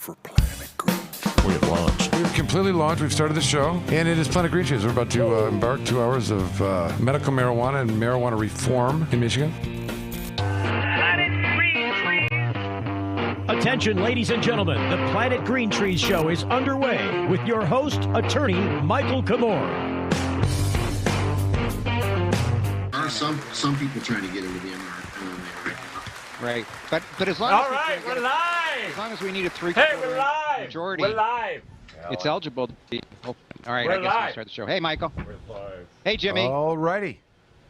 for Planet Green. We have launched. We've completely launched. We've started the show, and it is Planet Green Trees. We're about to embark 2 hours of medical marijuana and marijuana reform in Michigan. Planet Green Trees. Attention, ladies and gentlemen, the Planet Green Trees show is underway with your host, attorney Michael Komorn. There are some people trying to get into the MMA right now. Right, but as long All as right, we're live. as long as we need a Hey, three-quarter we're live. majority, We're live. it's eligible to be open. All right, We're I guess live. we'll start the show. Hey, Michael. We're live. Hey, Jimmy. All righty.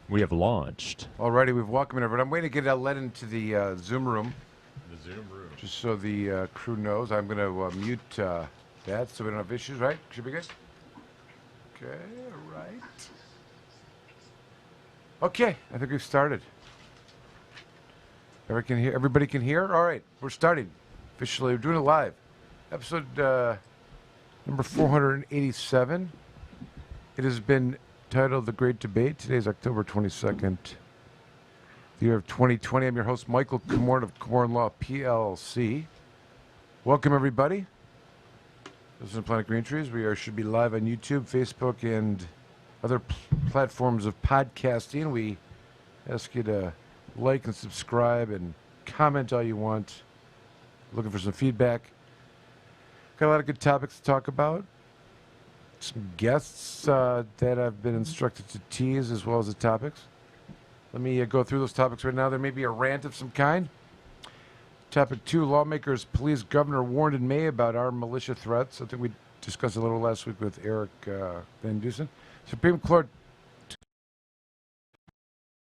We have launched. All righty. We've welcomed everyone. I'm waiting to get led into the Zoom room, The Zoom room. just so the crew knows. I'm going to mute that so we don't have issues, right? Should be good? Okay, all right. Okay, I think we've started. Everybody can hear? All right, we're starting. Officially, we're doing it live. Episode number 487. It has been titled The Great Debate. Today is October 22nd, the year of 2020. I'm your host, Michael Komorn of Komorn Law, PLC. Welcome, everybody. This is Planet Green Trees. We should be live on YouTube, Facebook, and other platforms of podcasting. We ask you to like and subscribe and comment all you want. Looking for some feedback. Got a lot of good topics to talk about. Some guests that I've been instructed to tease, as well as the topics. Let me go through those topics right now. There may be a rant of some kind. Topic 2, lawmakers, police, governor warned in May about armed militia threats. I think we discussed a little last week with Eric Van Dusen. Supreme Court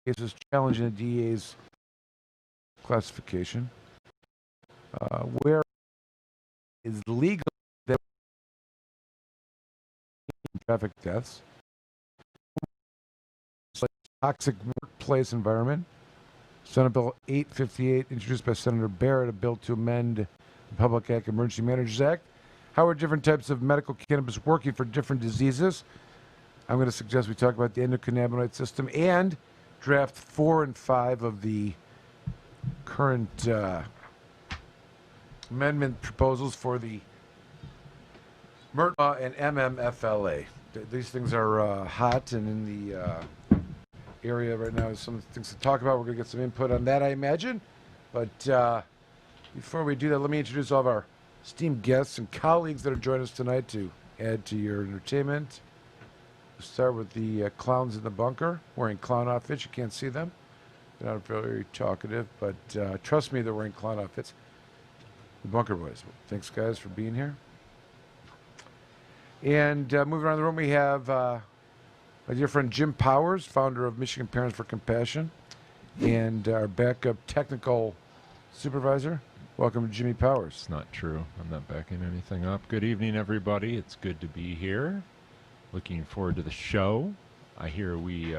cases challenging the DA's classification. Where is legal that traffic deaths? Toxic workplace environment. Senate Bill 858, introduced by Senator BARRETT, a bill to amend the Public Act Emergency Managers Act. How are different types of medical cannabis working for different diseases? I'm going to suggest we talk about the endocannabinoid system and draft 4 and 5 of the current amendment proposals for the MRTA and MMFLA. These things are hot and in the area right now. Some things to talk about. We're going to get some input on that, I imagine. But before we do that, let me introduce all of our esteemed guests and colleagues that are joining us tonight to add to your entertainment. We'll start with the clowns in the bunker, wearing clown outfits. You can't see them. They're not very talkative, but trust me, they're wearing clown outfits. The Bunker Boys. Thanks, guys, for being here. And moving around the room, we have my dear friend Jim Powers, founder of Michigan Parents for Compassion, and our backup technical supervisor. Welcome, Jimmy Powers. It's not true. I'm not backing anything up. Good evening, everybody. It's good to be here. Looking forward to the show. I hear we,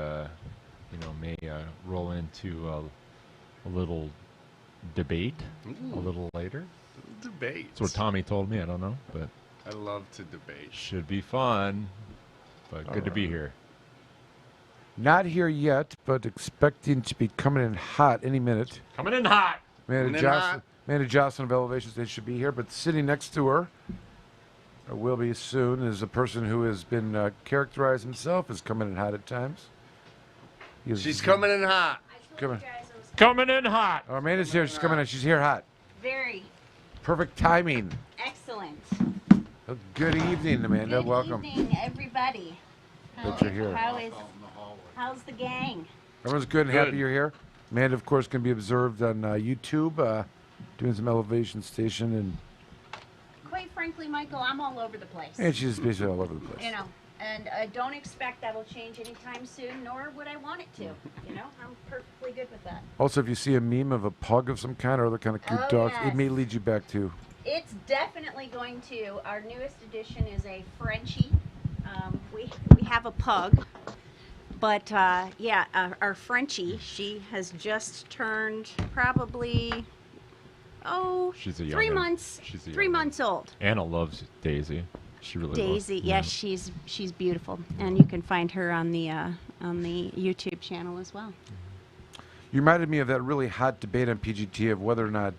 may roll into a little debate a little later. Debate. That's what Tommy told me. I don't know, but I love to debate. should be fun. But good to be here. Not here yet, but expecting to be coming in hot any minute. Coming in hot. Amanda Johnson of Elevation State should be here, but sitting next to her, or will be soon, is a person who has been characterized himself as coming in hot at times. She's coming in hot. Coming in hot. Oh, Amanda's here. She's coming in. She's here hot. Very Perfect timing. excellent. Oh, good evening, Amanda. Good Welcome. evening, everybody. Glad you're here. How's the gang? Everyone's good and happy you're here. Amanda, of course, can be observed on YouTube, doing some Elevation Station, and Quite frankly, Michael, I'm all over the place. she's basically all over the place. You know, and I don't expect that'll change anytime soon, nor would I want it to. You know, I'm perfectly good with that. Also, if you see a meme of a pug of some kind or other kind of cute Oh, dogs, yes. it may lead you back to. It's definitely going to. Our newest addition is a Frenchie. We have a pug, but our Frenchie, she has just turned probably She's a 3 youngin'. months. She's a 3 youngin'. months old. Anna loves Daisy. She really Daisy, loves, yes, she's beautiful, and you can find her on the YouTube channel as well. You reminded me of that really hot debate on PGT of whether or not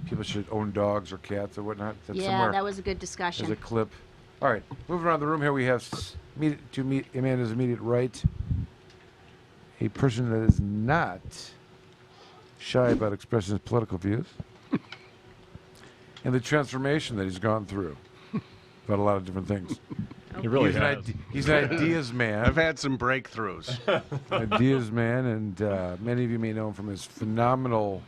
people should own dogs or cats or whatnot. That's Yeah, somewhere. that was a good discussion. There's a clip. All right, moving around the room here, we have to meet Amanda's immediate right, a person that is not shy about expressing his political views and the transformation that he's gone through about a lot of different things. He really He's has. he's an ideas man. I've had some breakthroughs. Ideas man, and many of you may know him from his phenomenal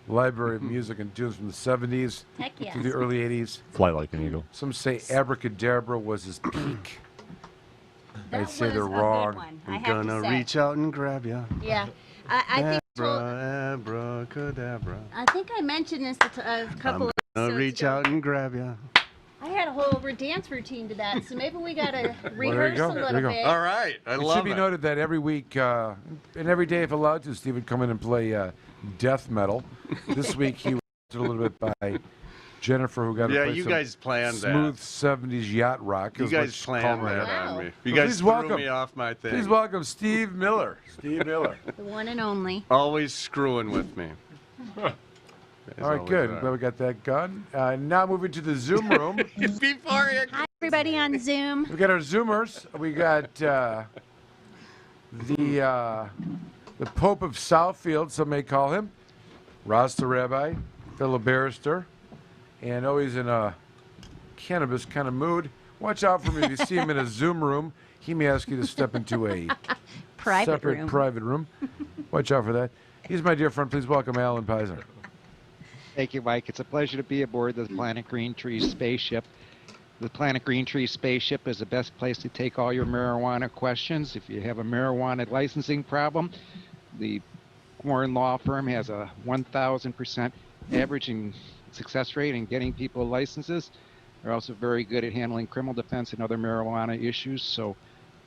library of music and tunes from the 70s Heck yes. to the early 80s. Fly like an eagle. Some say Abracadabra was his peak. That I'd say was they're a good wrong. one, I I'm have gonna to say. reach out and grab ya. Yeah. I think Abracadabra. I think I mentioned this a couple of Gonna episodes reach ago. out and grab ya. I had a whole dance routine to that, so maybe we gotta there you rehearse go, a there little you go. bit. All right, I It love should be it. noted that every week and every day, if allowed to, Steve would come in and play death metal. This week he was a little bit by Jennifer, who got to Yeah, play you some guys planned that. smooth 70s yacht rock. You is what guys she planned called it. that Wow. on me. You Well, guys please threw welcome. me off my thing. Please welcome Steve Miller. Steve Miller. The one and only. Always screwing with me. All right, good. Glad we got that gone. Now moving to the Zoom room. Before you Hi, everybody on Zoom. We got our Zoomers. We got the Pope of Southfield, some may call him, Ross the Rabbi, fellow barrister, and always in a cannabis kind of mood. Watch out for him if you see him in a Zoom room. He may ask you to step into a separate room. private room. Watch out for that. He's my dear friend. Please welcome Alan Pizer. Thank you, Mike. It's a pleasure to be aboard the Planet Green Tree spaceship. The Planet Green Tree spaceship is the best place to take all your marijuana questions. If you have a marijuana licensing problem, the Komorn law firm has a 1,000% averaging success rate in getting people licenses. They're also very good at handling criminal defense and other marijuana issues. So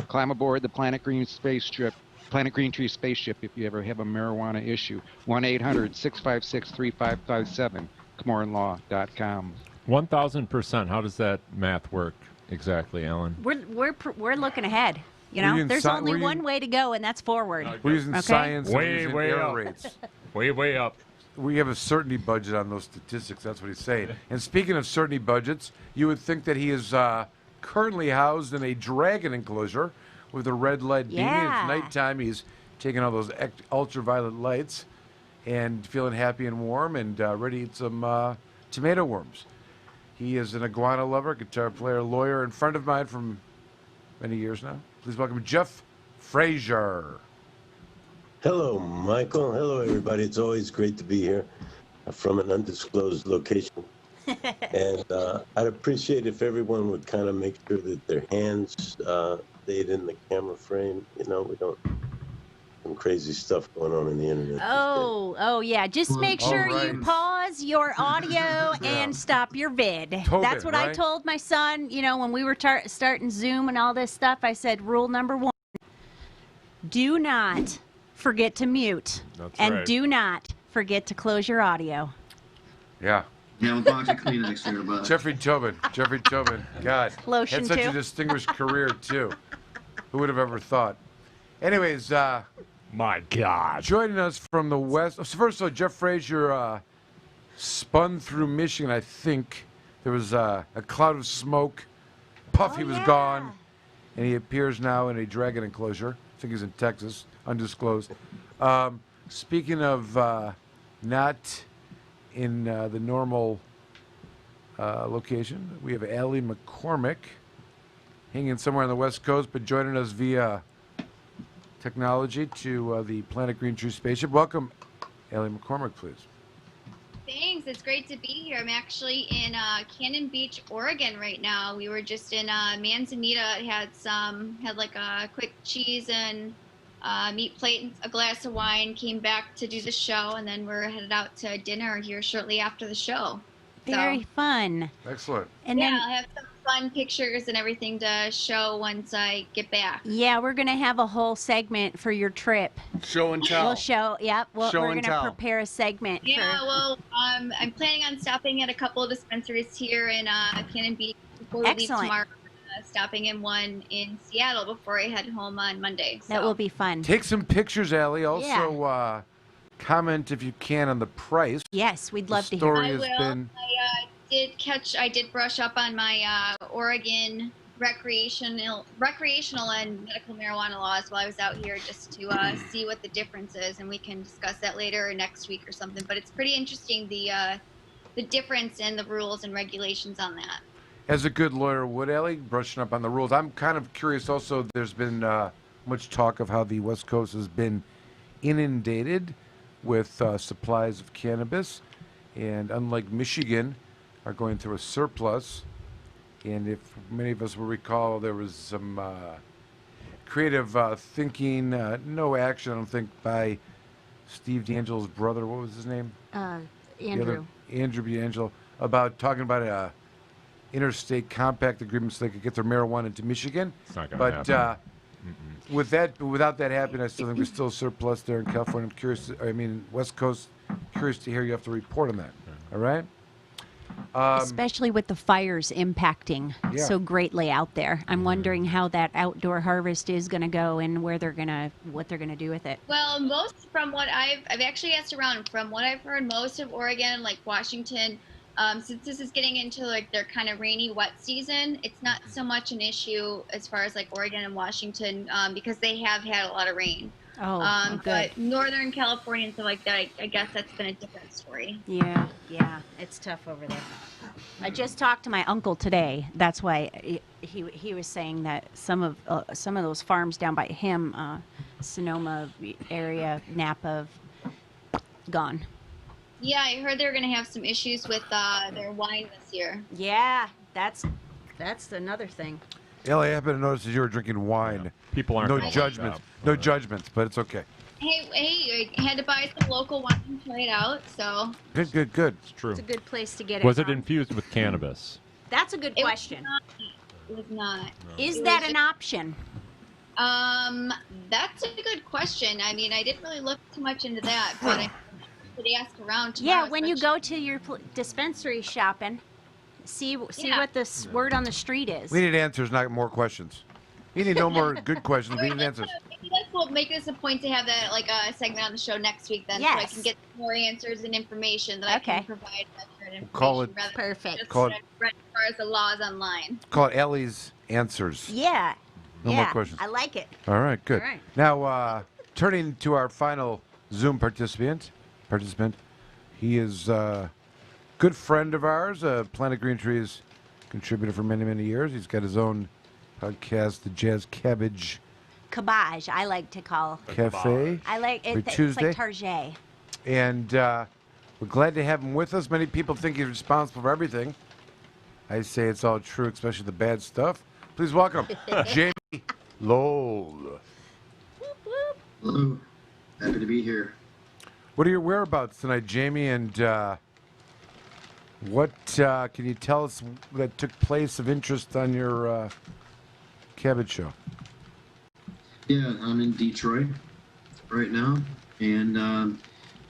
climb aboard the Planet Green spaceship. Planet Green Tree spaceship if you ever have a marijuana issue. 1-800-656-3557, KomornLaw.com. 1,000%. How does that math work exactly, Alan? We're looking ahead. You We're know, using there's sci- only we're one using- way to go, and that's forward. We're using Okay. science. and we're Way, using way error up. rates. Way up. We have a certainty budget on those statistics. That's what he's saying. And speaking of certainty budgets, you would think that he is currently housed in a dragon enclosure with a red light beaming. Yeah. It's nighttime. He's taking all those ultraviolet lights and feeling happy and warm and ready to eat some tomato worms. He is an iguana lover, guitar player, lawyer, and friend of mine from many years now. Please welcome Jeff Frazier. Hello, Michael. Hello, everybody. It's always great to be here from an undisclosed location. And I'd appreciate if everyone would kind of make sure that their hands stayed in the camera frame. You know, we don't some crazy stuff going on in the internet. these days. Oh, yeah. Just make All sure right. you pause your audio and stop your vid. Tobin, That's what I right? told my son, you know, when we were starting Zoom and all this stuff. I said, rule number 1, do not forget to mute. That's and right. do not forget to close your audio. Yeah. Yeah, a box of Kleenex there, but Jeffrey Tobin. Jeffrey Tobin. God. Lotion, had such too. a distinguished career, too. Who would have ever thought? Anyways, My God. joining us from the West. So first of all, Jeff Frazier spun through Michigan, I think. There was a cloud of smoke. Puff, he was yeah. gone. And he appears now in a dragon enclosure. I think he's in Texas, undisclosed. Speaking of not in the normal location, we have Allie McCormick hanging somewhere on the West Coast, but joining us via technology to the Planet Green Tree spaceship. Welcome, Allie McCormick, please. Thanks. It's great to be here. I'm actually in Cannon Beach, Oregon right now. We were just in Manzanita. Had like a quick cheese and meat plate and a glass of wine. Came back to do the show, and then we're headed out to dinner here shortly after the show. Very fun. Excellent. And yeah, then, I'll have some fun pictures and everything to show once I get back. yeah, we're going to have a whole segment for your trip. Show and tell. We'll show, yep. Show We're and going to tell. prepare a segment. Yeah, well, I'm planning on stopping at a couple of dispensaries here in Cannon Beach before we leave Excellent. tomorrow. Stopping in one in Seattle before I head home on Monday. That so. will be fun. Take some pictures, Allie. Also, comment, if you can, on the price. Yes, we'd love to hear. Story I has will. been I did brush up on my Oregon recreational and medical marijuana laws while I was out here just to see what the difference is, and we can discuss that later or next week or something. But it's pretty interesting the difference in the rules and regulations on that. As a good lawyer would, Ellie, brushing up on the rules. I'm kind of curious also, there's been much talk of how the West Coast has been inundated with supplies of cannabis, and unlike Michigan, are going through a surplus. And if many of us will recall, there was some creative thinking, no action, I don't think, by Steve D'Angelo's brother. What was his name? Andrew. Andrew D'Angelo, about talking about a interstate compact agreement so they could get their marijuana into Michigan. It's not going to happen. Without that happening, I still think there's still a surplus there in California. I'm curious. West Coast. Curious to hear you have to report on that. All right. Especially with the fires impacting so greatly out there. I'm wondering how that outdoor harvest is going to go and what they're going to do with it. Well, from what I've actually asked around, from what I've heard, most of Oregon, like Washington, since this is getting into like their kind of rainy, wet season, it's not so much an issue as far as like Oregon and Washington because they have had a lot of rain. Good. But Northern California and stuff like that, I guess that's been a different story. Yeah, it's tough over there. I just talked to my uncle today. That's why he was saying that some of those farms down by him, Sonoma area, Napa, gone. Yeah, I heard they're going to have some issues with their wine this year. Yeah, that's another thing. Ellie, I happen to notice that you were drinking wine. Yeah. People aren't no gonna judgments. watch out. No judgments, but it's okay. Hey, I had to buy some local wine and try it out, so. Good. It's true. It's a good place to get it. Was it from. infused with cannabis? That's a good question. It was not. Is that an option? That's a good question. I mean, I didn't really look too much into that, but I could ask around tomorrow. Yeah, when you go to your dispensary shopping, see what the word on the street is. We need answers, not more questions. We need no more good questions. We need answers. Maybe we'll make this a point to have that like a segment on the show next week then, so I can get more answers and information that I can provide accurate information. Call it perfect. Just call it, as far as the laws online. Call it Ellie's Answers. Yeah. No more questions. I like it. All right, good. All right. Now, turning to our final Zoom participant, he is a good friend of ours, a Planet Green Trees contributor for many, many years. He's got his own podcast, the Jazz Cabbage Cabbage, I like to call. Cafe. I like it. It's Tuesday. like Target. And we're glad to have him with us. Many people think he's responsible for everything. I say it's all true, especially the bad stuff. Please welcome Jamie Lowell. Hello. Happy to be here. What are your whereabouts tonight, Jamie? And what can you tell us that took place of interest on your cabbage show? Yeah, I'm in Detroit right now, and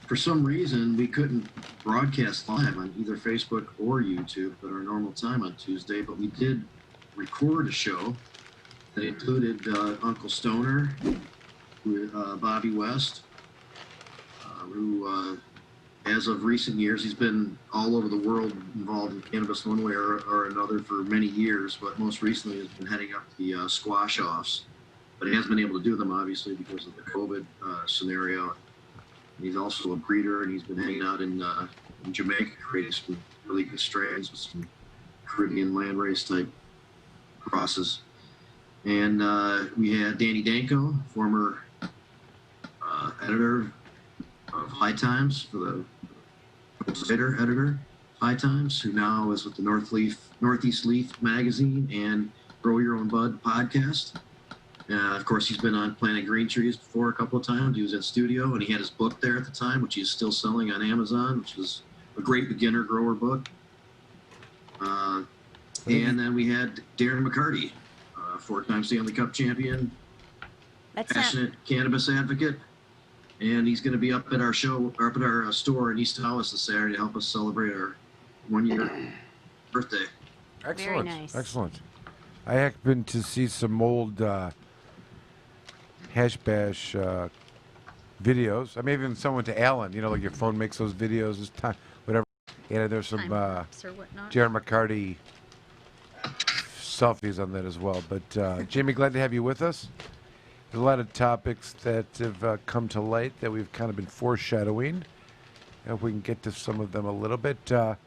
for some reason we couldn't broadcast live on either Facebook or YouTube at our normal time on Tuesday, but we did record a show that included Uncle Stoner, Bobby West, who as of recent years, he's been all over the world involved in cannabis one way or another for many years, but most recently has been heading up the squash offs. But he hasn't been able to do them, obviously, because of the COVID scenario. He's also a breeder, and he's been hanging out in Jamaica, creating some really good strains with some Caribbean landrace type crosses. And we had Danny Danko, former editor of High Times, for the Cultivation editor, High Times, who now is with the Northeast Leaf magazine and Grow Your Own Bud podcast. Of course, he's been on Planet Green Trees before a couple of times. He was in studio, and he had his book there at the time, which he's still selling on Amazon, which is a great beginner grower book. And then we had Darren Mccarty, four-time Stanley Cup champion, passionate cannabis advocate, and he's going to be up at our show, or up at our store in East Hollis this Saturday to help us celebrate our one-year birthday. Excellent. Very nice. Excellent. I happened to see some old Hash Bash videos. I may even send one to Alan. You know, like your phone makes those videos, this time, whatever. And there's some Time-lapse or whatnot. Darren Mccarty selfies on that as well. But Jamie, glad to have you with us. There's a lot of topics that have come to light that we've kind of been foreshadowing. I hope we can get to some of them a little bit. In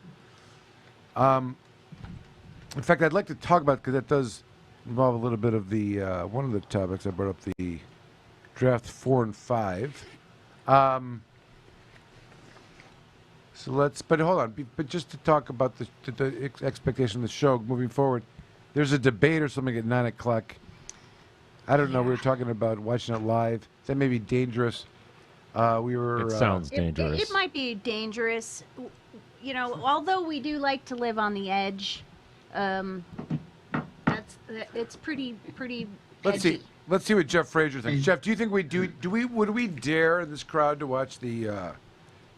fact, I'd like to talk about, because that does involve a little bit of the one of the topics I brought up, the draft 4 and 5. But hold on. But just to talk about the expectation of the show moving forward, there's a debate or something at 9 o'clock. I don't know. We were talking about watching it live. That may be dangerous. It sounds dangerous. It might be dangerous. You know, although we do like to live on the edge, it's pretty Let's edgy. see. Let's see what Jeff Frazier thinks. Jeff, do you think would we dare in this crowd to watch the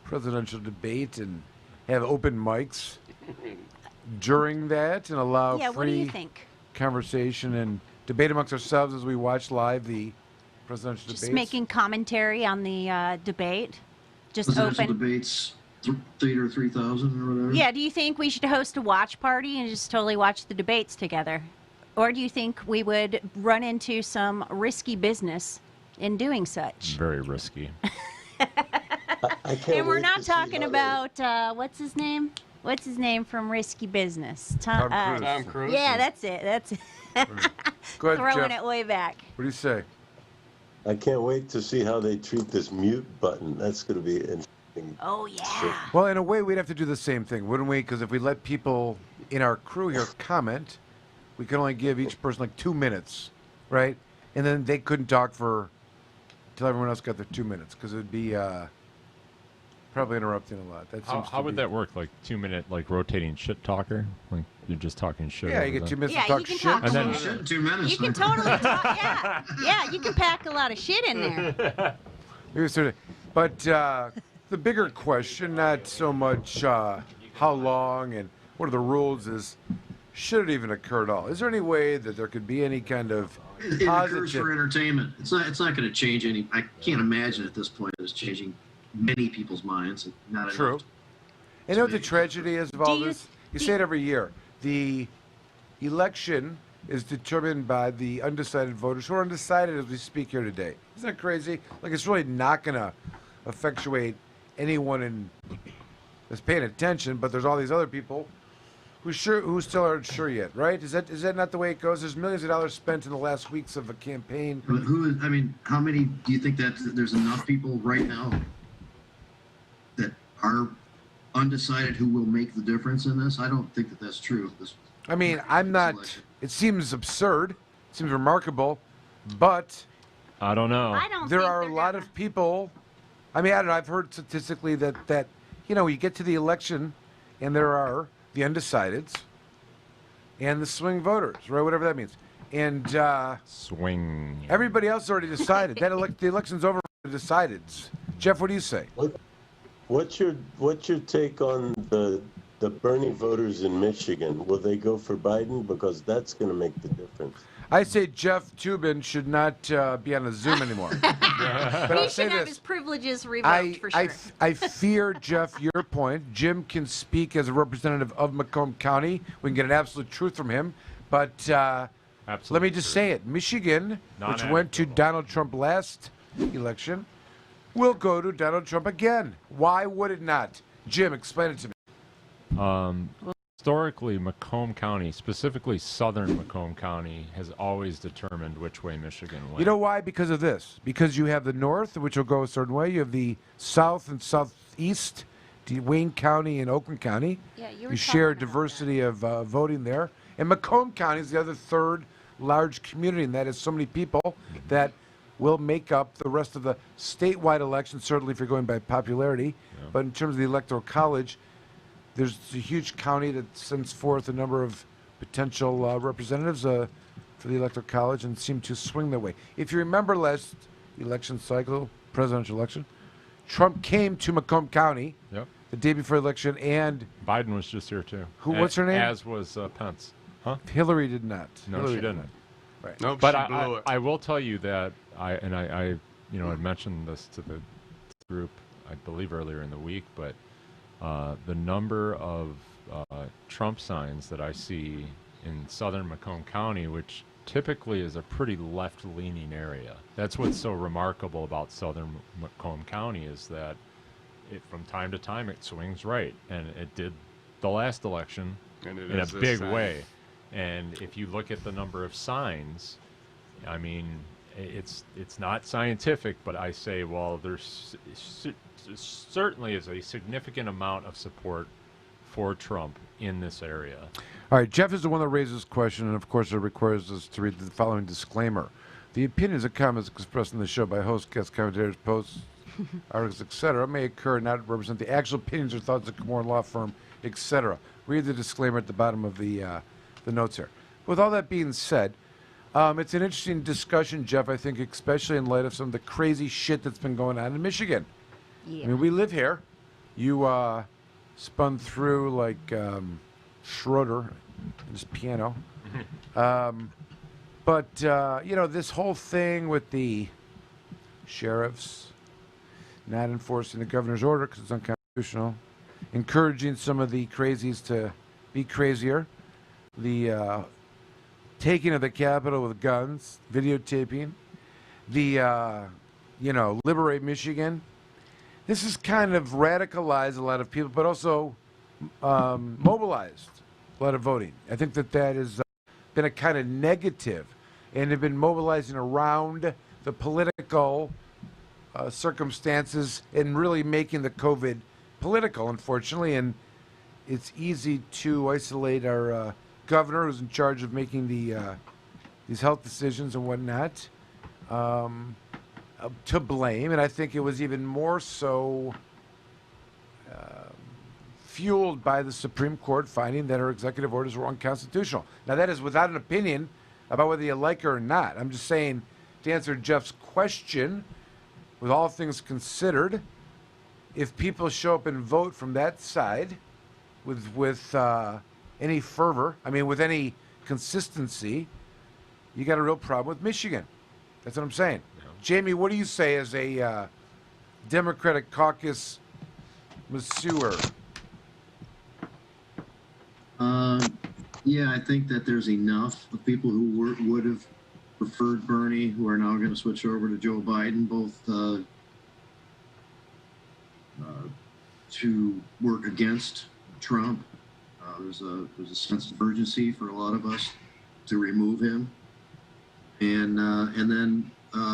presidential debate and have open mics during that and allow Yeah, what do you free think? conversation and debate amongst ourselves as we watch live the presidential Just debates? making commentary on the debate. Just Presidential open. debates, Theater 3000 or whatever. Yeah, do you think we should host a watch party and just totally watch the debates together? Or do you think we would run into some risky business in doing such? Very risky. I can't And we're wait not to see talking how about, what's his name? What's his name from Risky Business? Tom Cruise. Tom Cruise. Yeah, that's it. That's it. Go ahead, Throwing Jeff. it way back. What do you say? I can't wait to see how they treat this mute button. That's going to be interesting. Oh, yeah. Well, in a way, we'd have to do the same thing, wouldn't we? Because if we let people in our crew here comment, we could only give each person like 2 minutes, right? And then they couldn't talk until everyone else got their 2 minutes, because it would be probably interrupting a lot. That seems How would that work? Like 2-minute, like rotating shit talker? Like you're just talking shit. Yeah, over you get them? 2 minutes Yeah, to talk you can shit. talk And then- shit. Shit in 2 minutes. You can totally talk. Yeah. Yeah, you can pack a lot of shit in there. But the bigger question, not so much how long and what are the rules, is should it even occur at all? Is there any way that there could be any kind of It occurs for positive? entertainment. It's not going to change any. I can't imagine at this point it's changing many people's minds. Not True. enough. You know what the tragedy is of all you- this? You say it every year. The election is determined by the undecided voters who are undecided as we speak here today. Isn't that crazy? Like, it's really not going to effectuate anyone that's paying attention, but there's all these other people who still aren't sure yet, right? Is that not the way it goes? There's millions of dollars spent in the last weeks of a campaign. But how many do you think that there's enough people right now that are undecided who will make the difference in this? I don't think that that's true. I mean, I'm not. Selection. It seems absurd. It seems remarkable, but I don't know. I don't there think are a they're lot gonna. of people. I mean, I don't know. I've heard statistically that you get to the election, and there are the undecideds and the swing voters, right? Whatever that means. And Swing. everybody else already decided. The election's over for the decideds. Jeff, what do you say? What's your take on the Bernie voters in Michigan? Will they go for Biden? Because that's going to make the difference. I say Jeff Toobin should not be on a Zoom anymore. But I'll He say should have this. his privileges revoked for sure. I fear, Jeff, your point. Jim can speak as a representative of Macomb County. We can get an absolute truth from him. But let me just say it. Michigan, which went to Donald Trump last election, will go to Donald Trump again. Why would it not? Jim, explain it to me. Historically, Macomb County, specifically southern Macomb County, has always determined which way Michigan went. You know why? Because of this. Because you have the north, which will go a certain way. You have the south and southeast, Wayne County and Oakland County. Yeah, you were You share a talking about diversity of voting there. And Macomb County is the other third large community, and that is so many people that will make up the rest of the statewide election, certainly if you're going by popularity. Yeah. But in terms of the Electoral College, there's a huge county that sends forth a number of potential representatives for the Electoral College and seem to swing their way. If you remember last election cycle, presidential election, Trump came to Macomb County Yep. the day before election, and Biden was just here too. What's her name? As was Pence. Huh? Hillary did not. No, Hillary she did didn't. not. Right. Nope, But she blew it. I will tell you that I mentioned this to the group, I believe earlier in the week, but the number of Trump signs that I see in southern Macomb County, which typically is a pretty left-leaning area. That's what's so remarkable about southern Macomb County, is that from time to time it swings right, and it did the last election in a big way. And if you look at the number of signs, I mean, it's not scientific, but I say, well, there's certainly is a significant amount of support for Trump in this area. All right, Jeff is the one that raises this question, and of course it requires us to read the following disclaimer. The opinions and comments expressed in the show by hosts, guests, commentators, posts, articles, etc. may occur and not represent the actual opinions or thoughts of Komorn Law Firm, etc. Read the disclaimer at the bottom of the notes here. With all that being said, it's an interesting discussion, Jeff, I think, especially in light of some of the crazy shit that's been going on in Michigan. Yeah. I mean, we live here. You spun through like Schroeder, his piano. But, you know, this whole thing with the sheriffs not enforcing the governor's order because it's unconstitutional, encouraging some of the crazies to be crazier, the taking of the Capitol with guns, videotaping, the, you know, liberate Michigan. This has kind of radicalized a lot of people, but also mobilized a lot of voting. I think that has been a kind of negative, and have been mobilizing around the political circumstances and really making the COVID political, unfortunately. And it's easy to isolate our governor, who's in charge of making these health decisions and whatnot, to blame. And I think it was even more so fueled by the Supreme Court finding that her executive orders were unconstitutional. Now, that is without an opinion about whether you like her or not. I'm just saying, to answer Jeff's question, with all things considered, if people show up and vote from that side with any fervor, I mean, with any consistency, you got a real problem with Michigan. That's what I'm saying. Yeah. Jamie, what do you say as a Democratic caucus masseur? Yeah, I think that there's enough of people who would have preferred Bernie who are now going to switch over to Joe Biden, both to work against Trump. There's a sense of urgency for a lot of us to remove him, and then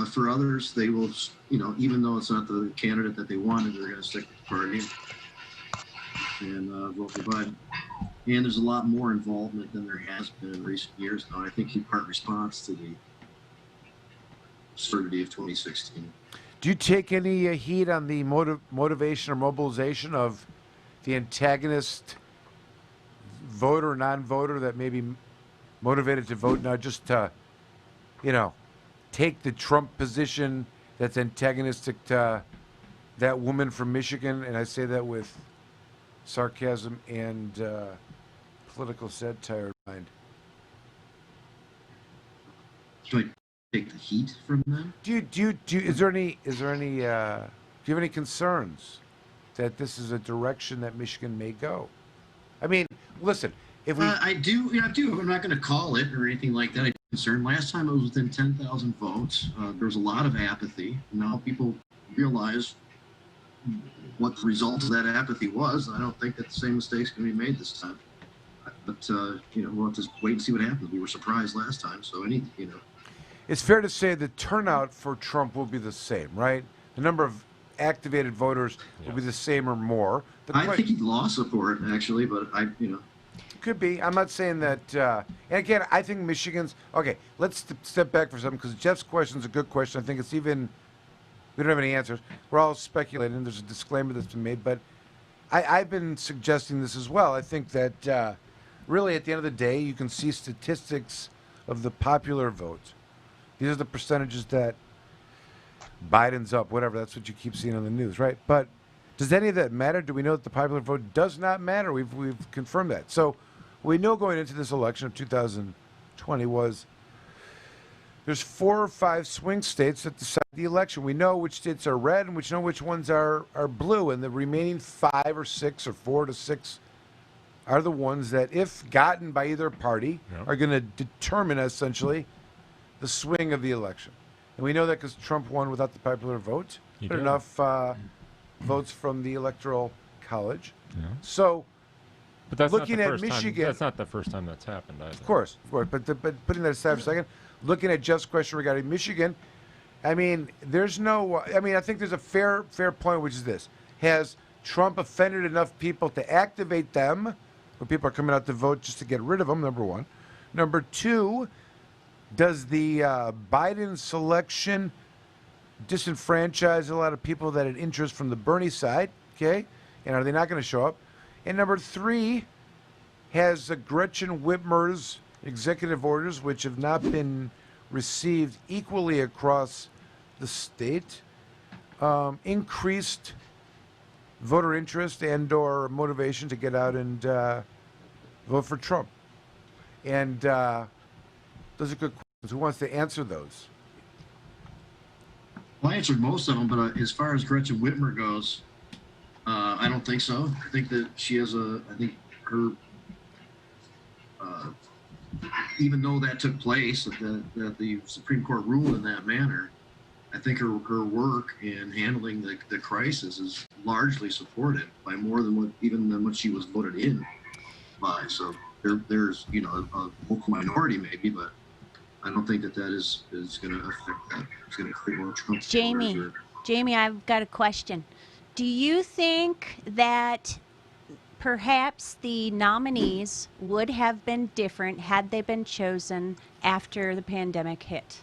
for others, they will, you know, even though it's not the candidate that they wanted, they're going to stick with the party and vote for Biden. And there's a lot more involvement than there has been in recent years now. I think in part response to the absurdity of 2016. Do you take any heat on the motivation or mobilization of the antagonist voter or non-voter that may be motivated to vote now just to, you know, take the Trump position that's antagonistic to that woman from Michigan? And I say that with sarcasm and political satire in mind. Should I take the heat from them? Is there any do you have any concerns that this is a direction that Michigan may go? I mean, listen, if we I do. I'm not going to call it or anything like that. I'm concerned. Last time it was within 10,000 votes. There was a lot of apathy. Now people realize what the result of that apathy was. I don't think that the same mistakes can be made this time. But you know, we'll have to wait and see what happens. We were surprised last time, so It's fair to say the turnout for Trump will be the same, right? The number of activated voters will be the same or more. I think he lost support actually, but could be. I'm not saying that. And again, I think Michigan's okay. Let's step back for a second because Jeff's question is a good question. I think it's even. We don't have any answers. We're all speculating. There's a disclaimer that's been made, but I've been suggesting this as well. I think that really, at the end of the day, you can see statistics of the popular vote. These are the percentages that Biden's up, whatever. That's what you keep seeing on the news, right? But does any of that matter? Do we know that the popular vote does not matter? We've confirmed that. So we know going into this election of 2020 was there's 4 or 5 swing states that decide the election. We know which states are red and know which ones are blue, and the remaining 5 or 6 or 4 to 6 are the ones that, if gotten by either party, are going to determine essentially the swing of the election. And we know that because Trump won without the popular vote, but enough votes from the Electoral College. Yeah. So, but that's looking not the at first Michigan, time, that's not the first time that's happened either. Of course. But putting that aside for a second, looking at Jeff's question regarding Michigan, I mean, there's no. I mean, I think there's a fair point, which is this: has Trump offended enough people to activate them, where people are coming out to vote just to get rid of them? Number one. Number two, does the Biden selection disenfranchise a lot of people that had interest from the Bernie side? Okay, and are they not going to show up? And number three, has Gretchen Whitmer's executive orders, which have not been received equally across the state, increased voter interest and or motivation to get out and vote for Trump? And those are good questions. Who wants to answer those? Well, I answered most of them, but as far as Gretchen Whitmer goes, I don't think so. I think that she has I think her, even though that took place, that the Supreme Court ruled in that manner, I think her work in handling the crisis is largely supported by more than what she was voted in by. So there's a vocal minority maybe, but I don't think that is going to affect that. It's going to create more Trump. Jamie, I've got a question. Do you think that perhaps the nominees would have been different had they been chosen after the pandemic hit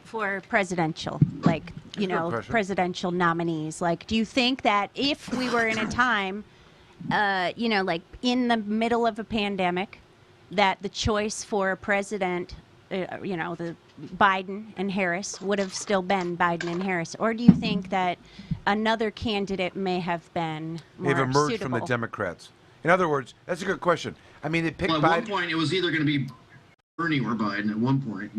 for presidential, presidential nominees? Like, do you think that if we were in a time, like in the middle of a pandemic, that the choice for a president, the Biden and Harris would have still been Biden and Harris? Or do you think that another candidate may have been more They've emerged suitable from the Democrats? In other words, that's a good question. I mean, they picked Biden. Biden. At one point, it was either going to be Bernie or Biden. At one point,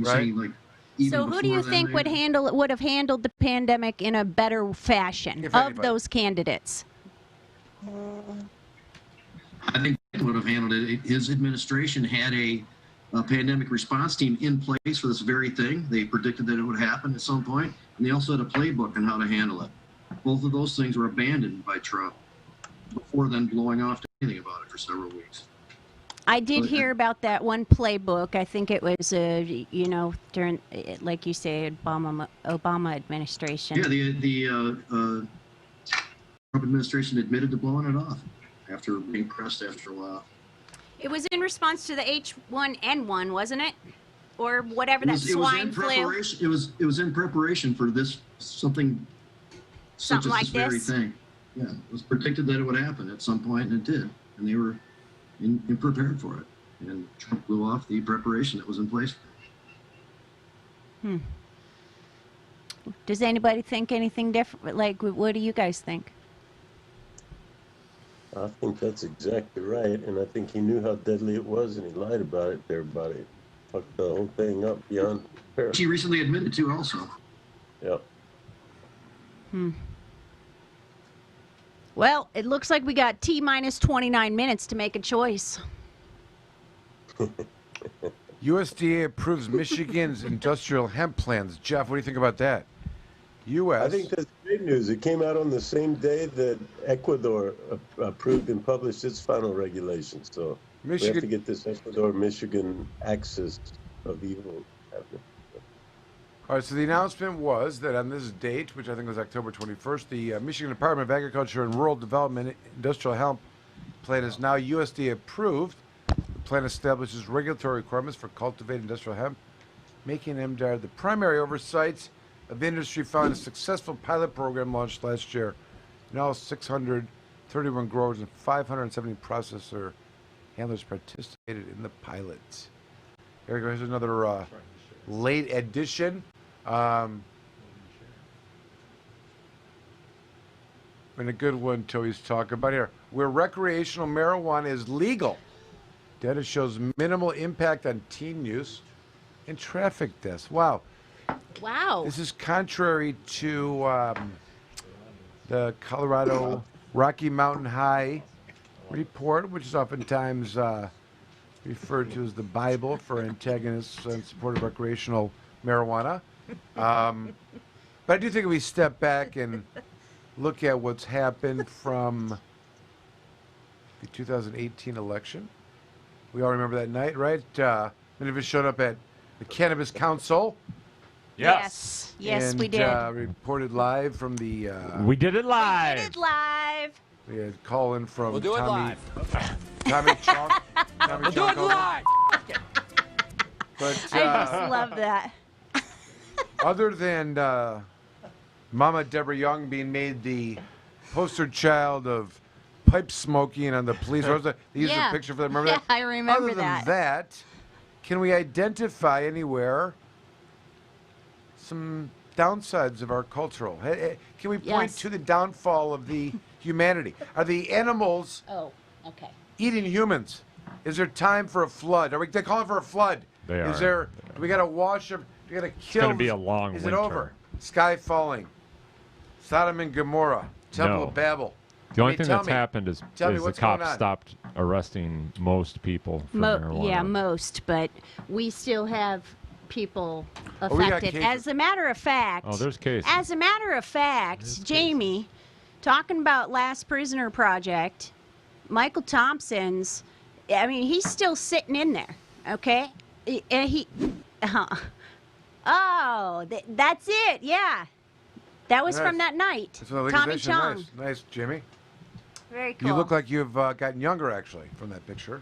So who do you think would have handled the pandemic in a better fashion those candidates? I think Biden would have handled it. His administration had a pandemic response team in place for this very thing. They predicted that it would happen at some point, and they also had a playbook on how to handle it. Both of those things were abandoned by Trump before then blowing off to anything about it for several weeks. I did hear about that one playbook. I think it was, during, like you say, Obama administration. Yeah, the Trump administration admitted to blowing it off after being pressed after a while. It was in response to the H1N1, wasn't it? Or whatever swine flu. It was in preparation for this something such as like this very this? thing. Yeah, it was predicted that it would happen at some point, and it did. And they were prepared for it. And Trump blew off the preparation that was in place. Does anybody think anything different? Like, what do you guys think? I think that's exactly right, and I think he knew how deadly it was, and he lied about it to everybody. Fucked the whole thing up beyond repair. She recently admitted to also. Yep. Well, it looks like we got T-minus 29 minutes to make a choice. USDA approves Michigan's industrial hemp plans. Jeff, what do you think about that? U.S. I think that's great news. It came out on the same day that Ecuador approved and published its final regulations. So we have to get this Ecuador-Michigan axis of evil happening. All right, so the announcement was that on this date, which I think was October 21st, the Michigan Department of Agriculture and Rural Development industrial hemp plan is now USDA approved. The plan establishes regulatory requirements for cultivated industrial hemp, making MDR the primary oversight of industry, following a successful pilot program launched last year. Now 631 growers and 570 processor handlers participated in the pilot. Here we go. Here's another late edition. And a good one to always talk about here. Where recreational marijuana is legal, data shows minimal impact on teen use and traffic deaths. Wow. Wow. This is contrary to the Colorado Rocky Mountain High report, which is oftentimes referred to as the Bible for antagonists in support of recreational marijuana. But I do think if we step back and look at what's happened from the 2018 election, we all remember that night, right? Many of us showed up at the Cannabis Council. Yes, we did. Reported live from the. We did it live. We did it live. We had call in from We'll do it Tommy. live. Tommy Chalk. Tommy We'll do Chalk it over. live. But I just love that. other than Mama Deborah Young being made the poster child of pipe smoking on the police force, they used a picture for that. Remember that? I remember Other than that, can we identify anywhere some downsides of our cultural? Can we point to the downfall of the humanity? Are the animals Oh, okay. eating humans? Is there time for a flood? They're calling for a flood. They Is are. there? Do we got to wash them? Do we got to kill? gonna be a long Is winter. it over? Sky falling. Sodom and Gomorrah. Temple No. of Babel. The only I mean, thing tell that's me- happened is tell me the what's going cops on. stopped arresting most people for marijuana. Yeah, most, but we still have people Oh, we got affected. cases. As a matter of fact, Oh, there's cases. As a matter of fact, Jamie, talking about Last Prisoner Project, Michael Thompson's, I mean, he's still sitting in there, okay? That's it, yeah. That was from Nice. that night. That's what Tommy legalization. Chong. Nice, Jimmy. Very cool. You look like you've gotten younger, actually, from that picture.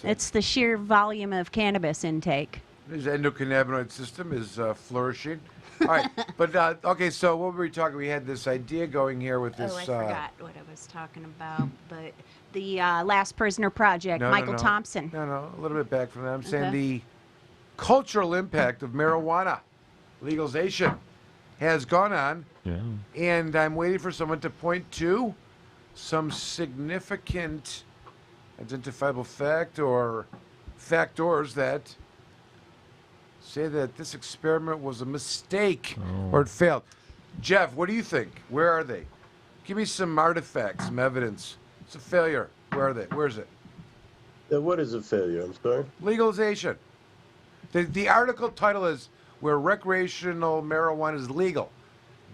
It's the sheer volume of cannabis intake. His endocannabinoid system is flourishing. All right, but okay. So what were we talking? We had this idea going here with this. I forgot what I was talking about, but the Last Prisoner Project, Michael Thompson. No, a little bit back from that. I'm saying Okay. the cultural impact of marijuana legalization has gone on, and I'm waiting for someone to point to some significant identifiable fact or factors that say that this experiment was a mistake or it failed. Jeff, what do you think? Where are they? Give me some artifacts, some evidence. It's a failure. Where are they? Where is it? What is a failure? I'm sorry? Legalization. The article title is Where Recreational Marijuana is Legal.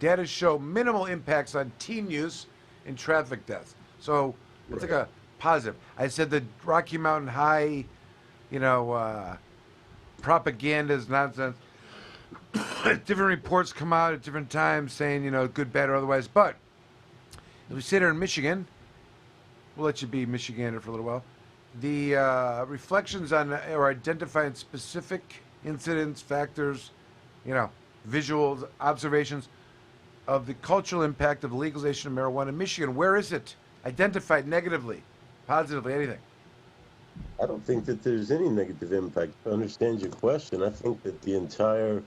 Data show minimal impacts on teen use and traffic deaths. So it's like a positive. I said the Rocky Mountain High, propaganda is nonsense. Different reports come out at different times saying, good, bad, or otherwise. But if we sit here in Michigan, we'll let you be Michigander for a little while. The reflections on or identifying specific incidents, factors, visuals, observations of the cultural impact of the legalization of marijuana in Michigan. Where is it? Identified negatively, positively, anything? I don't think that there's any negative impact. I understand your question. I think that the entire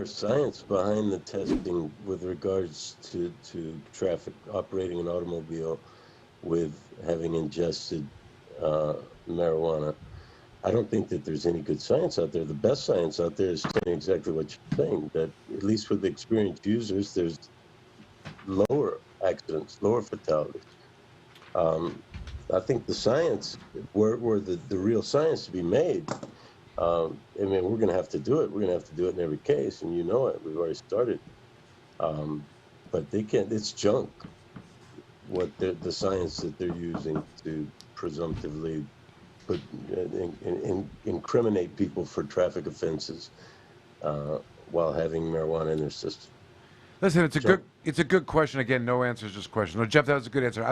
science behind the testing with regards to traffic, operating an automobile with having ingested marijuana, I don't think that there's any good science out there. The best science out there is saying exactly what you're saying, that at least with experienced users, there's lower accidents, lower fatalities. I think the science, where the real science to be made, we're going to have to do it. We're going to have to do it in every case, and you know it. We've already started. But they can't, it's junk, what the science that they're using to presumptively incriminate people for traffic offenses while having marijuana in their system. Listen, it's a good question. Again, no answer is just question. No, Jeff, that was a good answer.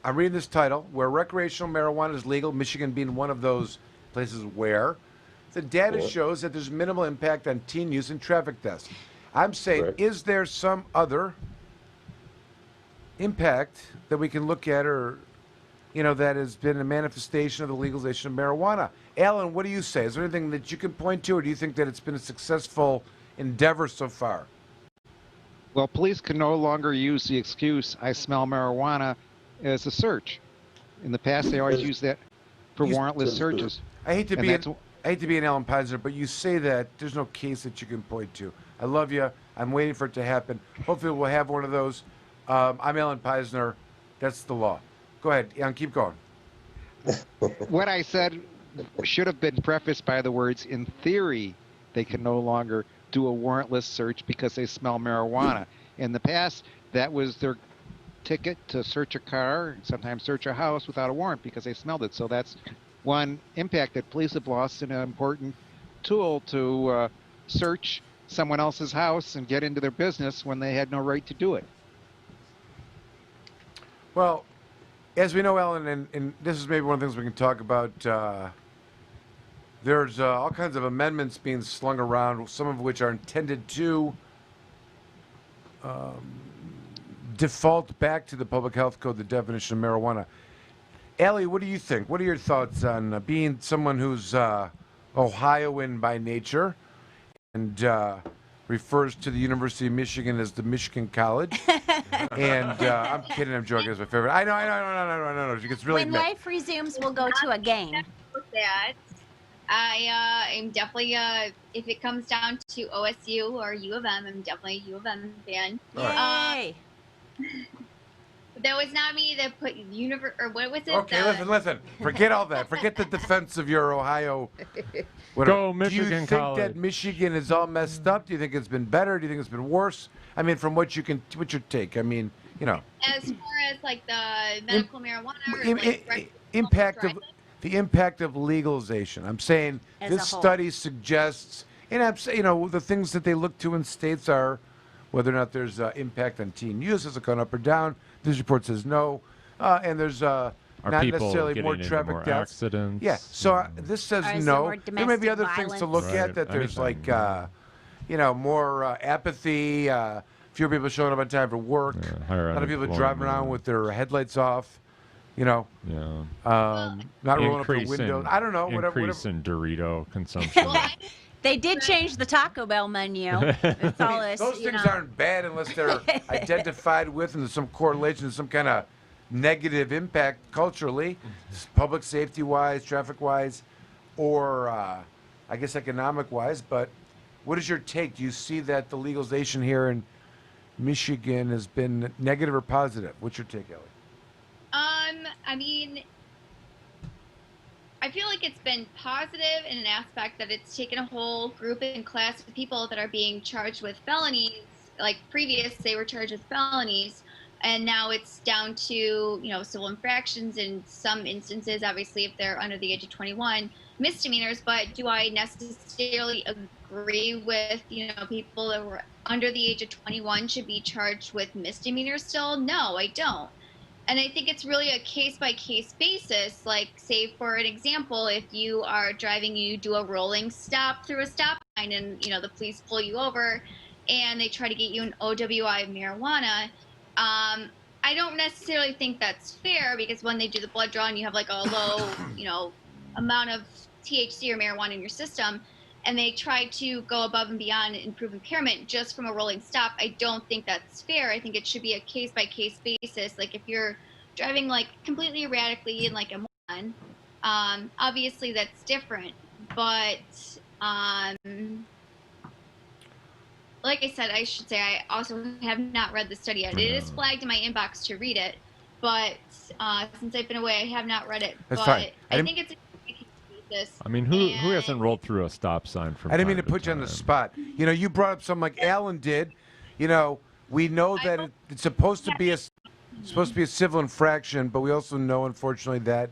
I'm reading this title, Where Recreational Marijuana is Legal, Michigan being one of those places where the data shows that there's minimal impact on teen use and traffic deaths. I'm saying, is there some other impact that we can look at or, that has been a manifestation of the legalization of marijuana? Alan, what do you say? Is there anything that you can point to, or do you think that it's been a successful endeavor so far? Well, police can no longer use the excuse, I smell marijuana, as a search. In the past, they always used that for You- warrantless searches. I hate to And be that's an, I hate to be an Alan Pizner, but you say that there's no case that you can point to. I love you. I'm waiting for it to happen. Hopefully, we'll have one of those. I'm Alan Pizner. That's the law. Go ahead, Jan. Keep going. what I said should have been prefaced by the words, in theory, they can no longer do a warrantless search because they smell marijuana. In the past, that was their ticket to search a car, sometimes search a house without a warrant because they smelled it. So that's one impact that police have lost, an important tool to search someone else's house and get into their business when they had no right to do it. Well, as we know, Ellen, and this is maybe one of the things we can talk about. There's all kinds of amendments being slung around, some of which are intended to default back to the public health code, the definition of marijuana. Allie, what do you think? What are your thoughts on being someone who's Ohioan by nature and refers to the University of Michigan as the Michigan College? And I'm kidding, I'm joking. It's my favorite. I know. She gets really When mad. life resumes, we'll go to a game. With that, I am definitely if it comes down to OSU or U of M, I'm definitely a U of M fan. Yay! That was not me that put or what was it? Okay, listen. Forget all that. Forget the defense of your Ohio. Whatever. Go Michigan Do you think College. that Michigan is all messed up? Do you think it's been better? Do you think it's been worse? I mean, from what's your take? I mean, you know. As far as like the medical marijuana, or, Im- like, i- impact of the impact of legalization. I'm saying As this a whole. study suggests, and I'm saying, you know, the things that they look to in states are whether or not there's impact on teen use. Has it gone up or down? This report says no, and there's Are not people necessarily getting more into traffic more deaths. accidents? Yeah, so this says Or is no. there more There may be other domestic things to look violence? at. That Right, there's anything. like, you know, more apathy. Fewer people showing up on time for work. higher A lot of people driving around unemployment. with their headlights off. You know, Yeah. not rolling up their Increase windows. in- I don't know. Whatever. Increase in Dorito consumption. They did change the Taco Bell menu. It's all this, Those you things know. aren't bad unless they're identified with and there's some correlation to some kind of negative impact culturally, public safety wise, traffic wise, or I guess economic wise. But what is your take? Do you see that the legalization here in Michigan has been negative or positive? What's your take, Ellie? I mean, I feel like it's been positive in an aspect that it's taken a whole group and class of people that are being charged with felonies. Like previous, they were charged with felonies, and now it's down to, you know, civil infractions in some instances. Obviously, if they're under the age of 21, misdemeanors. But do I necessarily agree with, you know, people that were under the age of 21 should be charged with misdemeanors still? No, I don't. And I think it's really a case-by-case basis. Like, say, for an example, if you are driving, you do a rolling stop through a stop sign and, you know, the police pull you over and they try to get you an OWI of marijuana, I don't necessarily think that's fair because when they do the blood draw and you have, like, a low, you know, amount of THC or marijuana in your system, and they try to go above and beyond and improve impairment just from a rolling stop, I don't think that's fair. I think it should be a case-by-case basis. Like, if you're driving, like, completely erratically and like a moron, obviously that's different. But, like I said, I should say I also have not read the study yet. It is flagged in my inbox to read it, but since I've been away, I have not read it. That's but fine. I think it's a basis. I mean, who hasn't rolled through a stop sign from I didn't mean to time put you on the time? spot. You know, you brought up something like Alan did. You know, we know that it's supposed to be a civil infraction, but we also know, unfortunately, that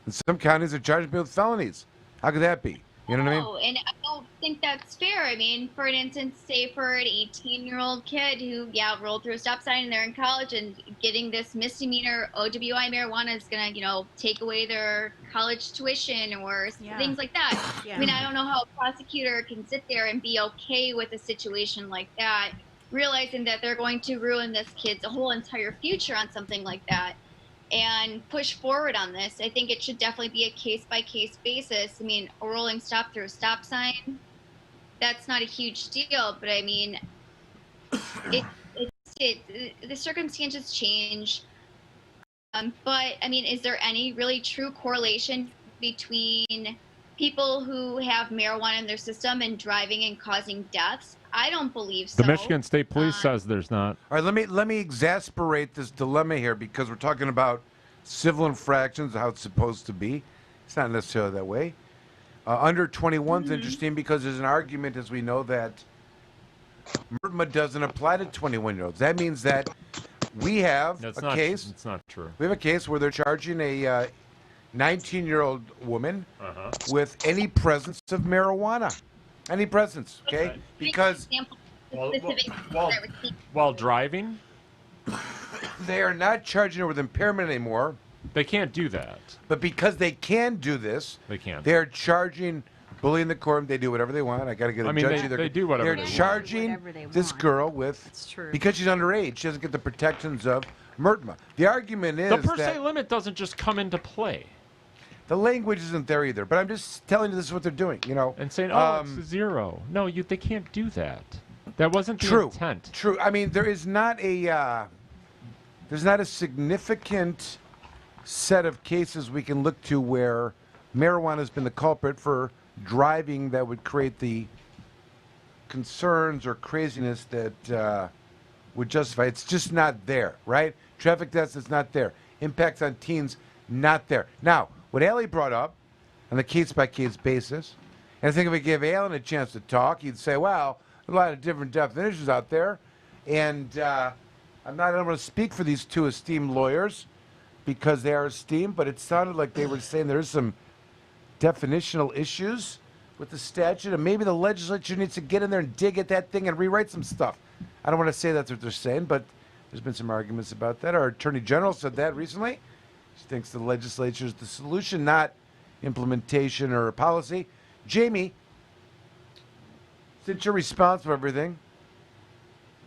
in some counties they're charging people with felonies. How could that be? You know what I mean? No, and I don't think that's fair. I mean, for an instance, say for an 18-year-old kid who, rolled through a stop sign and they're in college and getting this misdemeanor OWI marijuana is going to, you know, take away their college tuition or things like that. Yeah. I mean, I don't know how a prosecutor can sit there and be okay with a situation like that, realizing that they're going to ruin this kid's whole entire future on something like that, and push forward on this. I think it should definitely be a case-by-case basis. I mean, a rolling stop through a stop sign, that's not a huge deal, but I mean, the circumstances change. But I mean, is there any really true correlation between people who have marijuana in their system and driving and causing deaths? I don't believe so. The Michigan State Police says there's not. All right, let me exasperate this dilemma here because we're talking about civil infractions, how it's supposed to be. It's not necessarily that way. Under 21 is interesting because there's an argument, as we know, that MRTMA doesn't apply to 21-year-olds. That means that we have a case. It's not true. We have a case where they're charging a 19-year-old woman with any presence of marijuana. Any presence, okay? Because While driving, they are not charging her with impairment anymore. they can't do that. But because they can do this, They can't. they're charging, bullying the court. They do whatever they want. I got to get a I mean, judge. they do whatever They're they want. charging Whatever they this want. girl with, That's true. because she's underage, she doesn't get the protections of MRTMA. The argument is The per se that limit doesn't just come into play. the language isn't there either. But I'm just telling you this is what they're doing, you know. And saying, oh, it's a zero. No, they can't do that. That wasn't the True. intent. True. I mean, there's not a significant set of cases we can look to where marijuana has been the culprit for driving that would create the concerns or craziness that would justify. It's just not there, right? Traffic deaths is not there. Impacts on teens, not there. Now, what Allie brought up on a case-by-case basis, and I think if we gave Alan a chance to talk, he'd say, well, a lot of different definitions out there, and I'm not going to speak for these two esteemed lawyers because they are esteemed, but it sounded like they were saying there's some definitional issues with the statute, and maybe the legislature needs to get in there and dig at that thing and rewrite some stuff. I don't want to say that's what they're saying, but there's been some arguments about that. Our Attorney General said that recently. She thinks the legislature is the solution, not implementation or policy. Jamie, since you're responsible for everything,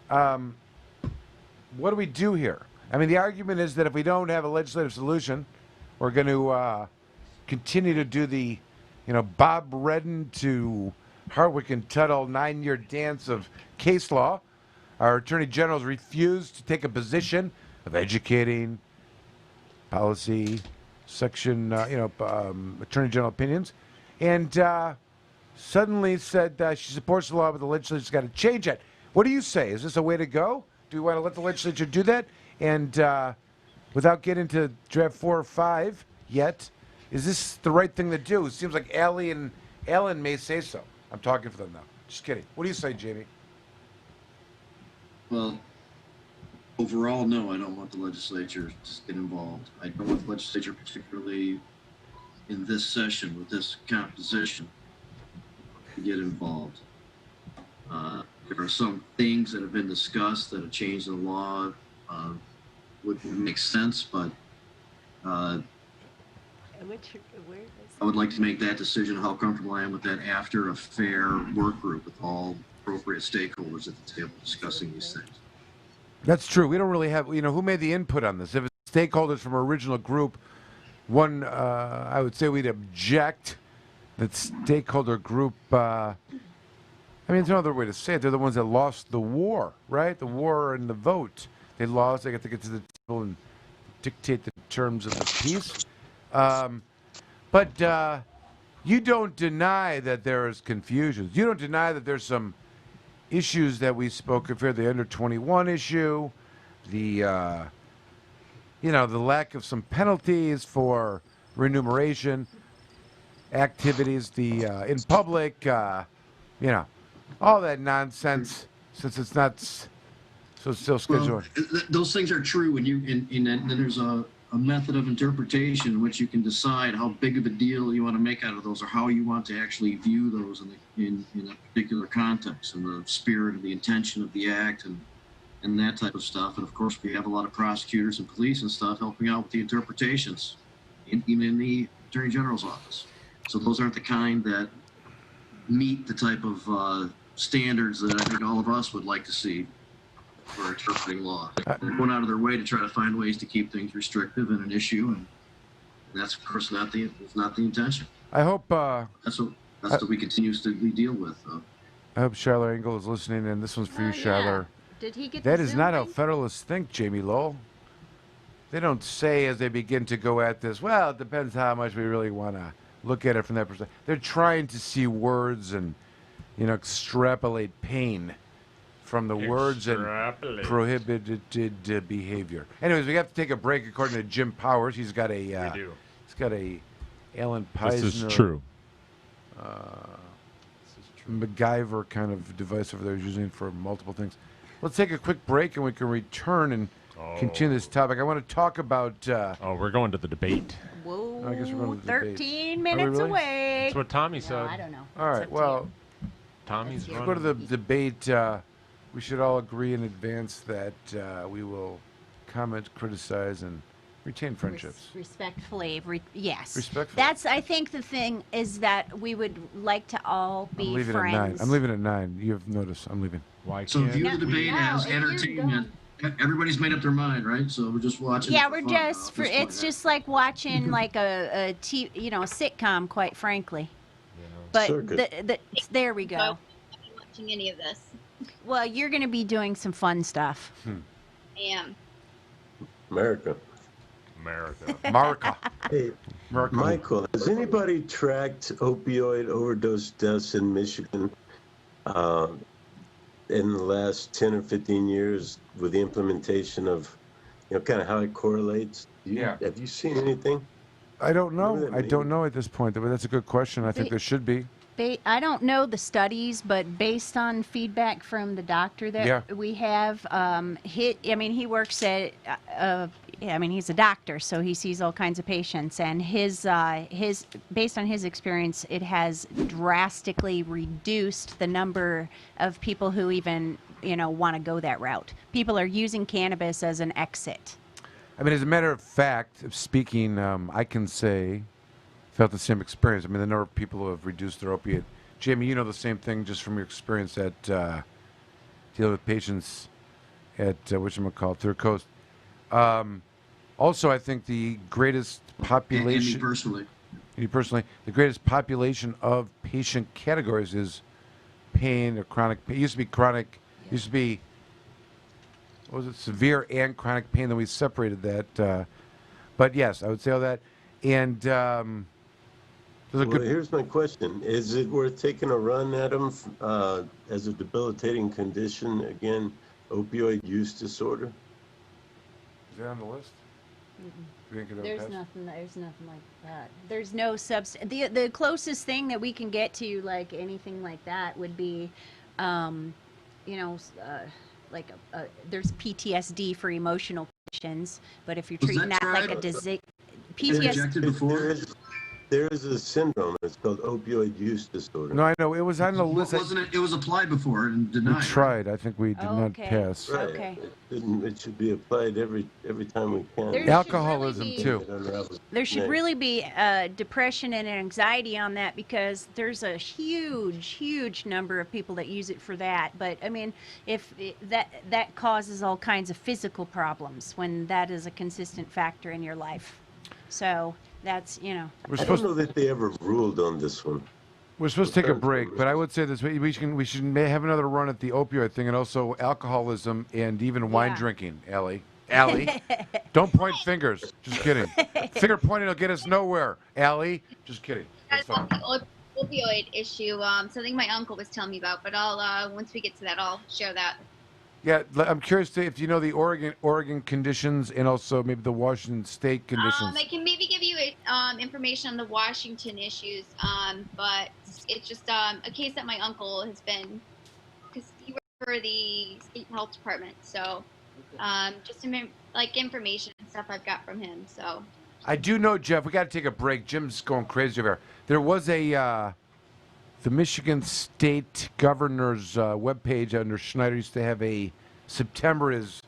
what do we do here? I mean, the argument is that if we don't have a legislative solution, we're going to continue to do the, Bob Redden to Hartwick and Tuttle 9-year dance of case law. Our Attorney General has refused to take a position of educating policy, section, Attorney General opinions, and suddenly said she supports the law, but the legislature's got to change it. What do you say? Is this a way to go? Do we want to let the legislature do that? And without getting to draft 4 or 5 yet, is this the right thing to do? It seems like Allie and Alan may say so. I'm talking for them now. Just kidding. What do you say, Jamie? Well, overall, no, I don't want the legislature to get involved. I don't want the legislature, particularly in this session with this composition, to get involved. There are some things that have been discussed that have changed in the law would make sense, but I would like to make that decision, how comfortable I am with that, after a fair work group with all appropriate stakeholders at the table discussing these things. That's true. We don't really have, who made the input on this? If it's stakeholders from our original group, I would say we'd object that stakeholder group, there's no other way to say it. They're the ones that lost the war, right? The war and the vote. They lost. They got to get to the table and dictate the terms of the peace. But you don't deny that there is confusion. You don't deny that there's some issues that we spoke of here, the under 21 issue, the lack of some penalties for remuneration activities, the in public, all that nonsense, since it's not so still scheduled. Well, those things are true, and then there's a method of interpretation in which you can decide how big of a deal you want to make out of those, or how you want to actually view those in a particular context, and the spirit of the intention of the act, and that type of stuff. And of course, we have a lot of prosecutors and police and stuff helping out with the interpretations, even in the Attorney General's office. So those aren't the kind that meet the type of standards that I think all of us would like to see for interpreting law. They're going out of their way to try to find ways to keep things restrictive in an issue, and that's of course not the intention. I hope that's what we continuously deal with. I hope Charlotte Engel is listening, and this one's for you, yeah. Charlotte. Did he get That the is Zoom not how thing? Federalists think, Jamie Lowell. they don't say as they begin to go at this, well, it depends how much we really want to look at it from that perspective. They're trying to see words and, extrapolate pain from the words and Extrapolate. prohibited behavior. Anyways, we have to take a break according to Jim Powers. He's got a We do. he's got a Alan Peisner. This is true. MacGyver kind of device over there he's using for multiple things. Let's take a quick break and we can return and continue this topic. I want to talk about. We're going to the debate. Whoa, I guess we're going to the debate. 13 Are we minutes really? away. That's what Tommy No, said. I don't know. All It's right, up to well, Tommy's Let's let's go to running. the debate. We should all agree in advance that we will comment, criticize, and retain you. friendships. Respectfully, yes. Respectfully. That's. I think the thing is that we would like to all be I'm leaving friends. at 9. I'm leaving at 9. You have noticed. I'm leaving. Why So can't view the we- debate No, as if you're entertainment. Everybody's made up their mind, right? So we're just watching. Yeah, it for we're fun now just at for. this point, It's right? just like watching like a sitcom, quite frankly. you know, But Circus. there we So, go. I'm not watching any of this. Well, you're going to be doing some fun stuff. I am. America. America. Marca. Hey, Marca. Michael, has anybody tracked opioid overdose deaths in Michigan in the last 10 or 15 years with the implementation of, kind of how it correlates? Yeah. Have you seen anything? I don't know. Remember that I don't meeting? know at this point. But that's a good question. I think there should be. I don't know the studies, but based on feedback from the doctor that we have, he works at, he's a doctor, so he sees all kinds of patients, and his based on his experience, it has drastically reduced the number of people who even, want to go that route. People are using cannabis as an exit. I mean, as a matter of fact, speaking, I can say, felt the same experience. I mean, the number of people who have reduced their opiate. Jamie, you know the same thing just from your experience at dealing with patients at Third Coast. Also, I think the greatest And me population. personally. You personally, the greatest population of patient categories is pain or chronic pain. It used to be chronic. Used to be. What was it? Severe and chronic pain. Then we separated that. But yes, I would say all that. And there's a Well, good. here's my question. Is it worth taking a run at them as a debilitating condition? Again, opioid use disorder? Is that on the list? You think it There's has? nothing like that. There's no substance. The closest thing that we can get to like anything like that would be, there's PTSD for emotional conditions. But if you're Was treating that that like tried? a disease, Been PTSD. injected before. There is a syndrome. It's called opioid use disorder. No, I know it was on the list. Wasn't it? It was applied before and We denied. right? tried. I think we did not Okay. pass. Right. Okay. It should be applied every time we can. There should Alcoholism really be- too. It unravels. There should Right. really be depression and anxiety on that because there's a huge number of people that use it for that. But I mean, that causes all kinds of physical problems when that is a consistent factor in your life. So that's We're I don't supposed know that they ever ruled on this one. We're supposed to take a break, but I would say this: we should may have another run at the opioid thing, and also alcoholism and even wine Yeah. drinking. Allie, don't point fingers. Just kidding. Finger pointing will get us nowhere. Allie, just kidding. That's That's fine. the opioid issue. Something my uncle was telling me about, but I'll once we get to that, I'll share that. Yeah, I'm curious if you know the Oregon conditions and also maybe the Washington State conditions. I can maybe give you information on the Washington issues, but it's just a case that my uncle has been, because he works for the state health department. So just some information and stuff I've got from him. So I do know, Jeff. We got to take a break. Jim's going crazy over here. There was the Michigan State Governor's webpage under Schneider used to have a September is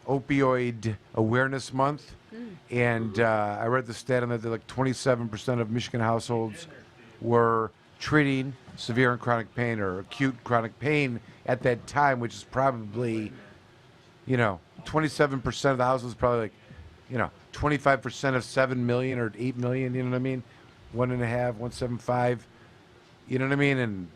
Opioid Awareness Month, and I read the stat on that like 27% of Michigan households were treating severe and chronic pain or acute chronic pain at that time, which is probably, 27% of the households, probably like, 25% of 7 million or 8 million. You know what I mean? 1.5, 1.75. You know what I mean? And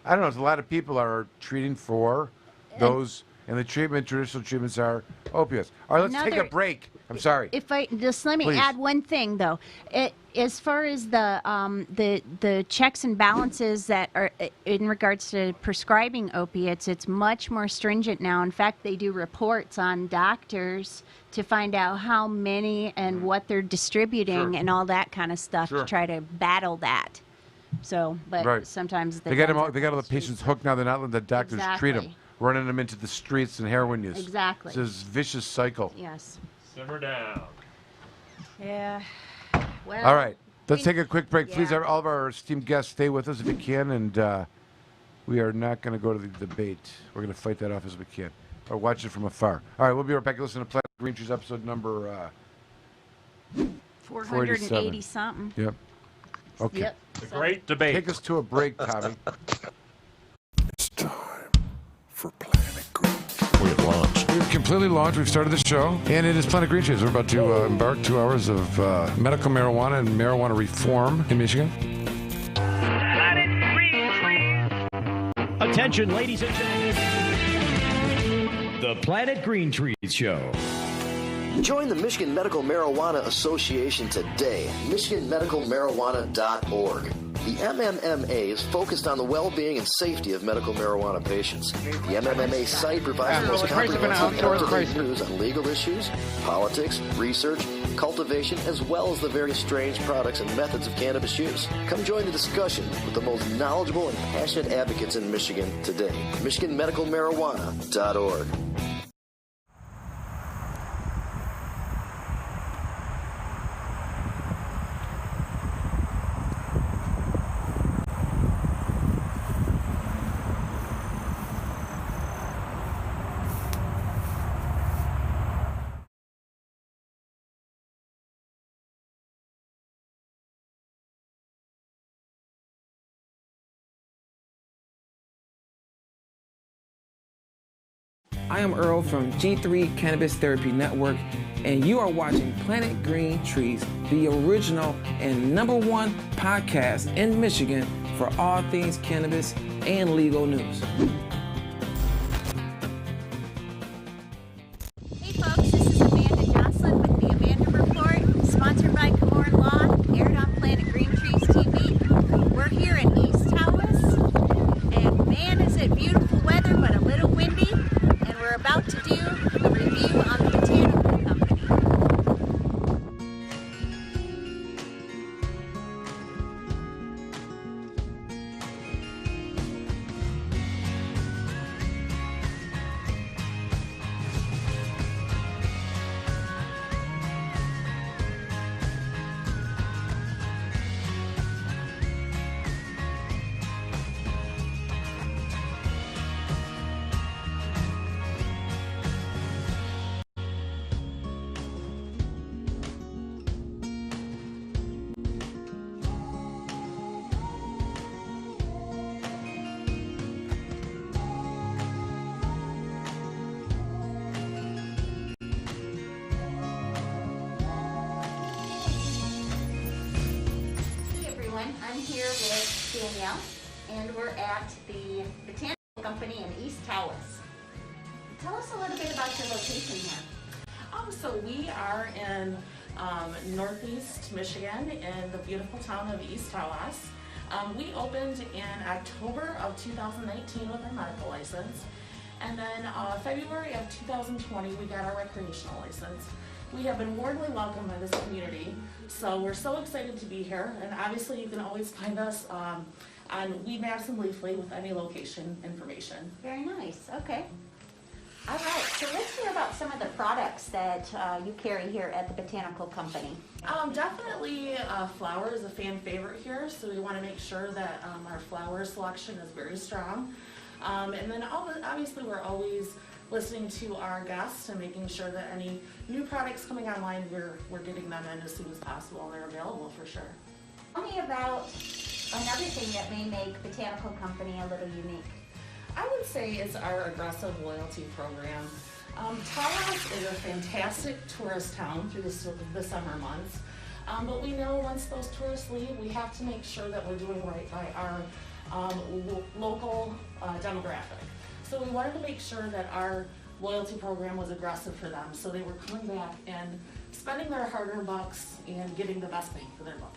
I don't know. A lot of people are treating for those And the traditional treatments are opioids. All right, let's take a break. I'm sorry. If I just let me Please. add one thing though, as far as the checks and balances that are in regards to prescribing opiates, it's much more stringent now. In fact, they do reports on doctors to find out how many and what they're distributing and all that kind of stuff to try to battle that. So, but sometimes they got all the patients hooked now. They're not letting the doctors treat them, running them into the streets and heroin use. Exactly. It's this vicious cycle. Yes. Simmer down. Yeah. Well. All right. Let's take a quick break. Please, all of our esteemed guests, stay with us if you can. And we are not going to go to the debate. We're going to fight that off as we can. Or watch it from afar. All right. We'll be right back. Listen to Planet Green Trees episode number 480 something. Yep. Okay. Yep. The great debate. Take us to a break, Tommy. It's time for Planet Green. We've launched. We've completely launched. We've started the show, and it is Planet Green Trees. We're about to embark 2 hours of medical marijuana and marijuana reform in Michigan. Attention, ladies and gentlemen. The Planet Green Trees Show. Join the Michigan Medical Marijuana Association today. MichiganMedicalMarijuana.org. The MMMA is focused on the well-being and safety of medical marijuana patients. The MMMA site provides the most comprehensive up-to-date news on legal issues, politics, research, cultivation, as well as the various strange products and methods of cannabis use. Come join the discussion with the most knowledgeable and passionate advocates in Michigan today. MichiganMedicalMarijuana.org. I am Earl from G3 Cannabis Therapy Network, and you are watching Planet Green Trees, the original and #1 podcast in Michigan for all things cannabis and legal news. Hey folks, this is Amanda Jocelyn with the Amanda Report, sponsored by Komorn Law, aired on Planet Green Trees TV. We're here in East Tawas, and man is it beautiful weather, but a little windy. We're about to do a review on the Botanical Company. I'm here with Danielle, and we're at the Botanical Company in East Tawas. Tell us a little bit about your location here. So we are in Northeast Michigan in the beautiful town of East Tawas. We opened in October of 2019 with our medical license, and then February of 2020 we got our recreational license. We have been warmly welcomed by this community, so we're so excited to be here. And obviously you can always find us on Weed Maps and Leafly with any location information. Very nice, okay. All right, so let's hear about some of the products that you carry here at the Botanical Company. Definitely flower is a fan favorite here, so we want to make sure that our flower selection is very strong. And then obviously we're always listening to our guests and making sure that any new products coming online, we're getting them in as soon as possible and they're available for sure. Tell me about another thing that may make Botanical Company a little unique. I would say is our aggressive loyalty program. Tawas is a fantastic tourist town through the summer months, but we know once those tourists leave, we have to make sure that we're doing right by our local demographic. So we wanted to make sure that our loyalty program was aggressive for them. So they were coming back and spending their hard-earned bucks and getting the best bang for their buck.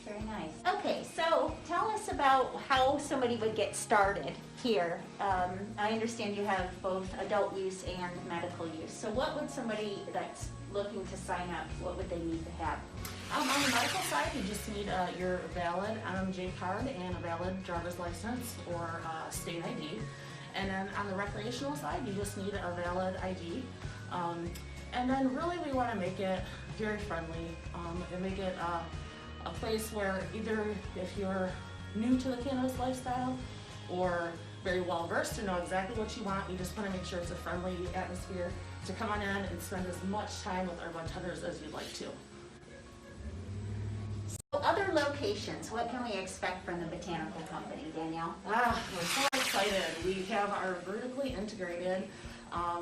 Very nice. Okay, so tell us about how somebody would get started here. I understand you have both adult use and medical use. So what would somebody that's looking to sign up, what would they need to have? On the medical side, you just need your valid MMJ card and a valid driver's license or state ID. And then on the recreational side, you just need a valid ID. And then really we want to make it very friendly and make it a place where either if you're new to the cannabis lifestyle or very well versed to know exactly what you want, we just want to make sure it's a friendly atmosphere to come on in and spend as much time with our budtenders as you'd like to. So other locations, what can we expect from the botanical company, Danielle? We're so excited. We have our vertically integrated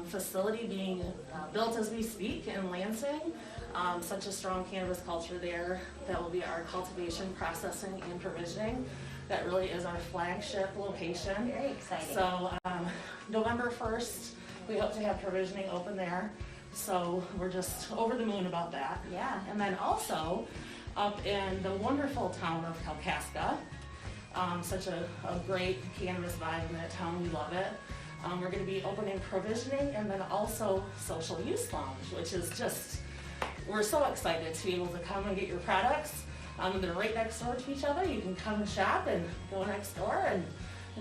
facility being built as we speak in Lansing. Such a strong cannabis culture there. That will be our cultivation, processing, and provisioning. That really is our flagship location. Very exciting. So November 1st, we hope to have provisioning open there. So we're just over the moon about that. Yeah. And then also up in the wonderful town of Kalkaska, such a great cannabis vibe in that town. We love it. We're going to be opening provisioning and then also social use lounge, which is just, we're so excited to be able to come and get your products. They're right next door to each other. You can come and shop and go next door and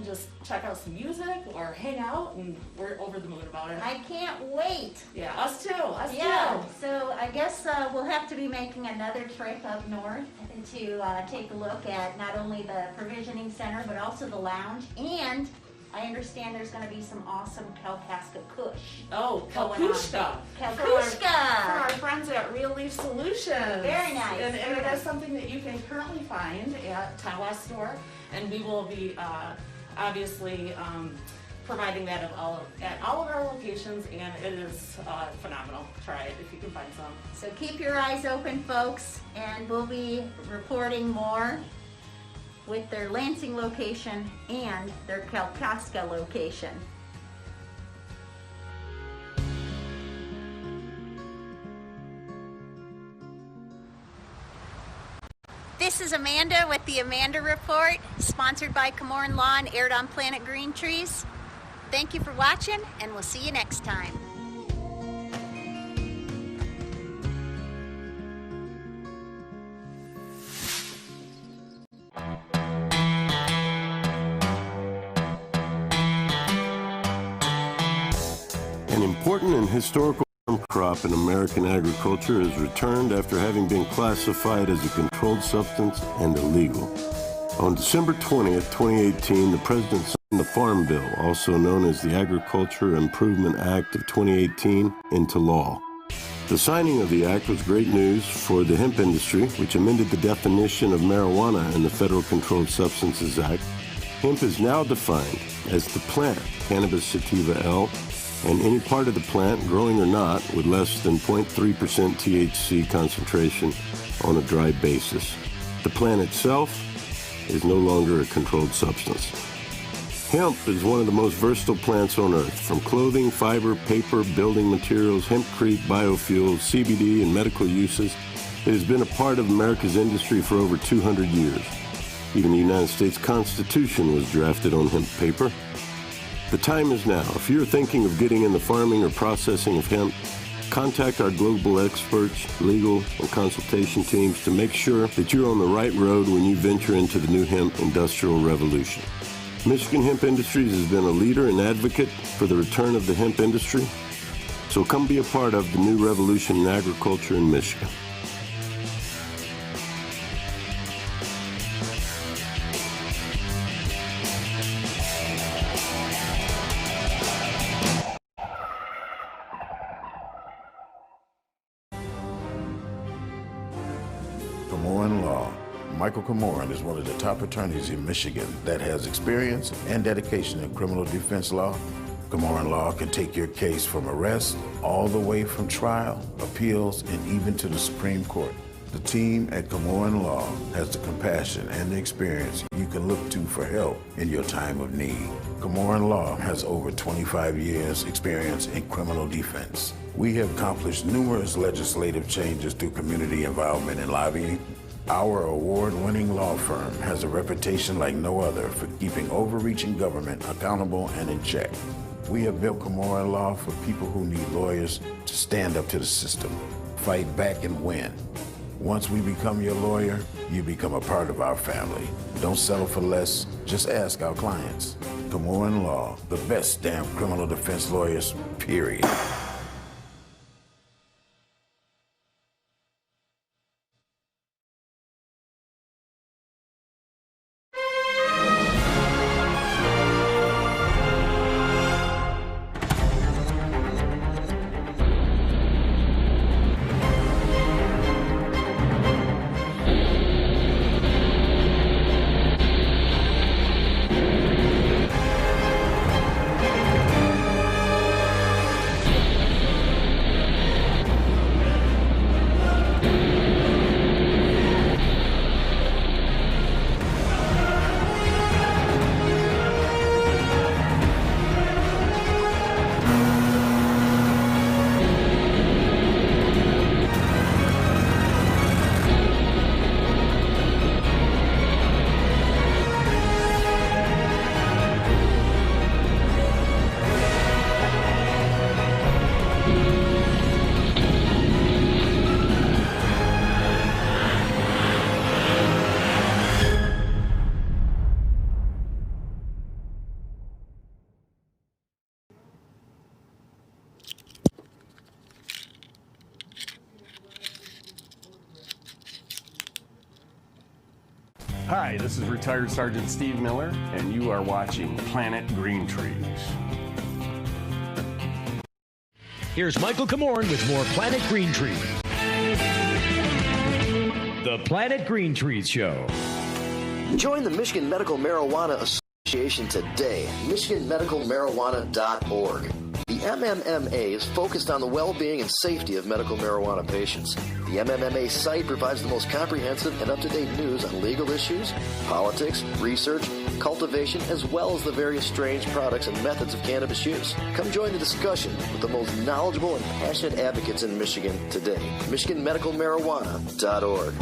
just check out some music or hang out, and we're over the moon about it. I can't wait. Yeah, us too. Us Yeah, too. so I guess we'll have to be making another trip up north to take a look at not only the provisioning center, but also the lounge. And I understand there's going to be some awesome Kalkaska Kush. Oh, going on. Kalkushka. Kalkushka. For our friends at Real Leaf Solutions. Very nice. And Very it nice. is something that you can currently find at Tawas Store, and we will be obviously providing that at all of our locations, and it is phenomenal. Try it if you can find some. So keep your eyes open, folks, and we'll be reporting more with their Lansing location and their Kalkaska location. This is Amanda with the Amanda Report, sponsored by Komorn Law and aired on Planet Green Trees. Thank you for watching, and we'll see you next time. An important and historical farm crop in American agriculture is returned after having been classified as a controlled substance and illegal. On December 20th, 2018, the President signed the Farm Bill, also known as the Agriculture Improvement Act of 2018, into law. The signing of the act was great news for the hemp industry, which amended the definition of marijuana in the Federal Controlled Substances Act. Hemp is now defined as the plant, Cannabis sativa L, and any part of the plant, growing or not, with less than 0.3% THC concentration on a dry basis. The plant itself is no longer a controlled substance. Hemp is one of the most versatile plants on earth. From clothing, fiber, paper, building materials, hempcrete, biofuels, CBD, and medical uses, it has been a part of America's industry for over 200 years. Even the United States Constitution was drafted on hemp paper. The time is now. If you're thinking of getting in the farming or processing of hemp, contact our global experts, legal, and consultation teams to make sure that you're on the right road when you venture into the new hemp industrial revolution. Michigan Hemp Industries has been a leader and advocate for the return of the hemp industry, so come be a part of the new revolution in agriculture in Michigan. Komorn Law. Michael Komorn is one of the top attorneys in Michigan that has experience and dedication in criminal defense law. Komorn Law can take your case from arrest all the way from trial, appeals, and even to the Supreme Court. The team at Komorn Law has the compassion and the experience you can look to for help in your time of need. Komorn Law has over 25 years experience in criminal defense. We have accomplished numerous legislative changes through community involvement and lobbying. Our award-winning law firm has a reputation like no other for keeping overreaching government accountable and in check. We have built Komorn Law for people who need lawyers to stand up to the system, fight back and win. Once we become your lawyer, you become a part of our family. Don't settle for less, just ask our clients. Komorn Law, the best damn criminal defense lawyers, period. Hi, this is retired Sergeant Steve Miller, and you are watching Planet Green Trees. Here's Michael Komorn with more Planet Green Trees. The Planet Green Trees Show. Join the Michigan Medical Marijuana Association today, michiganmedicalmarijuana.org. The MMMA is focused on the well-being and safety of medical marijuana patients. The MMMA site provides the most comprehensive and up-to-date news on legal issues, politics, research, cultivation, as well as the various strange products and methods of cannabis use. Come join the discussion with the most knowledgeable and passionate advocates in Michigan today. michiganmedicalmarijuana.org.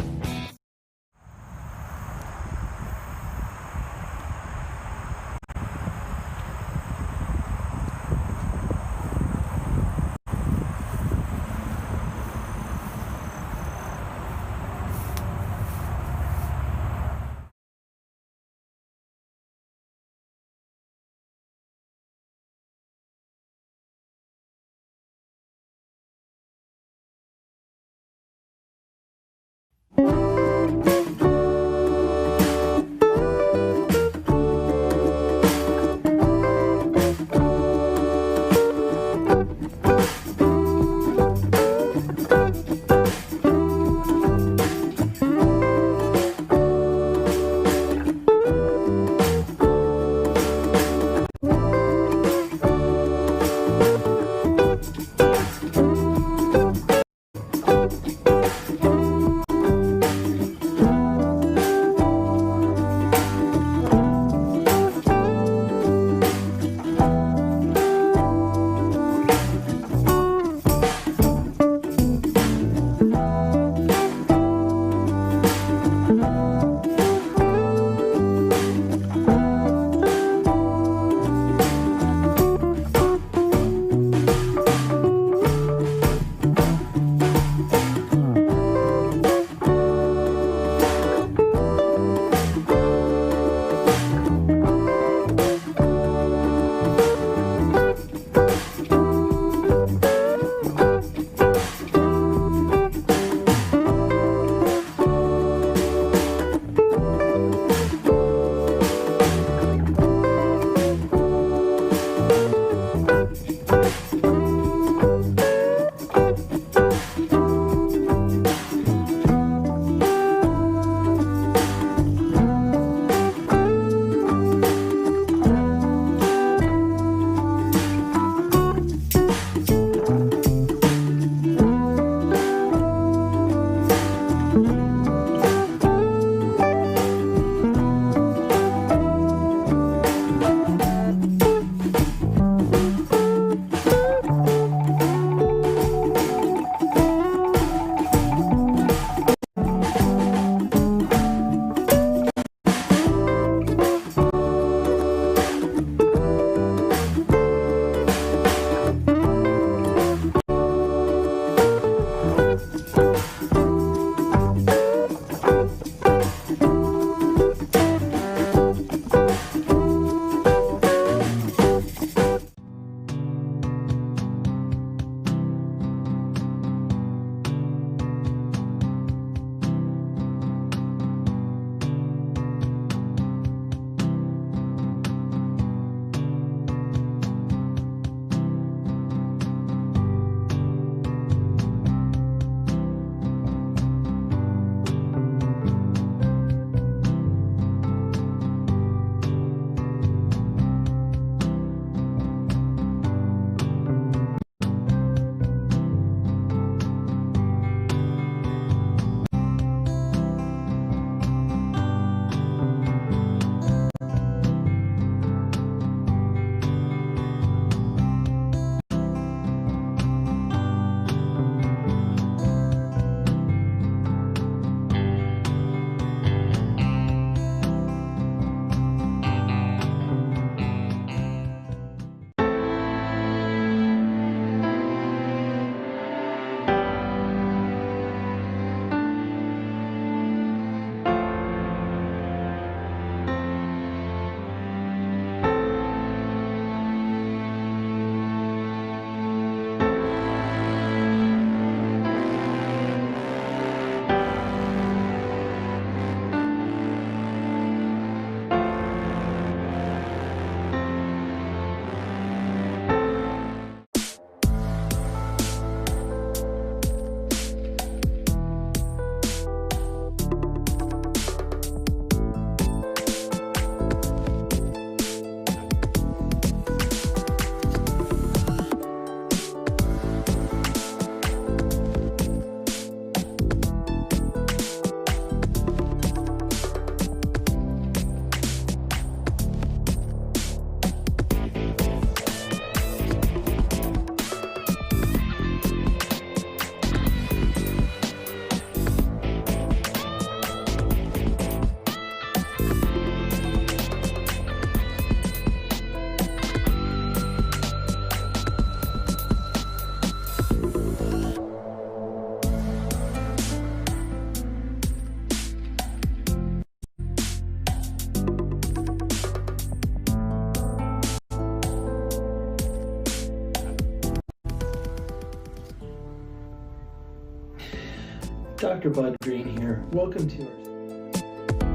Dr. Bud Green here. Welcome to our...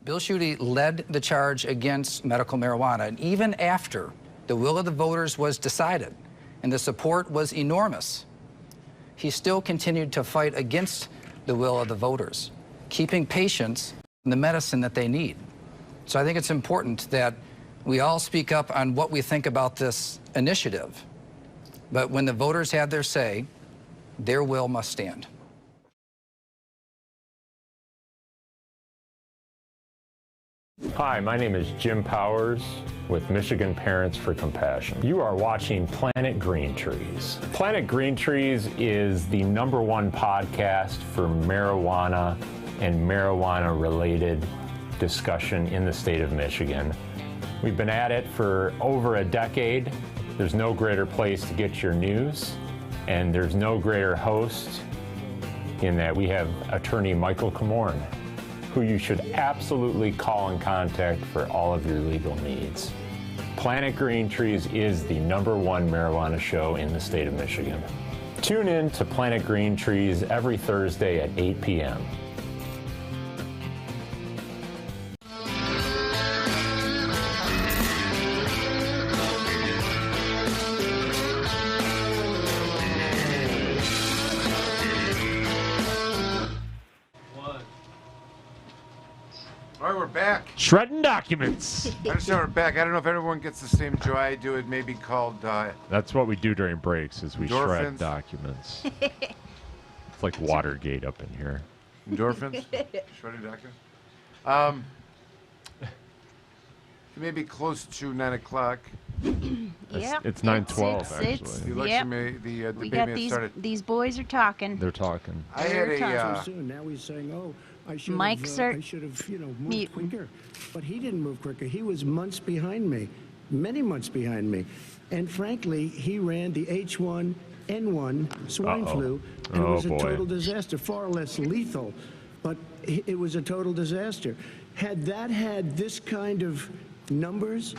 Bill Schuette led the charge against medical marijuana, and even after the will of the voters was decided and the support was enormous, he still continued to fight against the will of the voters, keeping patients the medicine that they need. So I think it's important that we all speak up on what we think about this initiative. But when the voters have their say, their will must stand. Hi, my name is Jim Powers with Michigan Parents for Compassion. You are watching Planet Green Trees. Planet Green Trees is the #1 podcast for marijuana and marijuana-related discussion in the state of Michigan. We've been at it for over a decade. There's no greater place to get your news, and there's no greater host in that we have attorney Michael Komorn, who you should absolutely call and contact for all of your legal needs. Planet Green Trees is the #1 marijuana show in the state of Michigan. Tune in to Planet Green Trees every Thursday at 8 p.m. All right, we're back. Shredding documents. I understand we're back. I don't know if everyone gets the same joy I do. It may be called... That's what we do during breaks, is we shred Endorphins. documents. It's like Watergate up in here. Endorphins? Shredded documents? It may be close to 9 o'clock. Yeah, It's 9:12 actually. The election may... The we debate got may have these. started. These boys are talking. They're talking. I had They're a... talking. soon. Now he's saying, "Oh, I should Mike's have, I should have, moved quicker." But he didn't move quicker. He was months behind me, many months behind me, and frankly, he ran the H1N1 swine flu, and it was a total disaster. Far less lethal, but it was a total disaster. Had that had this kind of numbers,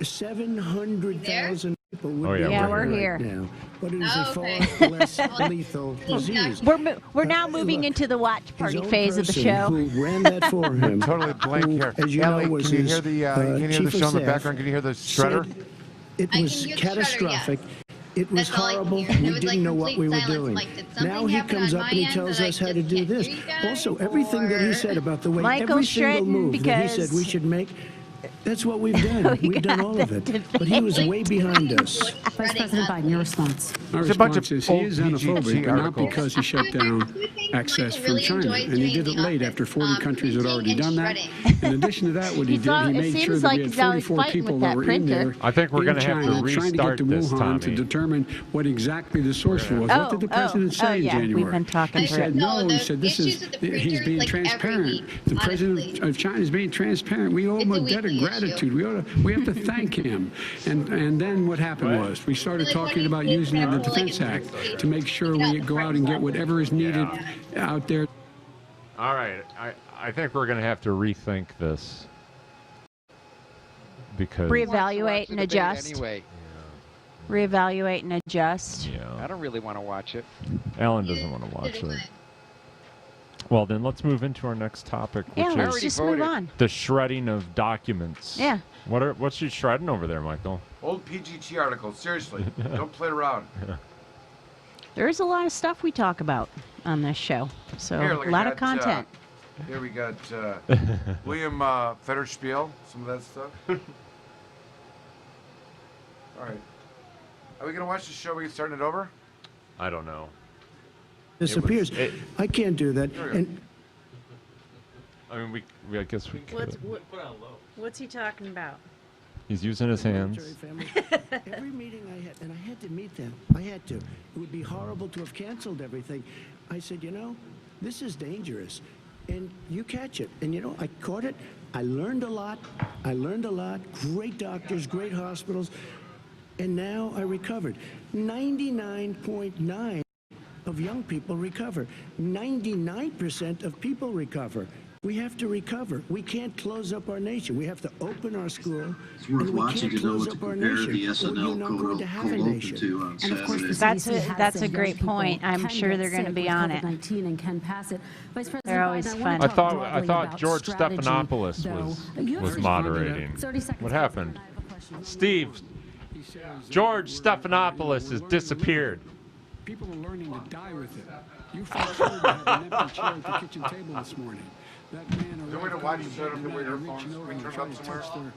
700,000 people would be Yeah, we're dead here. right now. But it is Oh, a okay. far less lethal disease. We're now moving into the watch His party own phase of the person show. Who ran that for him? Totally blank who, here. As you Ellie, know, was can you his, hear the chief of show in the staff, background? Can you hear the shredder? said It I was can hear the shredder, catastrophic. yes. It was That's all I can horrible. hear. And We it was didn't like know what we were complete silence. doing. Like, did something Now he happen comes on up my and he end tells that I us how to just do can't this. hear you guys, Also, everything that he or- said about the way Michael's every single shredding move that he said we because- should make, that's what we've done. We've done all of it. But he was way behind us. Vice President Biden, your response. My It's a bunch response of is he old is PGT xenophobic, but not articles. because he shut down access from really China. enjoys And he did doing it the late office, after 40 countries had already printing done and that. In addition to that, what he He's did, all- he it made seems sure that like we had he's always 44 fighting people with that that were in printer. there. I think we're in gonna have to China, trying to get restart to this, Wuhan to Tommy. determine what exactly the source was. What did the president say in yeah, January? we've been talking He through said it. no. He the said this issues is with the printer he's is being like every transparent. week, The president honestly. of China is being transparent. We owe him It's a a debt of weekly gratitude. We have to thank him. And then what happened was we started Like, talking when about he using the said, like, Defense in Act the to make sure Yeah, we the go out first and get level. whatever is needed out there. All right, I think we're going to have to rethink this because Watch Reevaluate the and debate adjust. Anyway, Reevaluate and adjust. I don't really want to watch it. Alan doesn't want to watch it. Well, then let's move into our next topic, which Yeah, let's is just move on. the shredding of documents. Yeah. What's she shredding over there, Michael? Old PGT articles. Seriously. Don't play around. There's a lot of stuff we talk about on this show, so Here, a like I lot of got, content. Here we got William Federspiel, some of that stuff. All right. Are we going to watch the show? We can start it over? I don't know. Disappears. I can't do that. And I mean, I guess we could. What's he talking about? He's using his hands. Every meeting I had, and I had to meet them. I had to. It would be horrible to have canceled everything. I said, you know, this is dangerous. And you catch it. And, you know, I caught it. I learned a lot. Great doctors, great hospitals. And now I recovered. 99.9 of young people recover. 99% of people recover. We have to recover. We can't close up our nation. We have to open our school. It's worth and we watching can't to know close what to up our compare nation. the Or SNL you're not going to have a cold open nation. to on And of course, the Saturday. CDC That's has a said great young people point. I'm can sure get they're going to sick be with on it. COVID-19 and can pass it. Vice President They're always Biden, funny. I I want to thought George Stephanopoulos was moderating. 30 seconds. What happened? Steve, George Stephanopoulos has disappeared. People are learning to die with it. You folks heard I had an empty chair at the kitchen table this morning. That man Is there a way to watch shut up the way earphones? We turn up somewhere?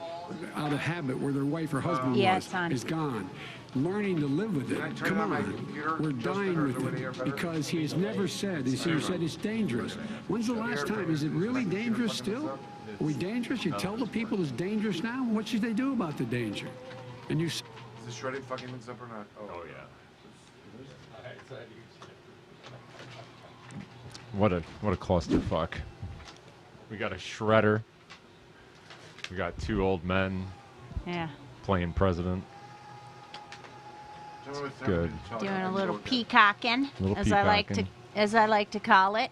out of habit where their wife or husband Yeah, was it's on. is gone. Learning to live with Can I it. turn Come on my on. computer We're just dying better with so we hear it better? because he has never said, he said it's dangerous. When's the last time? Is it really dangerous still? Are we dangerous? You tell the people it's dangerous now? What should they do about the danger? And you Is the shredded fucking things up or not? Oh yeah. What a clusterfuck. We got a shredder. We got two old men Yeah. playing president. It's good. Doing a little peacocking, Little as I like to call it,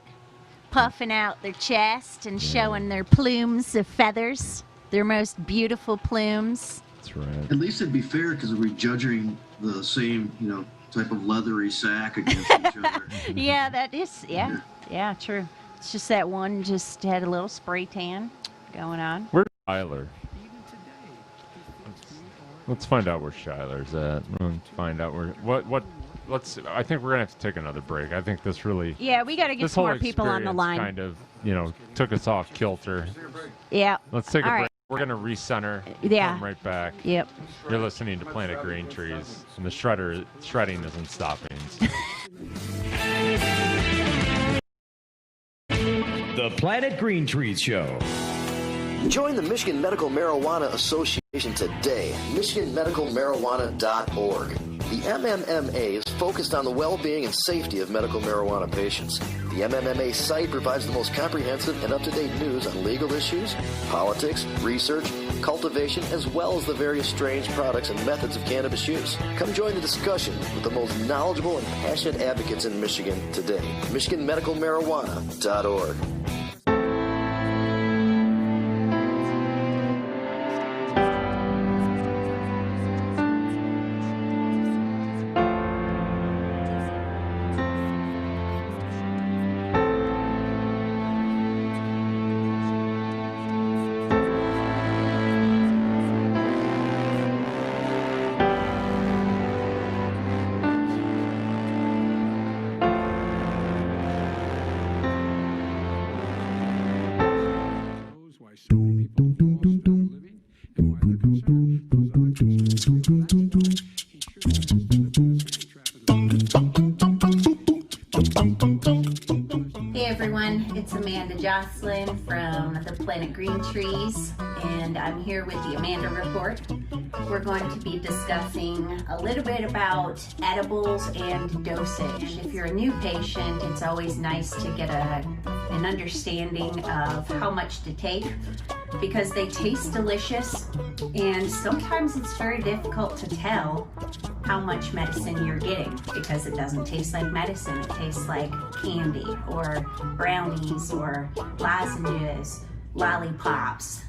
puffing out their chest and showing their plumes of feathers, their most beautiful plumes. That's right. At least it'd be fair because we're judging the same, you know, type of leathery sack against each other. Yeah, that is. Yeah, true. It's just that one just had a little spray tan going on. Where's Shyler? Let's find out where Shyler's at. Let's find out where I think we're gonna have to take another break. I think this really. Yeah, we got to get this some whole more people on the experience line. Kind of, took us off kilter. Yeah. Let's take a All break. right. We're gonna recenter. Yeah. Come right back. Yep. You're listening to Planet Green Trees, and the shredding isn't stopping. The Planet Green Trees Show. Join the Michigan Medical Marijuana Association today. MichiganMedicalMarijuana.org. The MMMA is focused on the well-being and safety of medical marijuana patients. The MMMA site provides the most comprehensive and up-to-date news on legal issues, politics, research, cultivation, as well as the various strange products and methods of cannabis use. Come join the discussion with the most knowledgeable and passionate advocates in Michigan today. MichiganMedicalMarijuana.org. Hey everyone, it's Amanda Jocelyn from the Planet Green Trees, and I'm here with the Amanda Report. We're going to be discussing a little bit about edibles and dosage. If you're a new patient, it's always nice to get an understanding of how much to take, because they taste delicious, and sometimes it's very difficult to tell how much medicine you're getting because it doesn't taste like medicine. It tastes like candy or brownies or lozenges, lollipops.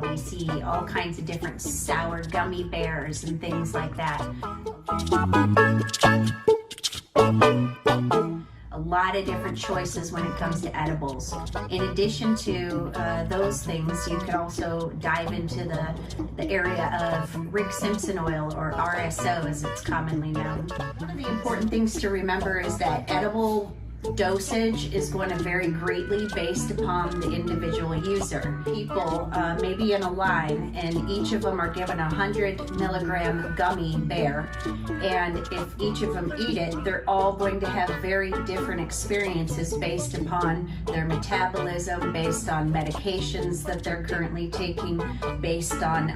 We see all kinds of different sour gummy bears and things like that. A lot of different choices when it comes to edibles. In addition to those things, you could also dive into the area of Rick Simpson oil, or RSO as it's commonly known. One of the important things to remember is that edible dosage is going to vary greatly based upon the individual user. People may be in a line and each of them are given a 100 milligram gummy bear, and if each of them eat it, they're all going to have very different experiences based upon their metabolism, based on medications that they're currently taking, based on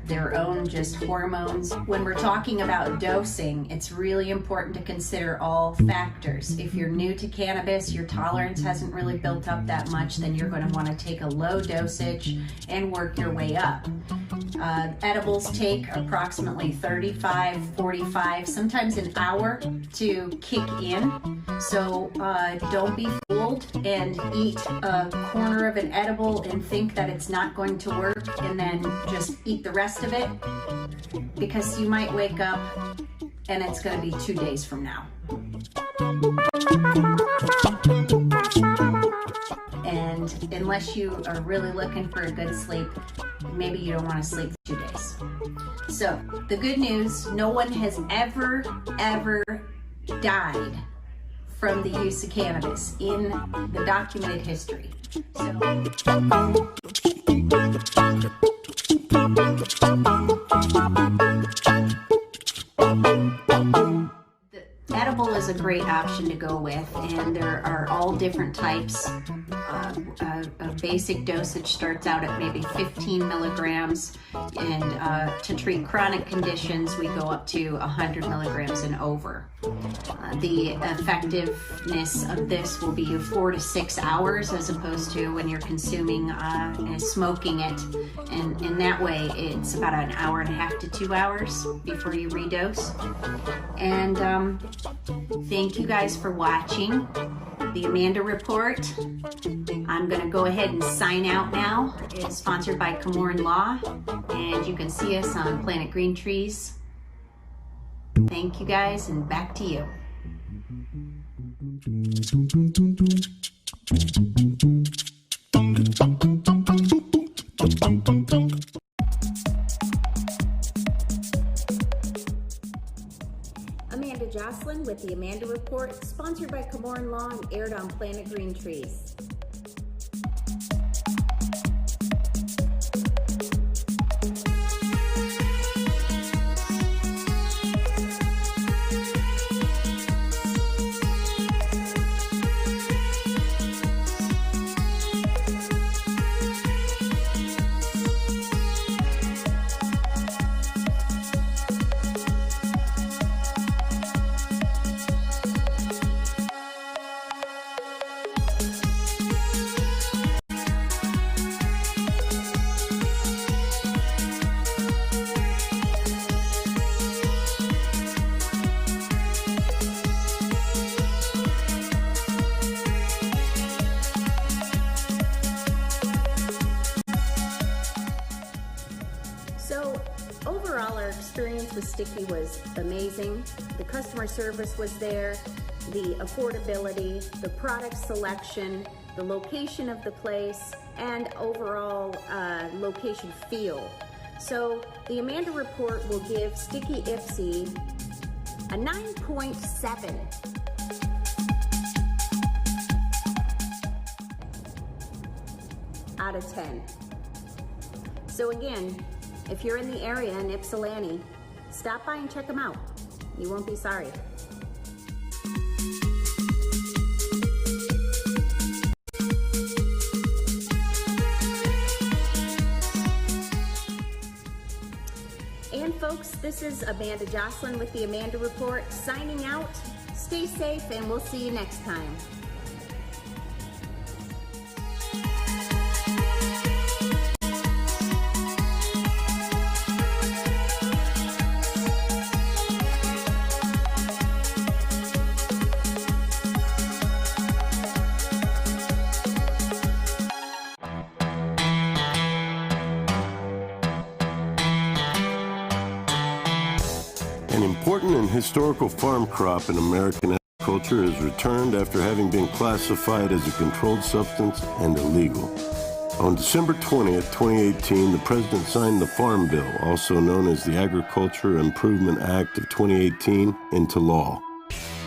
their own just hormones. When we're talking about dosing, it's really important to consider all factors. If you're new to cannabis, your tolerance hasn't really built up that much, then you're going to want to take a low dosage and work your way up. Edibles take approximately 35, 45, sometimes an hour to kick in. So don't be fooled and eat a corner of an edible and think that it's not going to work and then just eat the rest of it, because you might wake up and it's going to be 2 days from now. And unless you are really looking for a good sleep, maybe you don't want to sleep for 2 days. So the good news, no one has ever died from the use of cannabis in the documented history. The edible is a great option to go with, and there are all different types. A basic dosage starts out at maybe 15 milligrams, and to treat chronic conditions, we go up to 100 milligrams and over. The effectiveness of this will be 4 to 6 hours, as opposed to when you're consuming and smoking it, and in that way it's about an hour and a half to 2 hours before you redose. And thank you guys for watching the Amanda Report. I'm going to go ahead and sign out now. It's sponsored by Komorn Law, and you can see us on Planet Green Trees. Thank you guys, and back to you. Amanda Jocelyn with the Amanda Report, sponsored by Komorn Law and aired on Planet Green Trees. With Sticky was amazing. The customer service was there, the affordability, the product selection, the location of the place, and overall location feel. So the Amanda Report will give Sticky Ipsy a 9.7. Out of 10. So again, if you're in the area in Ypsilanti, stop by and check them out. You won't be sorry. And folks, this is Amanda Jocelyn with the Amanda Report signing out. Stay safe, and we'll see you next time. An important and historical farm crop in American agriculture is returned after having been classified as a controlled substance and illegal. On December 20th, 2018, the President signed the Farm Bill, also known as the Agriculture Improvement Act of 2018, into law.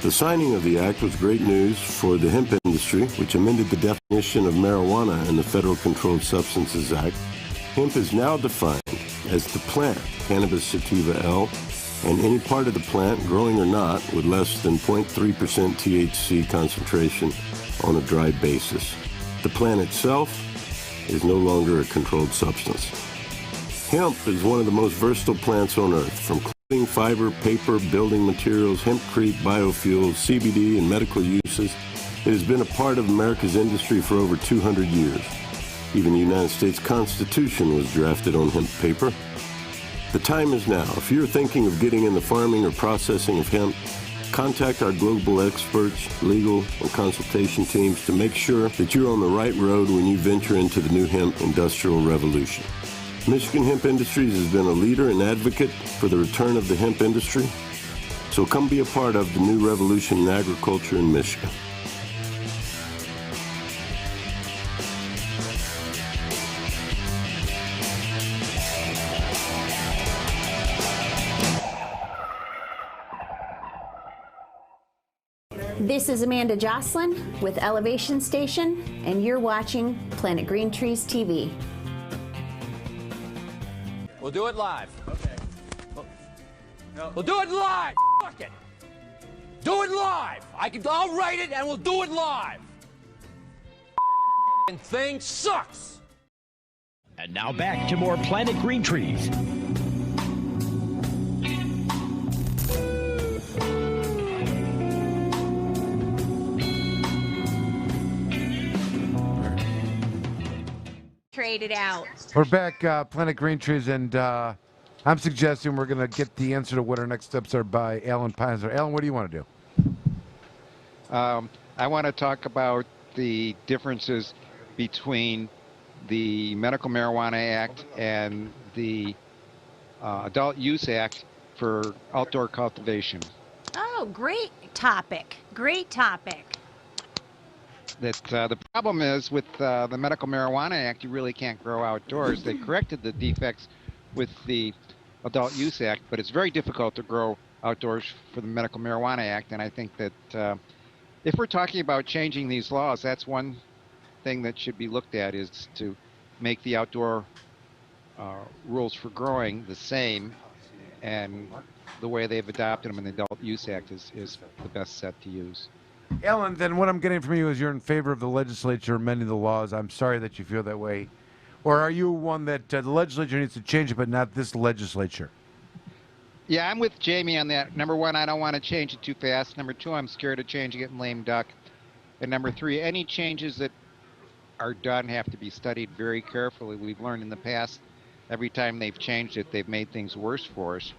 The signing of the act was great news for the hemp industry, which amended the definition of marijuana in the Federal Controlled Substances Act. Hemp is now defined as the plant, Cannabis sativa L, and any part of the plant, growing or not, with less than 0.3% THC concentration on a dry basis. The plant itself is no longer a controlled substance. Hemp is one of the most versatile plants on earth, from clothing, fiber, paper, building materials, hempcrete, biofuels, CBD, and medical uses. It has been a part of America's industry for over 200 years. Even the United States Constitution was drafted on hemp paper. The time is now. If you're thinking of getting in the farming or processing of hemp, contact our global experts, legal, and consultation teams to make sure that you're on the right road when you venture into the new hemp industrial revolution. Michigan Hemp Industries has been a leader and advocate for the return of the hemp industry, so come be a part of the new revolution in agriculture in Michigan. This is Amanda Jocelyn with Elevation Station, and you're watching Planet Green Trees TV. We'll do it live. Okay. We'll do it live. Fuck it. Do it live. I'll write it and we'll do it live. And thing sucks. And now back to more Planet Green Trees. Traded out. We're back, Planet Green Trees, and I'm suggesting we're going to get the answer to what our next steps are by Alan Peinzer. Alan, what do you want to do? I want to talk about the differences between the Medical Marijuana Act and the Adult Use Act for outdoor cultivation. Oh, great topic. Great topic. That the problem is with the Medical Marijuana Act, you really can't grow outdoors. They corrected the defects with the Adult Use Act, but it's very difficult to grow outdoors for the Medical Marijuana Act. And I think that if we're talking about changing these laws, that's one thing that should be looked at, is to make the outdoor rules for growing the same, and the way they've adopted them in the Adult Use Act is the best set to use. Alan, then what I'm getting from you is you're in favor of the legislature amending the laws. I'm sorry that you feel that way. Or are you one that the legislature needs to change it, but not this legislature? Yeah, I'm with Jamie on that. Number one, I don't want to change it too fast. Number two, I'm scared of changing it in lame duck. And number three, any changes that are done have to be studied very carefully. We've learned in the past, every time they've changed it, they've made things worse for us.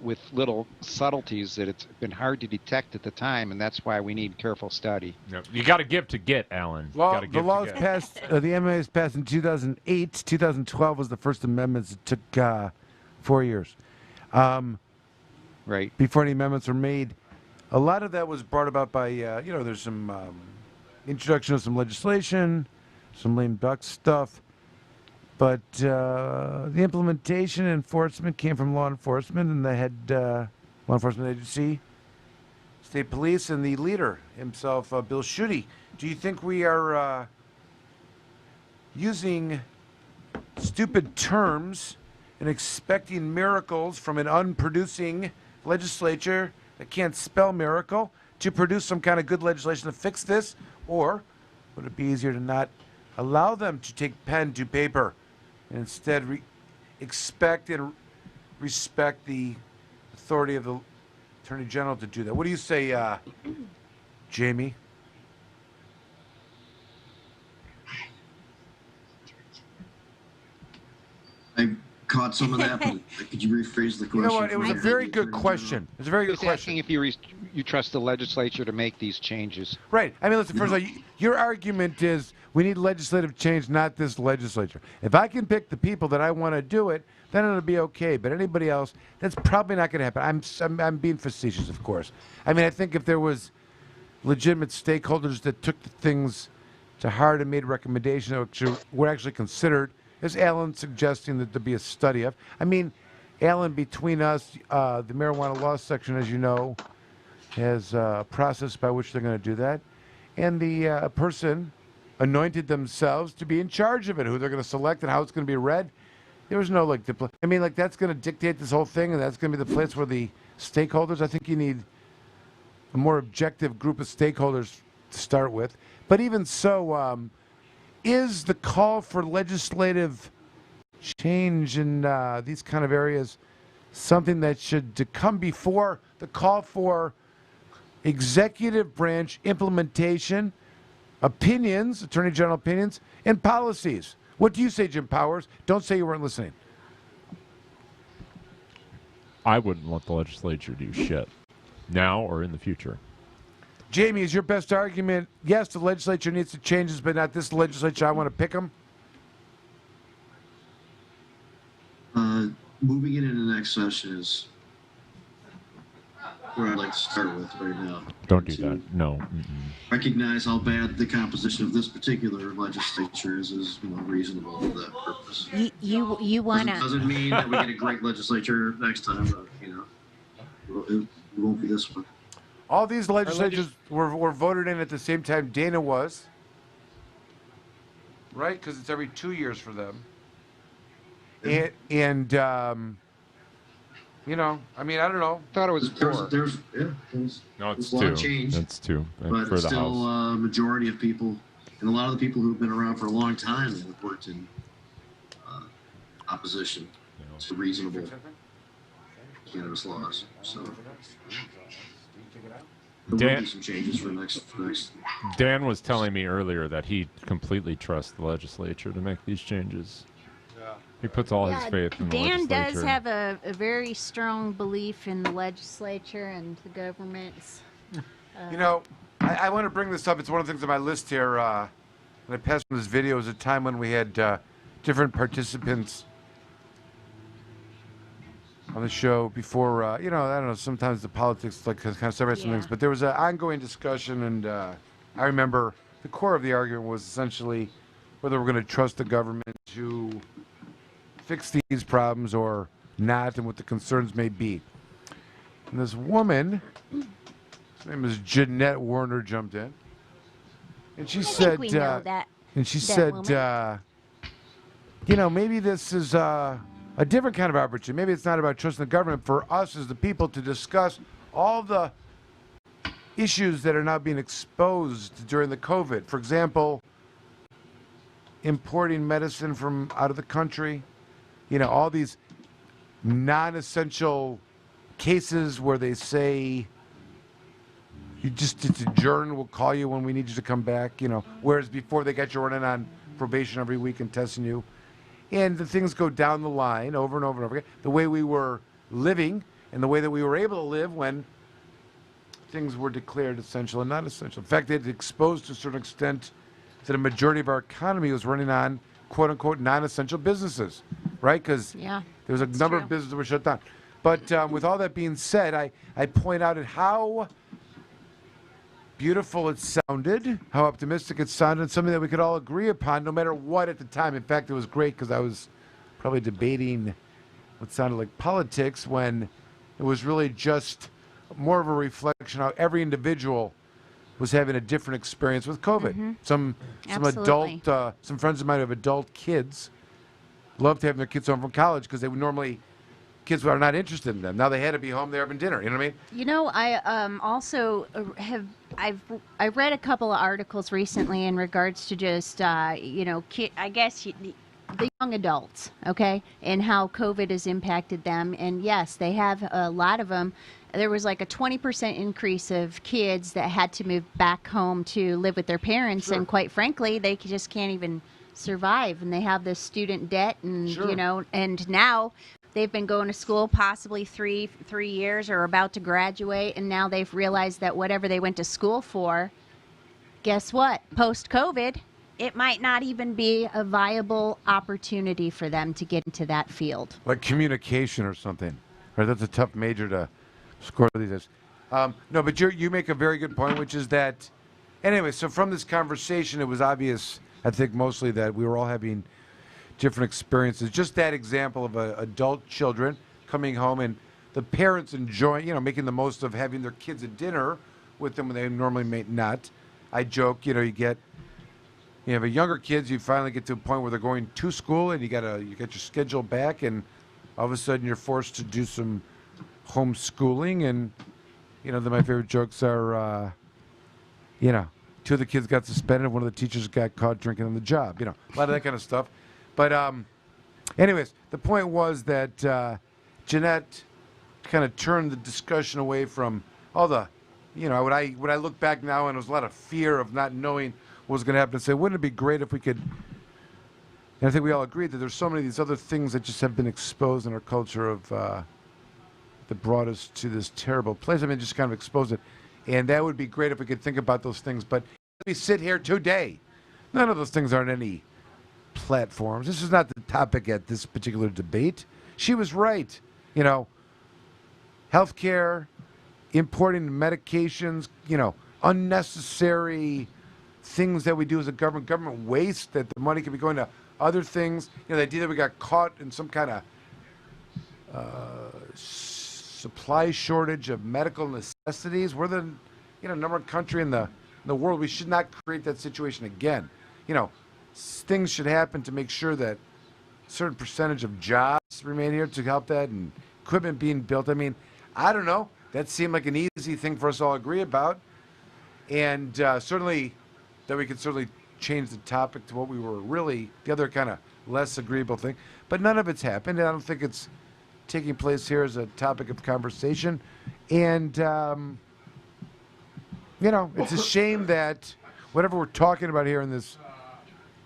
With little subtleties that it's been hard to detect at the time, and that's why we need careful study. Yep. You got to give to get, Alan. Well, the law was passed, the MMA was passed in 2008. 2012 was the first amendments. It took 4 years. Right. Before any amendments were made. A lot of that was brought about by, there's some introduction of some legislation, some lame duck stuff. But the implementation and enforcement came from law enforcement and the head law enforcement agency, state police, and the leader himself, Bill Schuette. Do you think we are using stupid terms and expecting miracles from an unproducing legislature that can't spell miracle to produce some kind of good legislation to fix this? Or would it be easier to not allow them to take pen to paper and instead expect and respect the authority of the Attorney General to do that? What do you say, Jamie? I caught some of that, but could you rephrase the question? You know what? It was a very good question. It was a very good question. Asking if you trust the legislature to make these changes. Right. I mean, listen, first of all, your argument is we need legislative change, not this legislature. If I can pick the people that I want to do it, then it'll be okay. But anybody else, that's probably not going to happen. I'm being facetious, of course. I mean, I think if there was legitimate stakeholders that took the things to heart and made recommendations that were actually considered, as Alan suggesting that there be a study of. I mean, Alan, between us, the marijuana law section, as you know, has a process by which they're going to do that. And the person anointed themselves to be in charge of it, who they're going to select and how it's going to be read. There was no, like, that's going to dictate this whole thing, and that's going to be the place where the stakeholders, I think you need a more objective group of stakeholders to start with. But even so, is the call for legislative change in these kind of areas something that should come before the call for executive branch implementation, opinions, Attorney General opinions, and policies? What do you say, Jim Powers? Don't say you weren't listening. I wouldn't let the legislature do shit now or in the future. Jamie, is your best argument, yes, the legislature needs to change this, but not this legislature, I want to pick them? Moving it into the next session is where I'd like to start with right now. Don't do that. No. Mm-mm. Recognize how bad the composition of this particular legislature is reasonable for that purpose. You wanna Doesn't mean that we get a great legislature next time, but, it won't be this one. All these legislatures were voted in at the same time Dana was, right? Because it's every 2 years for them. And I don't know. I thought it was 4. No, it's a lot 2. of change. It's 2 But for it's the still House. a majority of people, and a lot of the people who've been around for a long time have worked in opposition to reasonable cannabis laws. So there will be some changes for next. Dan was telling me earlier that he completely trusts the legislature to make these changes. Yeah. He puts all his faith in the Dan legislature. does have a very strong belief in the legislature and the government's. I want to bring this up. It's one of the things on my list here. And I passed on this video. It was a time when we had different participants on the show before, I don't know, sometimes the politics kind of separates some things. But there was an ongoing discussion, and I remember the core of the argument was essentially whether we're going to trust the government to fix these problems or not, and what the concerns may be. And this woman, her name is Jeanette Warner, jumped in, and she said, we know that. And she that said, maybe this is a different kind of opportunity. Maybe it's not about trusting the government for us as the people to discuss all the issues that are now being exposed during the COVID. For example, importing medicine from out of the country, all these non-essential cases where they say, it's adjourn, we'll call you when we need you to come back, whereas before they got you running on probation every week and testing you. And the things go down the line over and over and over again. The way we were living and the way that we were able to live when things were declared essential and not essential. In fact, it exposed to a certain extent that a majority of our economy was running on quote-unquote non-essential businesses, right? Because there was a number of businesses that were shut down. But with all that being said, I point out at how beautiful it sounded, how optimistic it sounded, something that we could all agree upon no matter what at the time. In fact, it was great because I was probably debating what sounded like politics when it was really just more of a reflection how every individual was having a different experience with COVID. Mm-hmm. Some adult, some friends of mine who have adult kids loved having their kids home from college because they would normally, kids are not interested in them. Now they had to be home there having dinner. You know what I mean? I also I've read a couple of articles recently in regards to just I guess the young adults, okay, and how COVID has impacted them. And yes, they have a lot of them. There was like a 20% increase of kids that had to move back home to live with their parents, and quite frankly, they just can't even survive, and they have this student debt, and and now they've been going to school possibly three years or about to graduate, and now they've realized that whatever they went to school for, guess what? Post-COVID, it might not even be a viable opportunity for them to get into that field. Like communication or something. Right? That's a tough major to score these days. No, but you make a very good point, which is that, anyway, so from this conversation, it was obvious, I think mostly that we were all having different experiences. Just that example of adult children coming home and the parents enjoying, making the most of having their kids at dinner with them when they normally may not. I joke, you have a younger kids, you finally get to a point where they're going to school and you get your schedule back, and all of a sudden you're forced to do some homeschooling, and my favorite jokes are, two of the kids got suspended, one of the teachers got caught drinking on the job, a lot of that kind of stuff. But anyways, the point was that Jeanette kind of turned the discussion away from all the, when I look back now and there was a lot of fear of not knowing what was going to happen, and say, wouldn't it be great if we could, and I think we all agreed that there's so many of these other things that just have been exposed in our culture that brought us to this terrible place. I mean, just kind of exposed it. And that would be great if we could think about those things. But we sit here today. None of those things are on any platforms. This is not the topic at this particular debate. She was right. Healthcare, importing medications, unnecessary things that we do as a government waste, that the money could be going to other things. The idea that we got caught in some kind of supply shortage of medical necessities. We're the number one country in the world. We should not create that situation again. Things should happen to make sure that a certain percentage of jobs remain here to help that, and equipment being built. I mean, I don't know. That seemed like an easy thing for us all to agree about, and certainly that we could certainly change the topic to what we were really, the other kind of less agreeable thing. But none of it's happened, and I don't think it's taking place here as a topic of conversation. And, it's a shame that whatever we're talking about here in this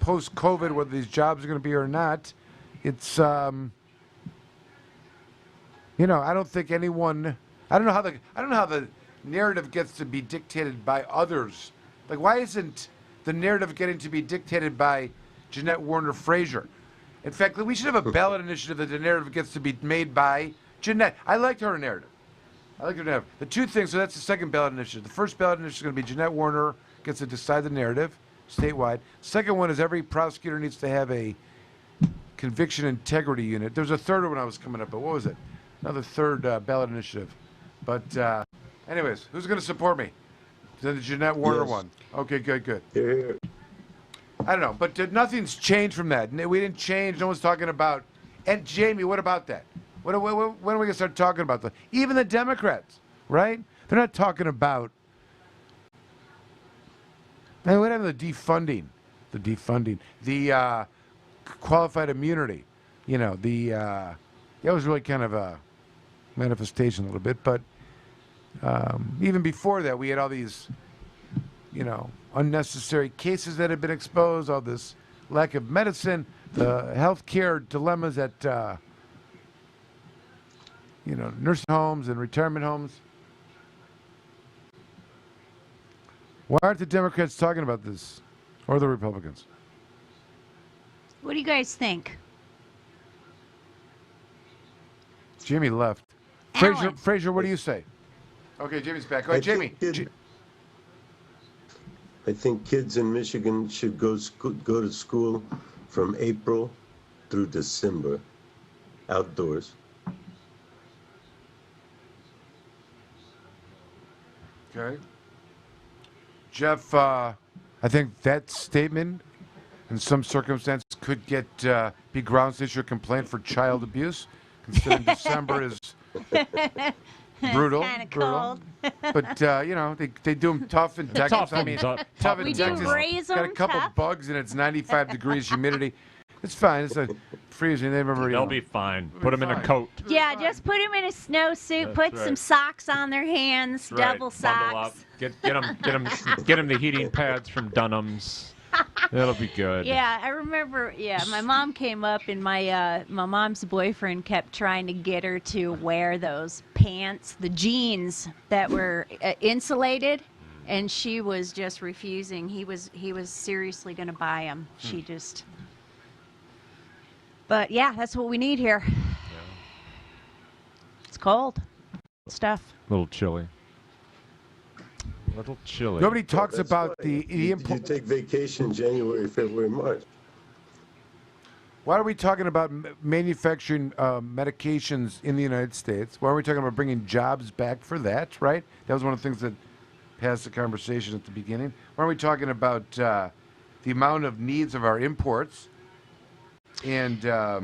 post-COVID, whether these jobs are going to be or not, it's, I don't think anyone, I don't know how the narrative gets to be dictated by others. Like, why isn't the narrative getting to be dictated by Jeanette Warner Frazier? In fact, we should have a ballot initiative that the narrative gets to be made by Jeanette. I liked her narrative. The two things, so that's the second ballot initiative. The first ballot initiative is going to be Jeanette Warner gets to decide the narrative statewide. Second one is every prosecutor needs to have a conviction integrity unit. There's a third one I was coming up, but what was it? Another third ballot initiative. But anyways, who's going to support me? The Jeanette Warner one. Okay, good. Here. I don't know, but nothing's changed from that. We didn't change. No one's talking about. And Jamie, what about that? When are we going to start talking about that? Even the Democrats, right? They're not talking about. Man, what happened to the defunding? The qualified immunity. That was really kind of a manifestation a little bit. But even before that, we had all these, unnecessary cases that had been exposed, all this lack of medicine, the healthcare dilemmas at, nursing homes and retirement homes. Why aren't the Democrats talking about this, or the Republicans? What do you guys think? Jamie left. Frazier, what do you say? Okay, Jamie's back. Go ahead, Jamie. I think kids in Michigan should go to school from April through December, outdoors. Okay. Jeff, I think that statement, in some circumstances, could be grounds to issue a complaint for child abuse, considering December is brutal. Kind of cold. But they do them tough in Texas. Tough in Texas. Raise Got a them couple tough. bugs and it's 95 degrees humidity. It's fine. It's a freezing. They'll be fine. Put them in a coat. Yeah, just put them in a snowsuit. Put some socks on their hands. Double Bundle up. socks. Get them the heating pads from Dunham's. That'll be good. Yeah, I remember. Yeah, my mom came up, and my mom's boyfriend kept trying to get her to wear those pants, the jeans that were insulated, and she was just refusing. He was seriously going to buy them. She just. But yeah, that's what we need here. Yeah. It's cold stuff. A little chilly. Nobody talks about the you take vacation January, February, March. Why are we talking about manufacturing medications in the United States? Why are we talking about bringing jobs back for that, right? That was one of the things that passed the conversation at the beginning. Why are we talking about the amount of needs of our imports? And I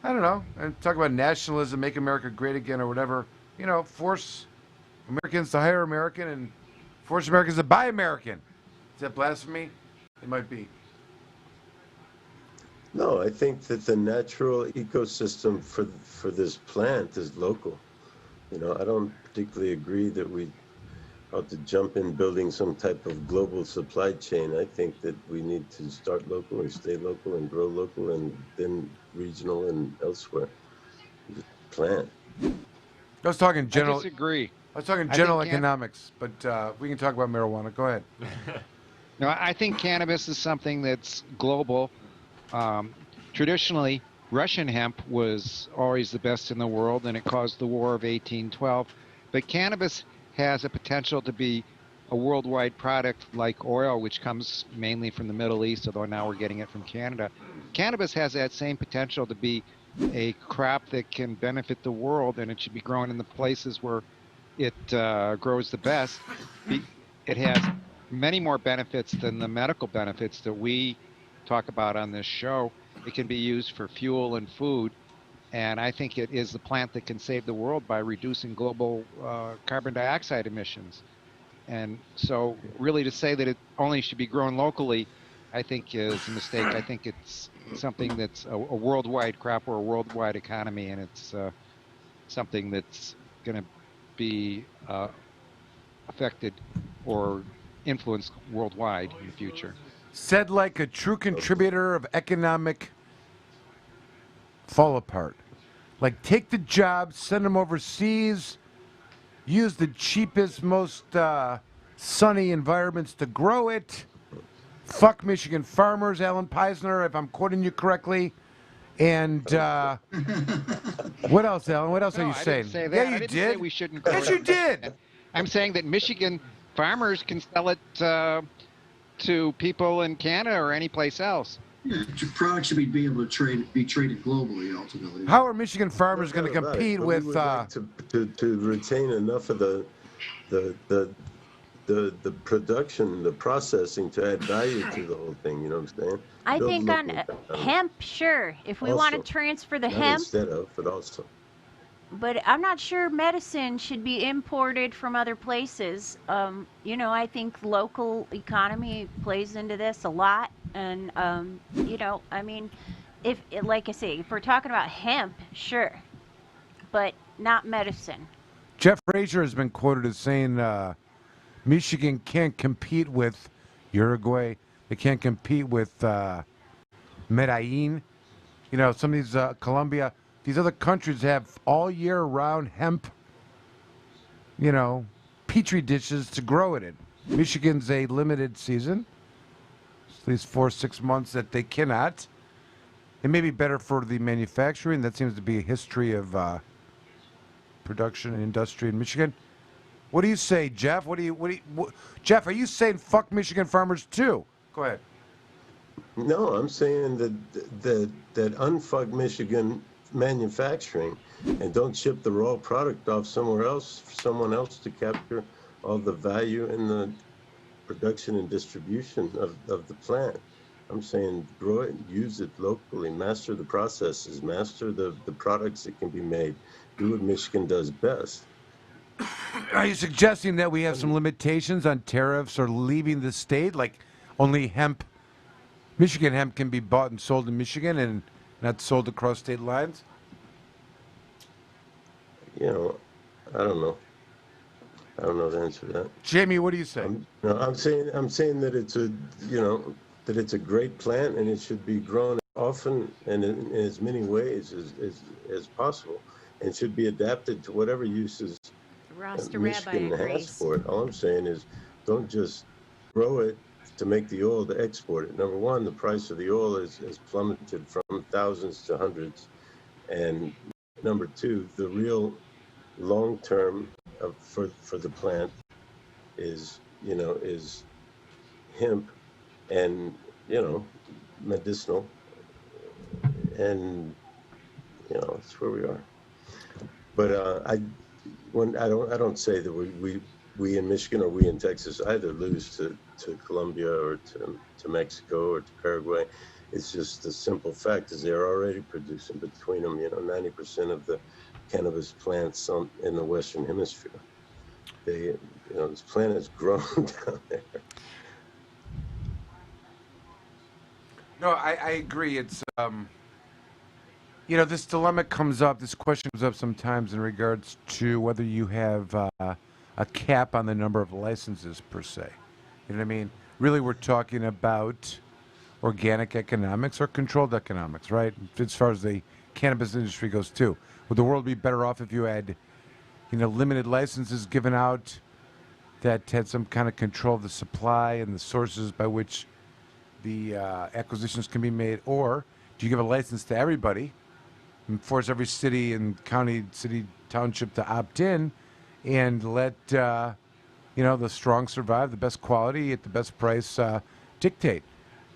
don't know, and talk about nationalism, make America great again or whatever. You know, force Americans to hire American and force Americans to buy American. Is that blasphemy? It might be. No, I think that the natural ecosystem for this plant is local. You know, I don't particularly agree that we ought to jump in building some type of global supply chain. I think that we need to start local and stay local and grow local and then regional and elsewhere. Just plant. I was talking general. I disagree. I was talking I general think economics, but we can talk about marijuana. Go ahead. No, I think cannabis is something that's global. Traditionally, Russian hemp was always the best in the world, and it caused the War of 1812. But cannabis has a potential to be a worldwide product like oil, which comes mainly from the Middle East, although now we're getting it from Canada. Cannabis has that same potential to be a crop that can benefit the world, and it should be grown in the places where it grows the best. It has many more benefits than the medical benefits that we talk about on this show. It can be used for fuel and food, and I think it is the plant that can save the world by reducing global carbon dioxide emissions. And so really to say that it only should be grown locally, I think is a mistake. I think it's something that's a worldwide crop or a worldwide economy, and it's something that's going to be affected or influenced worldwide in the future. Said like a true contributor of economic fall apart. Like take the jobs, send them overseas, use the cheapest, most sunny environments to grow it. Fuck Michigan farmers, Alan Peisner, if I'm quoting you correctly. And what else, Alan? What else are you saying? I didn't say that. Yeah, you I didn't did. say we shouldn't grow Yes, it. you did. I'm saying that Michigan farmers can sell it to people in Canada or any place else. Yeah, your product should be able to be traded globally ultimately. How are Michigan farmers going to compete with? We would like to retain enough of the production, the processing to add value to the whole thing. You know what I'm saying? I Build think on local economy. hemp, sure. If we want to Also, transfer the not hemp, instead of, but also. but I'm not sure medicine should be imported from other places. You know, I think local economy plays into this a lot. And, you know, I mean, if, like I say, if we're talking about hemp, sure, but not medicine. Jeff Frazier has been quoted as saying Michigan can't compete with Uruguay. They can't compete with Medellin. You know, some of these Colombia. These other countries have all year round hemp, you know, petri dishes to grow it in. Michigan's a limited season. At least 4 or 6 months that they cannot. It may be better for the manufacturing. That seems to be a history of production and industry in Michigan. What do you say, Jeff? Jeff, are you saying fuck Michigan farmers too? Go ahead. No, I'm saying that unfuck Michigan manufacturing and don't ship the raw product off somewhere else for someone else to capture all the value in the production and distribution of the plant. I'm saying grow it, use it locally, master the processes, master the products that can be made. Do what Michigan does best. Are you suggesting that we have some limitations on tariffs or leaving the state? Like only hemp, Michigan hemp can be bought and sold in Michigan and not sold across state lines? You know, I don't know. I don't know the answer to that. Jamie, what do you say? I'm saying that it's a great plant and it should be grown often and in as many ways as possible, and should be adapted to whatever uses Michigan has for it. All I'm saying is, don't just grow it to make the oil to export it. Number one, the price of the oil has plummeted from thousands to hundreds, and number two, the real long term for the plant is hemp and medicinal and that's where we are. But I don't say that we in Michigan or we in Texas either lose to Colombia or to Mexico or to Paraguay. It's just the simple fact is they're already producing between them, 90% of the cannabis plants in the Western Hemisphere. This plant has grown down there. No, I agree. It's this dilemma comes up. This question comes up sometimes in regards to whether you have a cap on the number of licenses per se. You know what I mean? Really, we're talking about organic economics or controlled economics, right? As far as the cannabis industry goes, too. Would the world be better off if you had, limited licenses given out that had some kind of control of the supply and the sources by which the acquisitions can be made? Or do you give a license to everybody and force every city and county, city, township to opt in and let, the strong survive, the best quality at the best price dictate?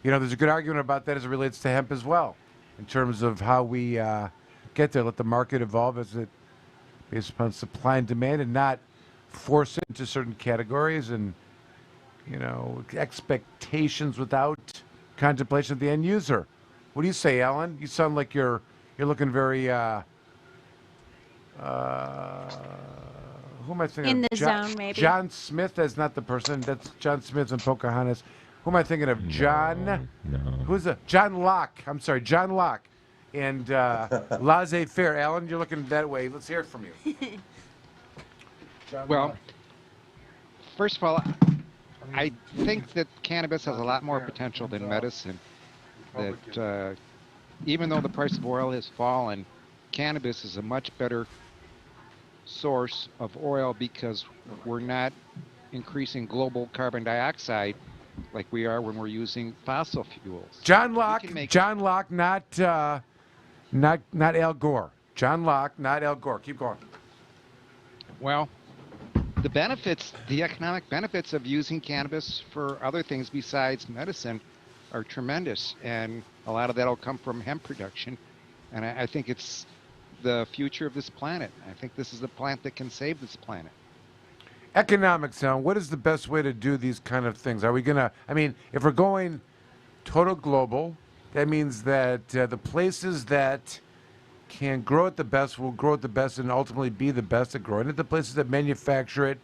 There's a good argument about that as it relates to hemp as well, in terms of how we get there, let the market evolve as it based upon supply and demand, and not force it into certain categories and, expectations without contemplation of the end user. What do you say, Alan? You sound like you're looking very who am I thinking In of? the zone, maybe. John Smith, that's not the person. That's John Smith and Pocahontas. Who am I thinking of? John? No. Who's the? John Locke. I'm sorry, John Locke. And laissez-faire. Alan, you're looking that way. Let's hear it from you. Well, first of all, I think that cannabis has a lot more potential than medicine. That even though the price of oil has fallen, cannabis is a much better source of oil because we're not increasing global carbon dioxide like we are when we're using fossil fuels. John Locke, not Al Gore. John Locke, not Al Gore. Keep going. Well, the economic benefits of using cannabis for other things besides medicine are tremendous, and a lot of that will come from hemp production, and I think it's the future of this planet. I think this is the plant that can save this planet. Economics, now, what is the best way to do these kind of things? Are we going to, if we're going total global, that means that the places that can grow it the best will grow it the best and ultimately be the best at growing it. The places that manufacture it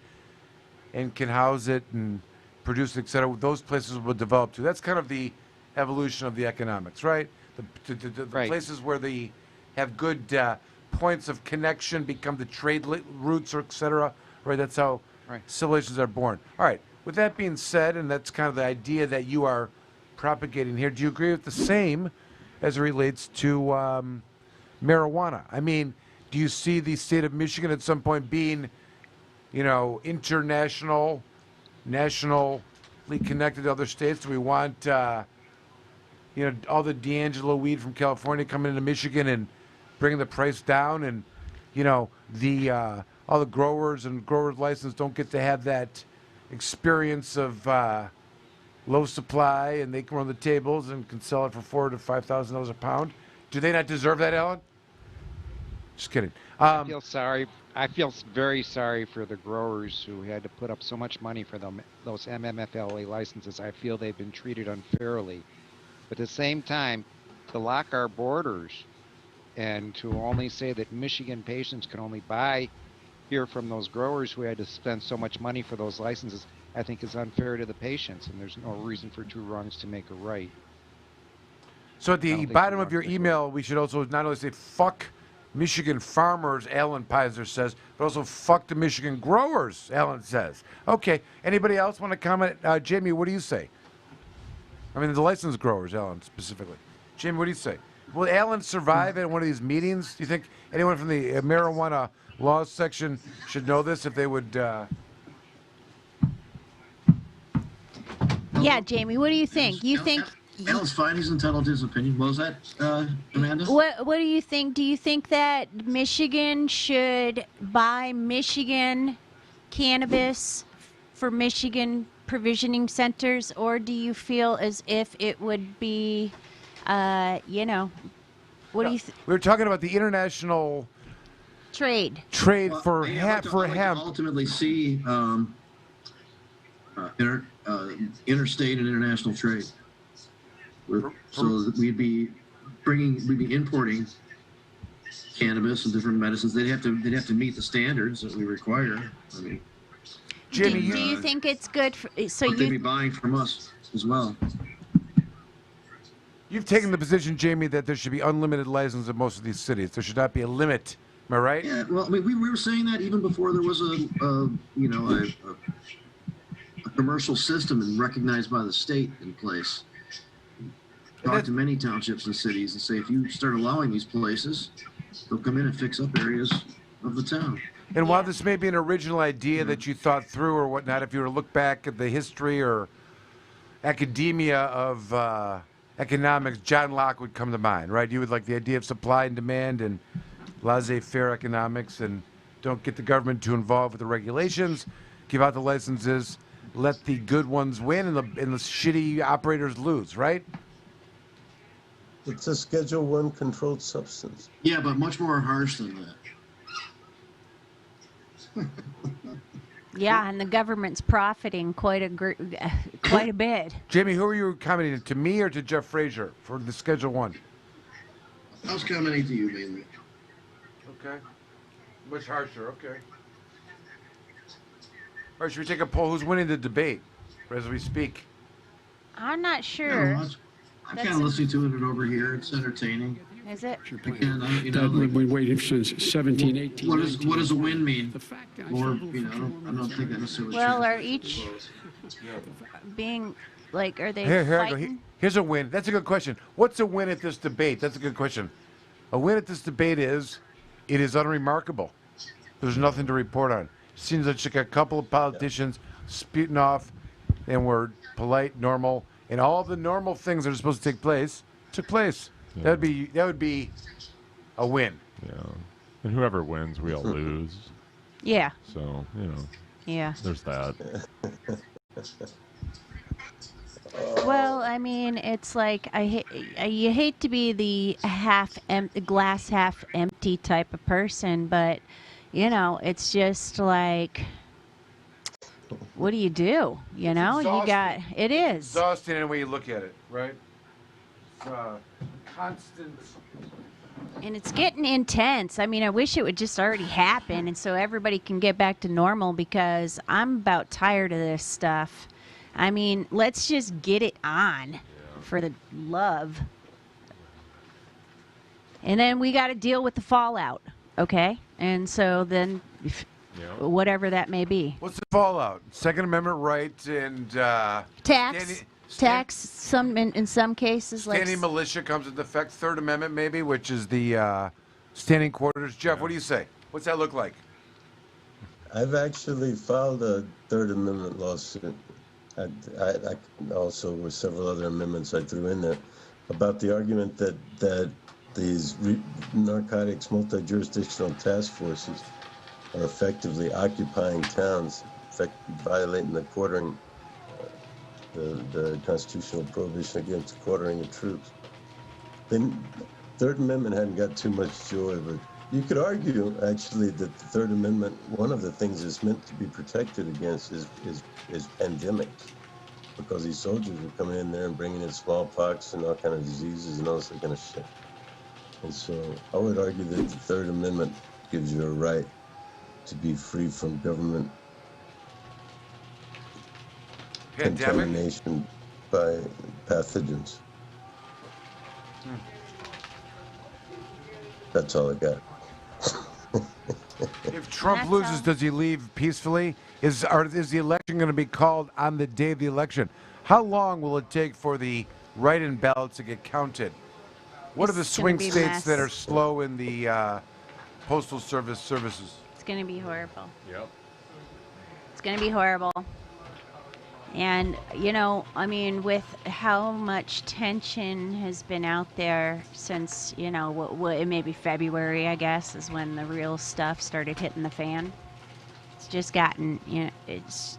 and can house it and produce it, et cetera, those places will develop too. That's kind of the evolution of the economics, right? The Right. places where they have good points of connection become the trade routes, or et cetera, right? That's how civilizations are born. All right. With that being said, and that's kind of the idea that you are propagating here, do you agree with the same as it relates to marijuana? Do you see the state of Michigan at some point being, international, nationally connected to other states? Do we want, all the D'Angelo weed from California coming into Michigan and bringing the price down, and, all the growers and growers licensed don't get to have that experience of low supply, and they can run the tables and can sell it for $4,000 to $5,000 a pound? Do they not deserve that, Alan? Just kidding. I feel sorry. I feel very sorry for the growers who had to put up so much money for those MMFLA licenses. I feel they've been treated unfairly. But at the same time, to lock our borders and to only say that Michigan patients can only buy here from those growers who had to spend so much money for those licenses, I think is unfair to the patients, and there's no reason for two wrongs to make a right. So at the bottom of your email, we should also not only say fuck Michigan farmers, Alan Pizer says, but also fuck the Michigan growers, Alan says. Okay. Anybody else want to comment? Jamie, what do you say? The licensed growers, Alan, specifically. Jamie, what do you say? Will Alan survive at one of these meetings? Do you think anyone from the marijuana laws section should know this if they would... Yeah, Jamie, what do you think? You think... Alan's fine. He's entitled to his opinion. What was that, Amanda? What do you think? Do you think that Michigan should buy Michigan cannabis for Michigan provisioning centers, or do you feel as if it would be, What do you We were talking about the international trade for I'd hemp. like to ultimately see interstate and international trade. So that we'd be importing cannabis and different medicines. They'd have to meet the standards that we require. I mean, Jamie, do you think it's good for, so but they'd be buying from us as well. You've taken the position, Jamie, that there should be unlimited license in most of these cities. There should not be a limit. Am I right? Yeah, well, I mean, we were saying that even before there was a commercial system and recognized by the state in place. Talk to many townships and cities and say, if you start allowing these places, they'll come in and fix up areas of the town. And while this may be an original idea that you thought through or whatnot, if you were to look back at the history or academia of economics, John Locke would come to mind, right? You would like the idea of supply and demand and laissez-faire economics, and don't get the government too involved with the regulations, give out the licenses, let the good ones win and the shitty operators lose, right? It's a Schedule I controlled substance. Yeah, but much more harsh than that. Yeah, and the government's profiting quite a bit. Jamie, who are you commenting to me or to Jeff Frazier for the Schedule I? I was commenting to you mainly. Okay. Much harsher, okay. All right, should we take a poll? Who's winning the debate as we speak? I'm not sure. I'm kind of listening to it over here. It's entertaining. Is it? We waited since 17, 18. What does a win mean? Or, I don't think that necessarily. Well, are each being like, are they Here I go. fighting? Here's a win. That's a good question. What's a win at this debate? That's a good question. A win at this debate is, it is unremarkable. There's nothing to report on. Seems like a couple of politicians spitting off, and we're polite, normal, and all the normal things that are supposed to take place took place. Yeah. That would be a win. Yeah. And whoever wins, we all lose. Yeah. So, Yeah. there's that. Well, I mean, it's like you hate to be the glass half empty type of person, but it's just like, what do? You got it is exhausting any way you look at it, right? It's constant. And it's getting intense. I mean, I wish it would just already happen, and so everybody can get back to normal, because I'm about tired of this stuff. I mean, let's just get it on, for the love. And then we got to deal with the fallout, okay? And so then, whatever that may be. What's the fallout? Second Amendment rights and Tax, in some cases, like standing militia comes into effect. Third Amendment, maybe, which is the standing quarters. Jeff, what do you say? What's that look like? I've actually filed a Third Amendment lawsuit. I also, with several other amendments I threw in there, about the argument that these narcotics multi-jurisdictional task forces are effectively occupying towns, violating the quartering, the constitutional prohibition against quartering of troops. The Third Amendment hadn't got too much joy, but you could argue, actually, that the Third Amendment, one of the things it's meant to be protected against is pandemics, because these soldiers are coming in there and bringing in smallpox and all kind of diseases and all this kind of shit. And so I would argue that the Third Amendment gives you a right to be free from government contamination by pathogens. That's all I got. If Trump loses, does he leave peacefully? Is the election going to be called on the day of the election? How long will it take for the write-in ballots to get counted? What are the swing states that are slow in the postal services? It's going to be horrible. Yep. It's going to be horrible. And, I mean, with how much tension has been out there since, it may be February, I guess, is when the real stuff started hitting the fan. It's just gotten, this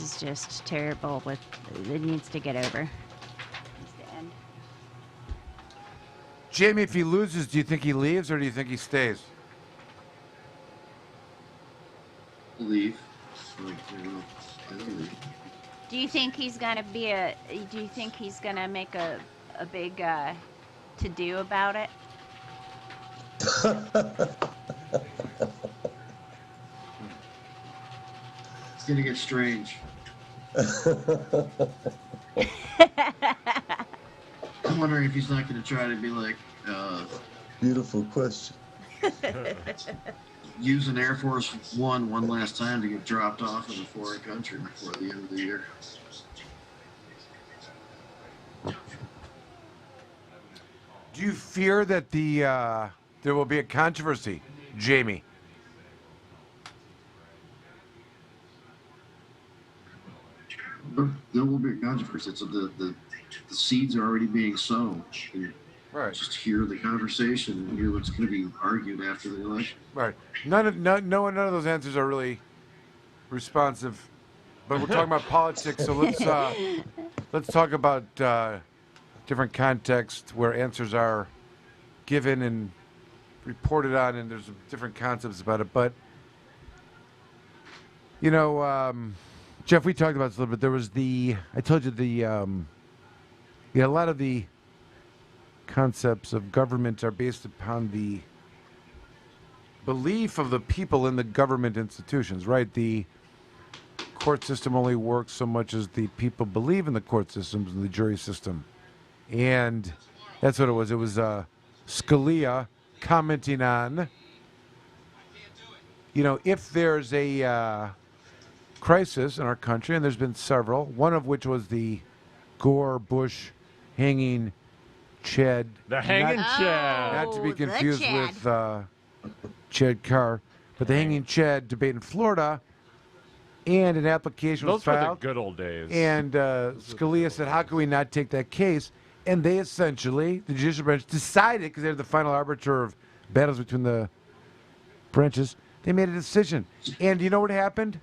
is just terrible. It needs to get over. It needs to end. Jamie, if he loses, do you think he leaves or do you think he stays? Leave. Like, I don't leave. Do you think he's gonna do you think he's gonna make a big to do about it? It's gonna get strange. I'm wondering if he's not gonna try to be like, Beautiful question. use an Air Force one last time to get dropped off in a foreign country before the end of the year. Do you fear that there will be a controversy, Jamie? There will be a controversy. It's the seeds are already being sown. Right. Just hear the conversation and hear what's going to be argued after the election. Right. None of those answers are really responsive. But we're talking about politics, so let's talk about different contexts where answers are given and reported on, and there's different concepts about it. But you know, Jeff, we talked about this a little bit. There was I told you a lot of the concepts of government are based upon the belief of the people in the government institutions, right? The court system only works so much as the people believe in the court systems and the jury system. And that's what it was. It was Scalia commenting on, if there's a crisis in our country, and there's been several, one of which was the Gore-Bush hanging Chad. The hanging Chad. Not to be confused with Chad Carr, but the hanging Chad debate in Florida, and an application was Those were filed. the good old days. And Scalia said, how can we not take that case? And they essentially, the judicial branch, decided, because they're the final arbiter of battles between the branches, they made a decision. And you know what happened?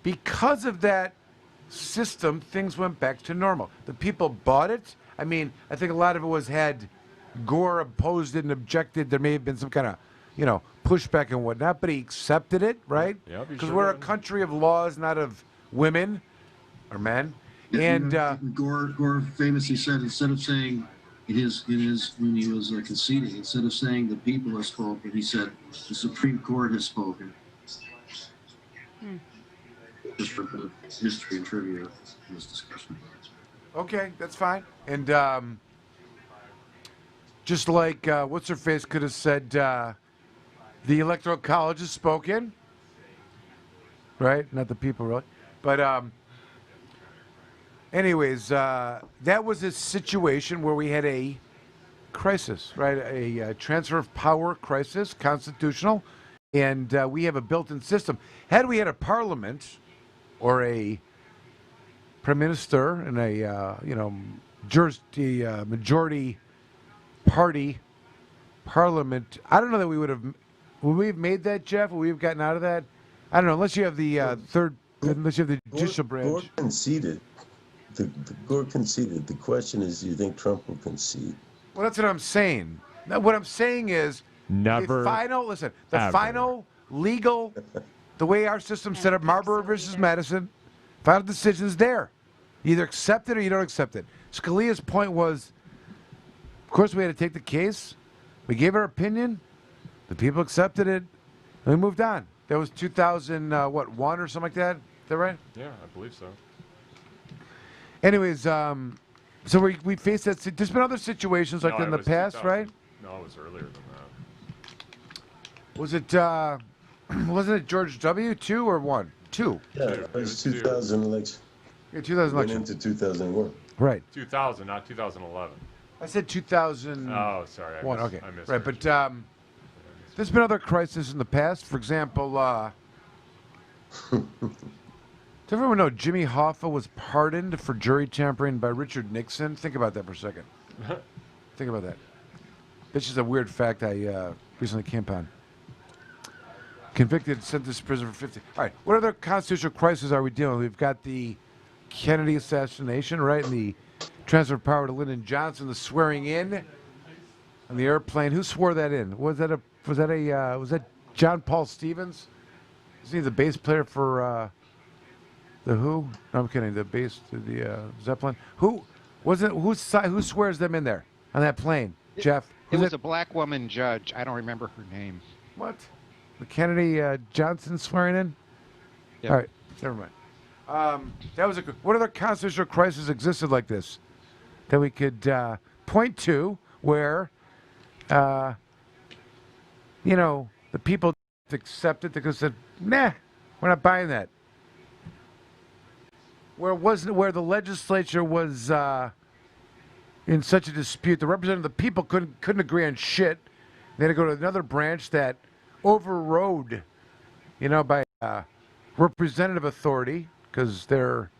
Because of that system, things went back to normal. The people bought it. I mean, I think a lot of it had Gore opposed it and objected. There may have been some kind of, pushback and whatnot, but he accepted it, right? Yeah, Because we're a country of laws, not of women or men. And Gore famously said, instead of saying in his when he was conceding, instead of saying the people have spoken, he said the Supreme Court has spoken. Just for a bit of history and trivia in this discussion. Okay, that's fine. And just like what's her face could have said, the Electoral College has spoken, right? Not the people, really. But anyways, that was a situation where we had a crisis, right? A transfer of power crisis, constitutional, and we have a built-in system. Had we had a parliament or a prime minister and a majority party parliament, I don't know that we would have. Would we have made that, Jeff? Would we have gotten out of that? I don't know. Unless you have the unless you have the judicial branch. Gore conceded. Gore conceded. The question is, do you think Trump will concede? Well, that's what I'm saying. Now, what I'm saying is, Never. The Ever. final legal, the way our system's set up, Marbury versus Madison, final decision is there. You either accept it or you don't accept it. Scalia's point was, of course, we had to take the case. We gave our opinion. The people accepted it, and we moved on. That was 2001 or something like that. Is that right? Yeah, I believe so. Anyways, so we faced that. There's been other situations like that in the past, right? No, it was earlier than that. Was it? Wasn't it George W. 2 or 1? 2. Yeah, it was 2000 election. Yeah, 2000 election. Went into 2001. Right. 2000, not 2011. I said 2000. Oh, sorry. Okay. I missed Right, but there's been other crises in the past. For example, does everyone know Jimmy Hoffa was pardoned for jury tampering by Richard Nixon? Think about that for a second. Think about that. This is a weird fact I recently came upon. Convicted, sentenced to prison for 50. All right, what other constitutional crises are we dealing with? We've got the Kennedy assassination, right, and the transfer of power to Lyndon Johnson, the swearing in on the airplane. Who swore that in? Was that John Paul Stevens? Is he the bass player for the Who? No, I'm kidding. The Zeppelin. Who swears them in there on that plane? Jeff? It was a black woman judge. I don't remember her name. What? The Kennedy Johnson swearing in? Yep. All right, never mind. That was what other constitutional crisis existed like this that we could point to where, the people accepted because said, nah, we're not buying that. Where the legislature was in such a dispute, the representative of the people couldn't agree on shit. They had to go to another branch that overrode, by representative authority, because they're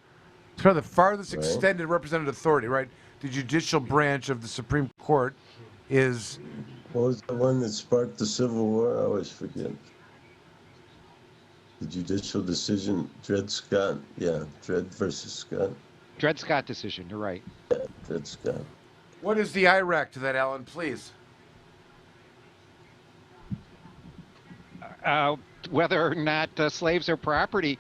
probably the farthest extended representative authority, right? The judicial branch of the Supreme Court is. What was the one that sparked the Civil War? I always forget. The judicial decision, Dred Scott. Yeah, Dred versus Scott. Dred Scott decision, you're right. Yeah, Dred Scott. What is the IRAC to that, Alan, please? Whether or not slaves are property.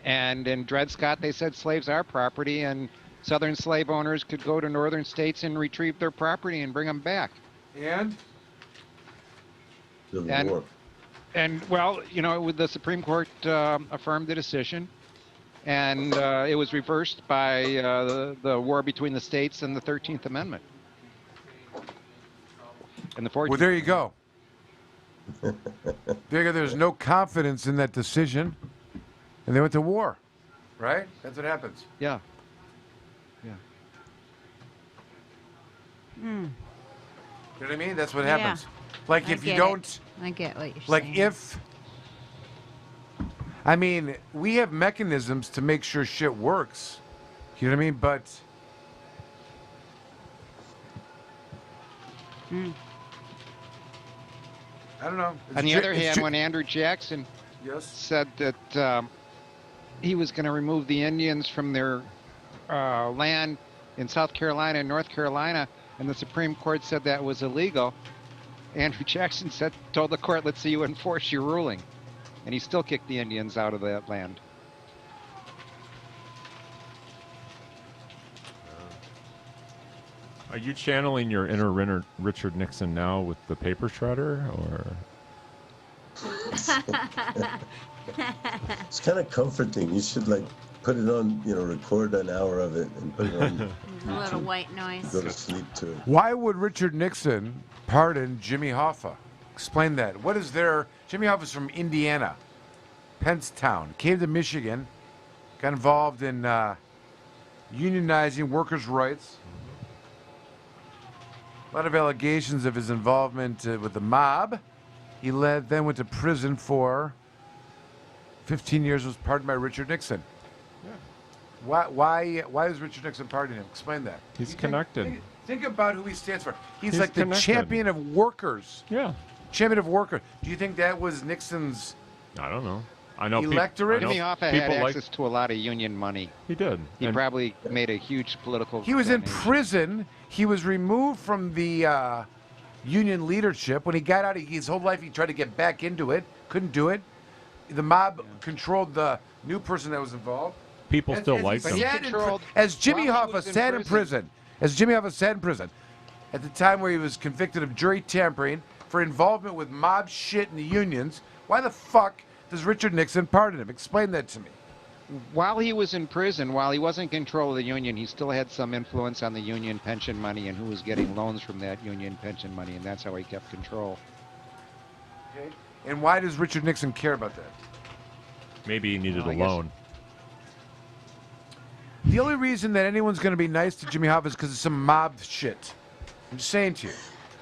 And in Dred Scott, they said slaves are property, and Southern slave owners could go to northern states and retrieve their property and bring them back. And? And well, the Supreme Court affirmed the decision, and it was reversed by the war between the states and the 13th Amendment. And the 14th. Well, there you go. There's no confidence in that decision, and they went to war, right? That's what happens. Yeah. Yeah. You know what I mean? That's what happens. Like I if you get don't, it. I get what you're like saying. we have mechanisms to make sure shit works. You know what I mean? But I don't know. On the other hand, when Andrew Jackson said that he was going to remove the Indians from their land in South Carolina and North Carolina, and the Supreme Court said that was illegal, Andrew Jackson told the court, let's see you enforce your ruling. And he still kicked the Indians out of that land. Are you channeling your inner Richard Nixon now with the paper shredder, or? It's kind of comforting. You should put it on, record an hour of it and put it on. A little white noise. Go to sleep to it. why would Richard Nixon pardon Jimmy Hoffa? Explain that. What is there? Jimmy Hoffa's from Indiana, Penstown. Came to Michigan, got involved in unionizing workers' rights. A lot of allegations of his involvement with the mob. He then went to prison for 15 years, was pardoned by Richard Nixon. Yeah. Why is Richard Nixon pardoning him? Explain that. He's connected. Think about who he stands for. He's like connected. the champion of workers. Yeah. Champion of workers. Do you think that was Nixon's I don't know. I know electorate? Jimmy Hoffa had access to a lot of union money. He did. He probably made a huge political He was in donation. prison. He was removed from the union leadership. When he got out, his whole life he tried to get back into it. Couldn't do it. The mob controlled the new person that was involved. People still like him. As Jimmy Hoffa sat in prison, at the time where he was convicted of jury tampering for involvement with mob shit in the unions, why the fuck does Richard Nixon pardon him? Explain that to me. While he was in prison, while he wasn't in control of the union, he still had some influence on the union pension money and who was getting loans from that union pension money, and that's how he kept control. Okay. And why does Richard Nixon care about that? Maybe he needed a loan. The only reason that anyone's going to be nice to Jimmy Hoffa is because it's some mob shit. I'm just saying to you.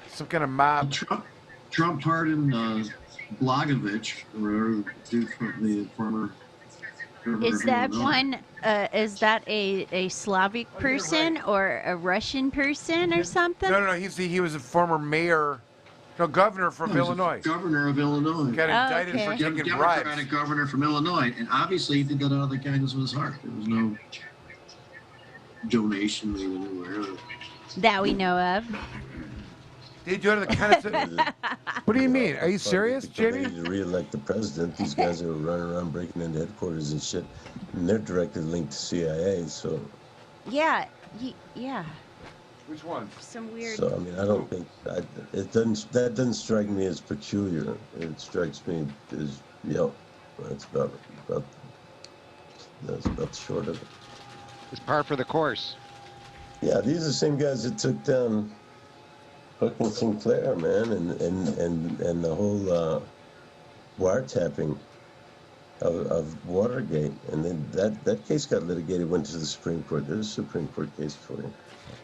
Some kind of mob. Trump pardoned Blagovich, or dude from the former. Is that one? Is that a Slavic person or a Russian person or something? No. He was a former mayor, governor from Illinois. Governor of Illinois. Got indicted for taking bribes. Democratic governor from Illinois, and obviously he did that out of the kindness of his heart. There was no donation made anywhere. That we know of. They do it out of the kindness of... What do you mean? Are you serious, Jamie? To re-elect the president, these guys are running around breaking into headquarters and shit, and they're directly linked to CIA. So. Yeah. Yeah. Which one? Some weird. So I mean, I don't think that doesn't strike me as peculiar. It strikes me as that's about short of it. It's par for the course. Yeah, these are the same guys that took down fucking Sinclair, man, and the whole wiretapping of Watergate, and then that case got litigated, went to the Supreme Court. There's a Supreme Court case for you.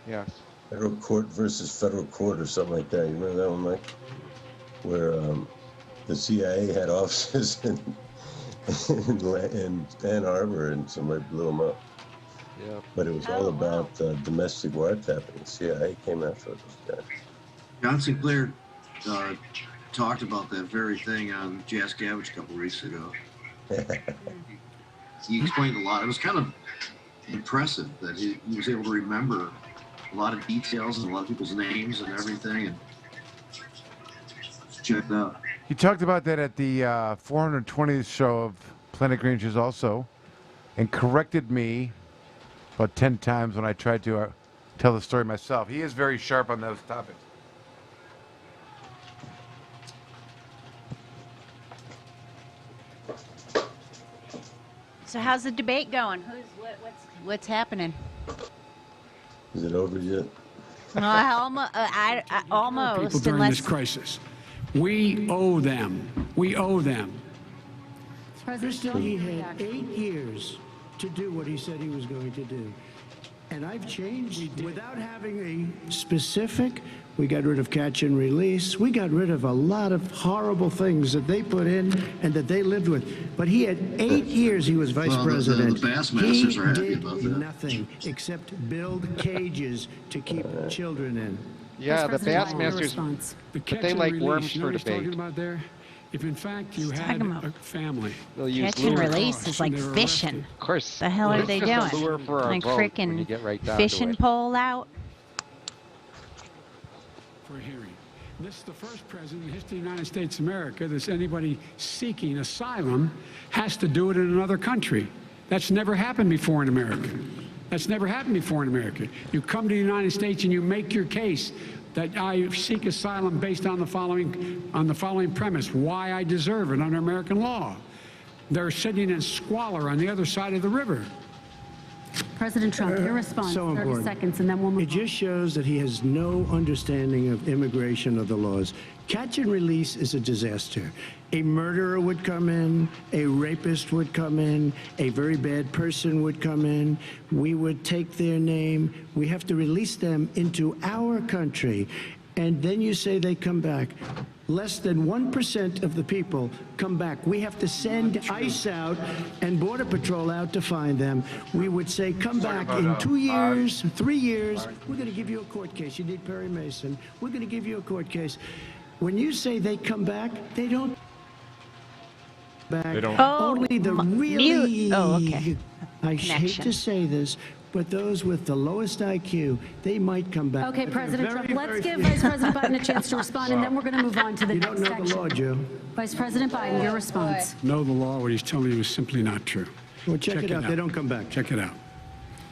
Yes. Federal court versus federal court or something like that. You remember that one, Mike? Where the CIA had offices in Ann Arbor and somebody blew them up. Yeah. But it was all about domestic wiretapping. The CIA came after those guys. John Sinclair talked about that very thing on Jazz Cabbage a couple weeks ago. He explained a lot. It was kind of impressive that he was able to remember a lot of details and a lot of people's names and everything. And check it out. He talked about that at the 420th show of Planet Green Trees also, and corrected me about 10 times when I tried to tell the story myself. He is very sharp on those topics. So how's the debate going? What's happening? Is it over yet? Almost. People during this crisis. We owe them. We owe them. Kristen, he had 8 years to do what he said he was going to do. And I've changed without having a specific. We got rid of catch and release. We got rid of a lot of horrible things that they put in and that they lived with. But he had 8 years he was vice president. The Bassmasters are happy did about that. nothing except build cages to keep children in. Yeah, the Bassmasters, but they like worms for debate. Talking about there? If in fact you had a family, they'll use Catch and release is like fishing. Of course. The hell are they doing? Like frickin' right fishing pole out? for a hearing. This is the first president in the history of the United States of America that anybody seeking asylum has to do it in another country. That's never happened before in America. That's never happened before in America. You come to the United States and you make your case that I seek asylum based on the following premise, why I deserve it under American law. They're sitting in squalor on the other side of the river. President Trump, your response, 30 seconds, and then we'll move It just shows that he has no understanding of immigration or the laws. Catch and release is a disaster. A murderer would come in, a rapist would come in, a very bad person would come in. We would take their name. We have to release them into our country. And then you say they come back. Less than 1% of the people come back. We have to send ICE out and Border Patrol out to find them. We would say, come back in 2 years, 3 years. We're going to give you a court case. You need Perry Mason. We're going to give you a court case. When you say they come back, they don't back. They don't. Only the really, okay. I hate to say this, but those with the lowest IQ, they might come back. Okay, But President they're Trump, very, let's very give Vice President Biden a chance to respond, and then we're going to move on to the You next don't know section. the law, Joe. Vice President Biden, your response. Know the law, what he's telling you is simply not true. Well, check it out. They don't come back. Check it out.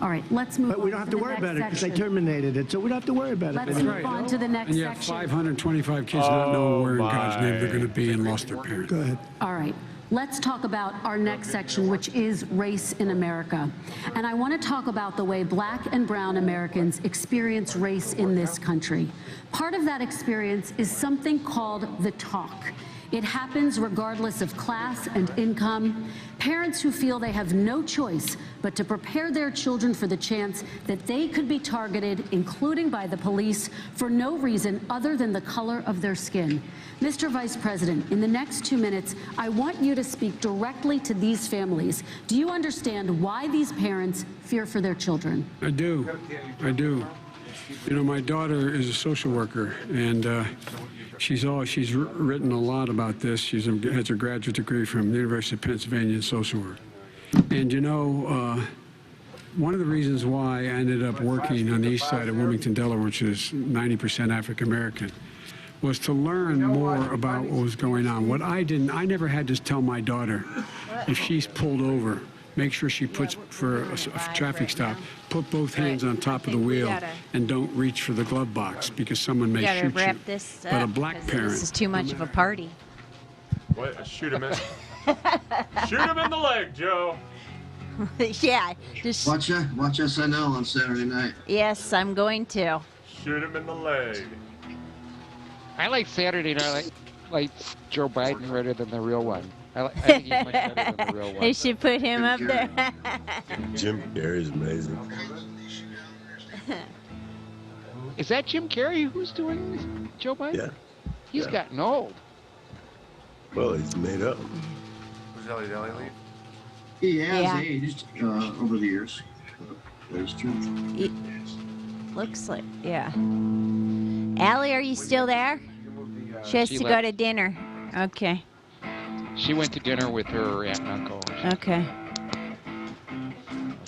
All right, let's move on. But we don't have to the worry next about it because they section. terminated it, so we don't have to worry about Let's it. move on to the next And you have section. 525 kids not knowing where in God's name they're going to be and lost their parents. Go ahead. All right. Let's talk about our next section, which is race in America. And I want to talk about the way black and brown Americans experience race in this country. Part of that experience is something called the talk. It happens regardless of class and income. Parents who feel they have no choice but to prepare their children for the chance that they could be targeted, including by the police, for no reason other than the color of their skin. Mr. Vice President, in the next 2 minutes, I want you to speak directly to these families. Do you understand why these parents fear for their children? I do. I do. You know, my daughter is a social worker, and she's written a lot about this. She has a graduate degree from the University of Pennsylvania in social work. And you know, one of the reasons why I ended up working on the east side of Wilmington, Delaware, which is 90% African American, was to learn more about what was going on. What I didn't, I never had to tell my daughter, if she's pulled over, make sure she puts, for a traffic stop, put both hands on top of the wheel and don't reach for the glove box because someone may shoot you. This But a black parent. This is too much of a party. What? Shoot him in. Shoot him in the leg, Joe. Yeah. Just Watch SNL on Saturday night. Yes, I'm going to. Shoot him in the leg. I like Saturday Night Lights Joe Biden rather than the real one. I think he's much better than the real one. They should put him up there. Jim Carrey's amazing. Is that Jim Carrey who's doing this? Joe Biden? Yeah. He's gotten old. Well, he's made up. Was Ellie Deli leave? He has Yeah. aged over the years. That's true. Looks like, yeah. Allie, are you still there? She has She to go left. to dinner. Okay. She went to dinner with her aunt and uncle. Okay.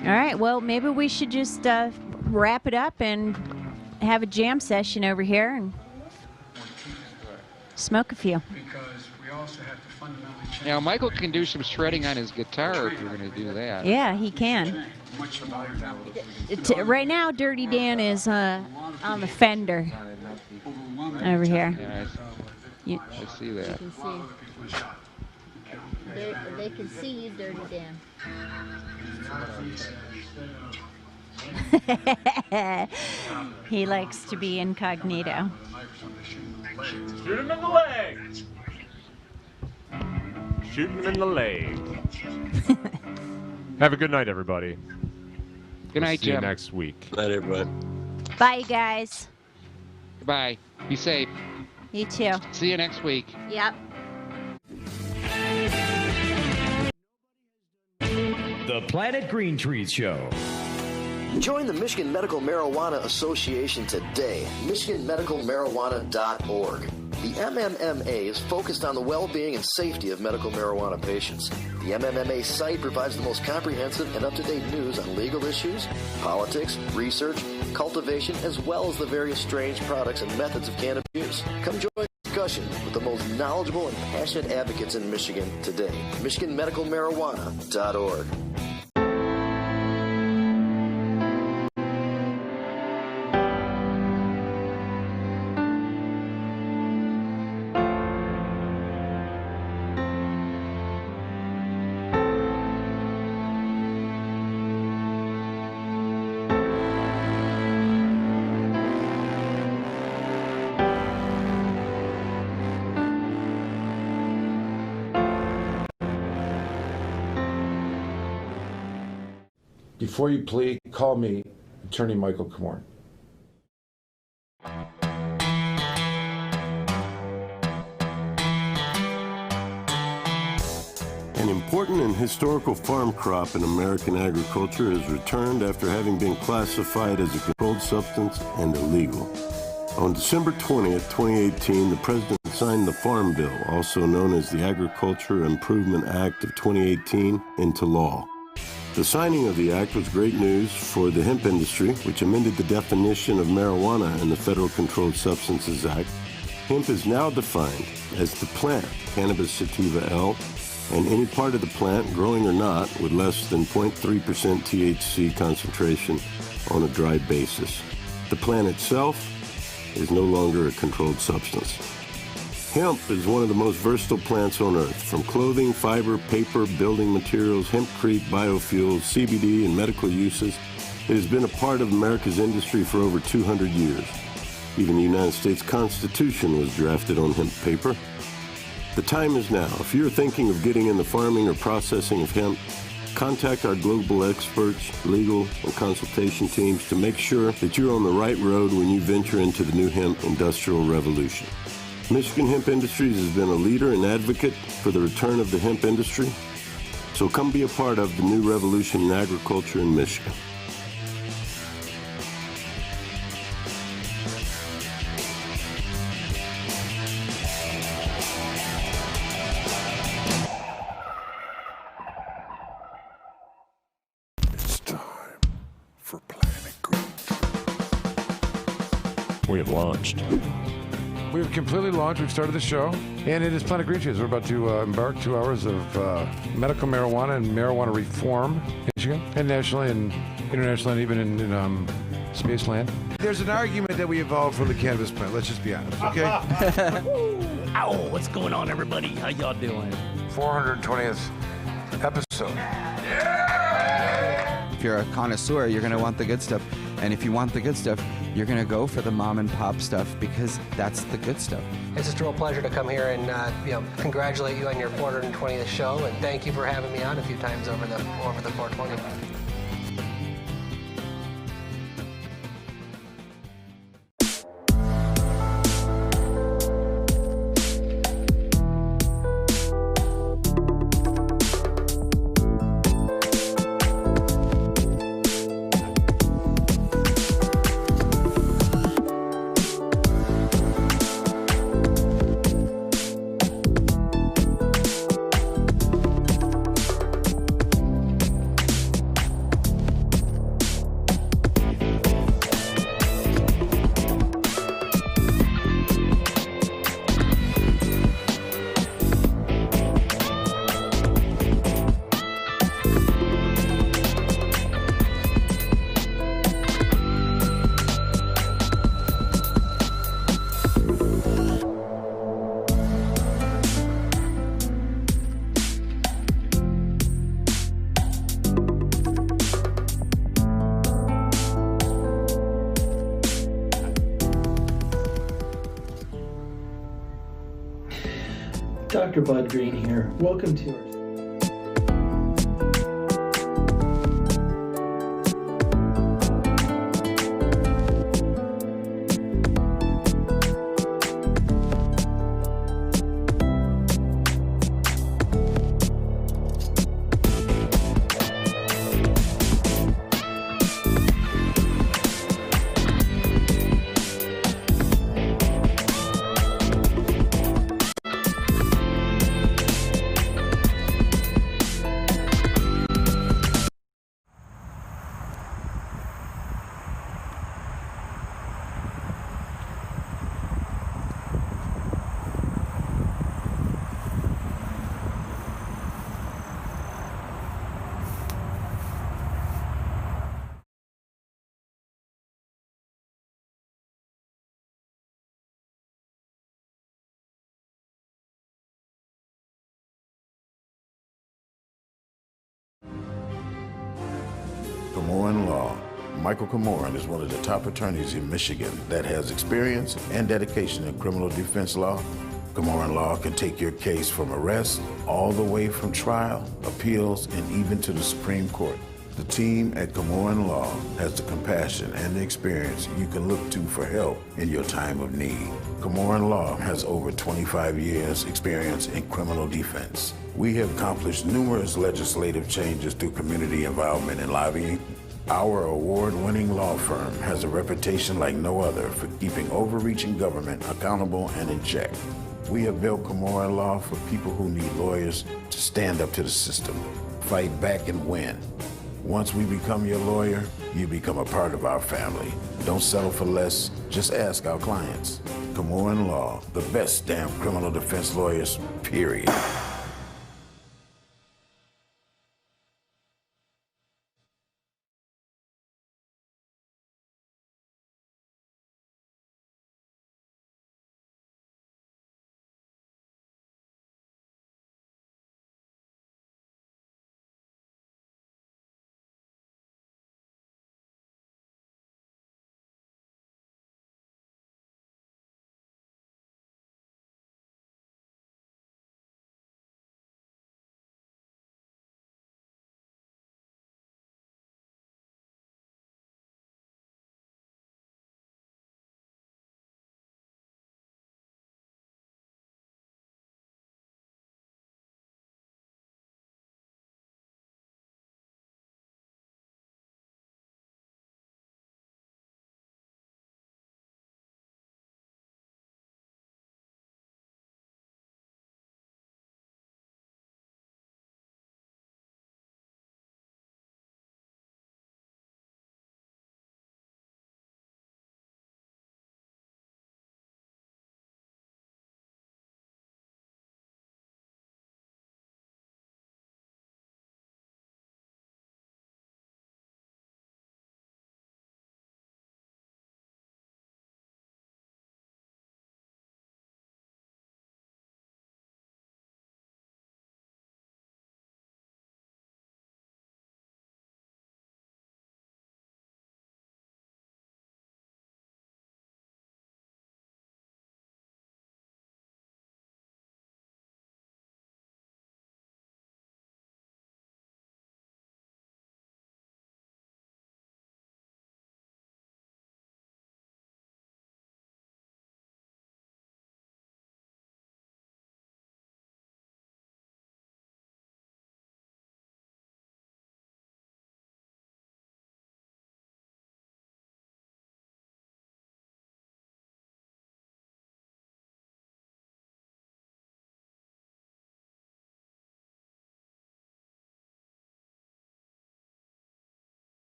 All right. Well, maybe we should just wrap it up and have a jam session over here and smoke a few. Now, Michael can do some shredding on his guitar if you're going to do that. Yeah, he can. Right now, Dirty Dan is on the Fender over here. Yeah, I see that. They can see you, Dirty Dan. He likes to be incognito. Shoot him in the leg. Shoot him in the leg. Have a good night, everybody. Good night, See you Jim. next week. Good night, everybody. Bye, you guys. Bye. Be safe. You too. See you next week. Yep. The Planet Green Trees Show. Join the Michigan Medical Marijuana Association today, michiganmedicalmarijuana.org. The MMMA is focused on the well-being and safety of medical marijuana patients. The MMMA site provides the most comprehensive and up-to-date news on legal issues, politics, research, cultivation, as well as the various strange products and methods of cannabis use. Come join the discussion with the most knowledgeable and passionate advocates in Michigan today. michiganmedicalmarijuana.org. Before you plea, call me, Attorney Michael Komorn. An important and historical farm crop in American agriculture is returned after having been classified as a controlled substance and illegal. On December 20th, 2018, the President signed the Farm Bill, also known as the Agriculture Improvement Act of 2018, into law. The signing of the act was great news for the hemp industry, which amended the definition of marijuana in the Federal Controlled Substances Act. Hemp is now defined as the plant, Cannabis sativa L, and any part of the plant, growing or not, with less than 0.3% THC concentration on a dry basis. The plant itself is no longer a controlled substance. Hemp is one of the most versatile plants on earth. From clothing, fiber, paper, building materials, hempcrete, biofuels, CBD, and medical uses, it has been a part of America's industry for over 200 years. Even the United States Constitution was drafted on hemp paper. The time is now. If you're thinking of getting in the farming or processing of hemp, contact our global experts, legal, and consultation teams to make sure that you're on the right road when you venture into the new hemp industrial revolution. Michigan Hemp Industries has been a leader and advocate for the return of the hemp industry, so come be a part of the new revolution in agriculture in Michigan. It's time for Planet Green. We have launched. We've completely launched. We've started the show, and it is Planet Green Trees. We're about to embark 2 hours of medical marijuana and marijuana reform in Michigan, and nationally and internationally, and even in Spaceland. There's an argument that we evolved from the cannabis plant. Let's just be honest, okay? Ow, what's going on, everybody? How y'all doing? 420th episode. If you're a connoisseur, you're going to want the good stuff. And if you want the good stuff, you're going to go for the mom and pop stuff because that's the good stuff. It's just a real pleasure to come here and congratulate you on your 420th show, and thank you for having me on a few times over the 420. Dr. Bud Green here. Welcome to our Komorn Law. Michael Komorn is one of the top attorneys in Michigan that has experience and dedication in criminal defense law. Komorn Law can take your case from arrest all the way from trial, appeals, and even to the Supreme Court. The team at Komorn Law has the compassion and the experience you can look to for help in your time of need. Komorn Law has over 25 years experience in criminal defense. We have accomplished numerous legislative changes through community involvement and lobbying. Our award-winning law firm has a reputation like no other for keeping overreaching government accountable and in check. We have built Komorn Law for people who need lawyers to stand up to the system, fight back and win. Once we become your lawyer, you become a part of our family. Don't settle for less, just ask our clients. Komorn Law, the best damn criminal defense lawyers, period.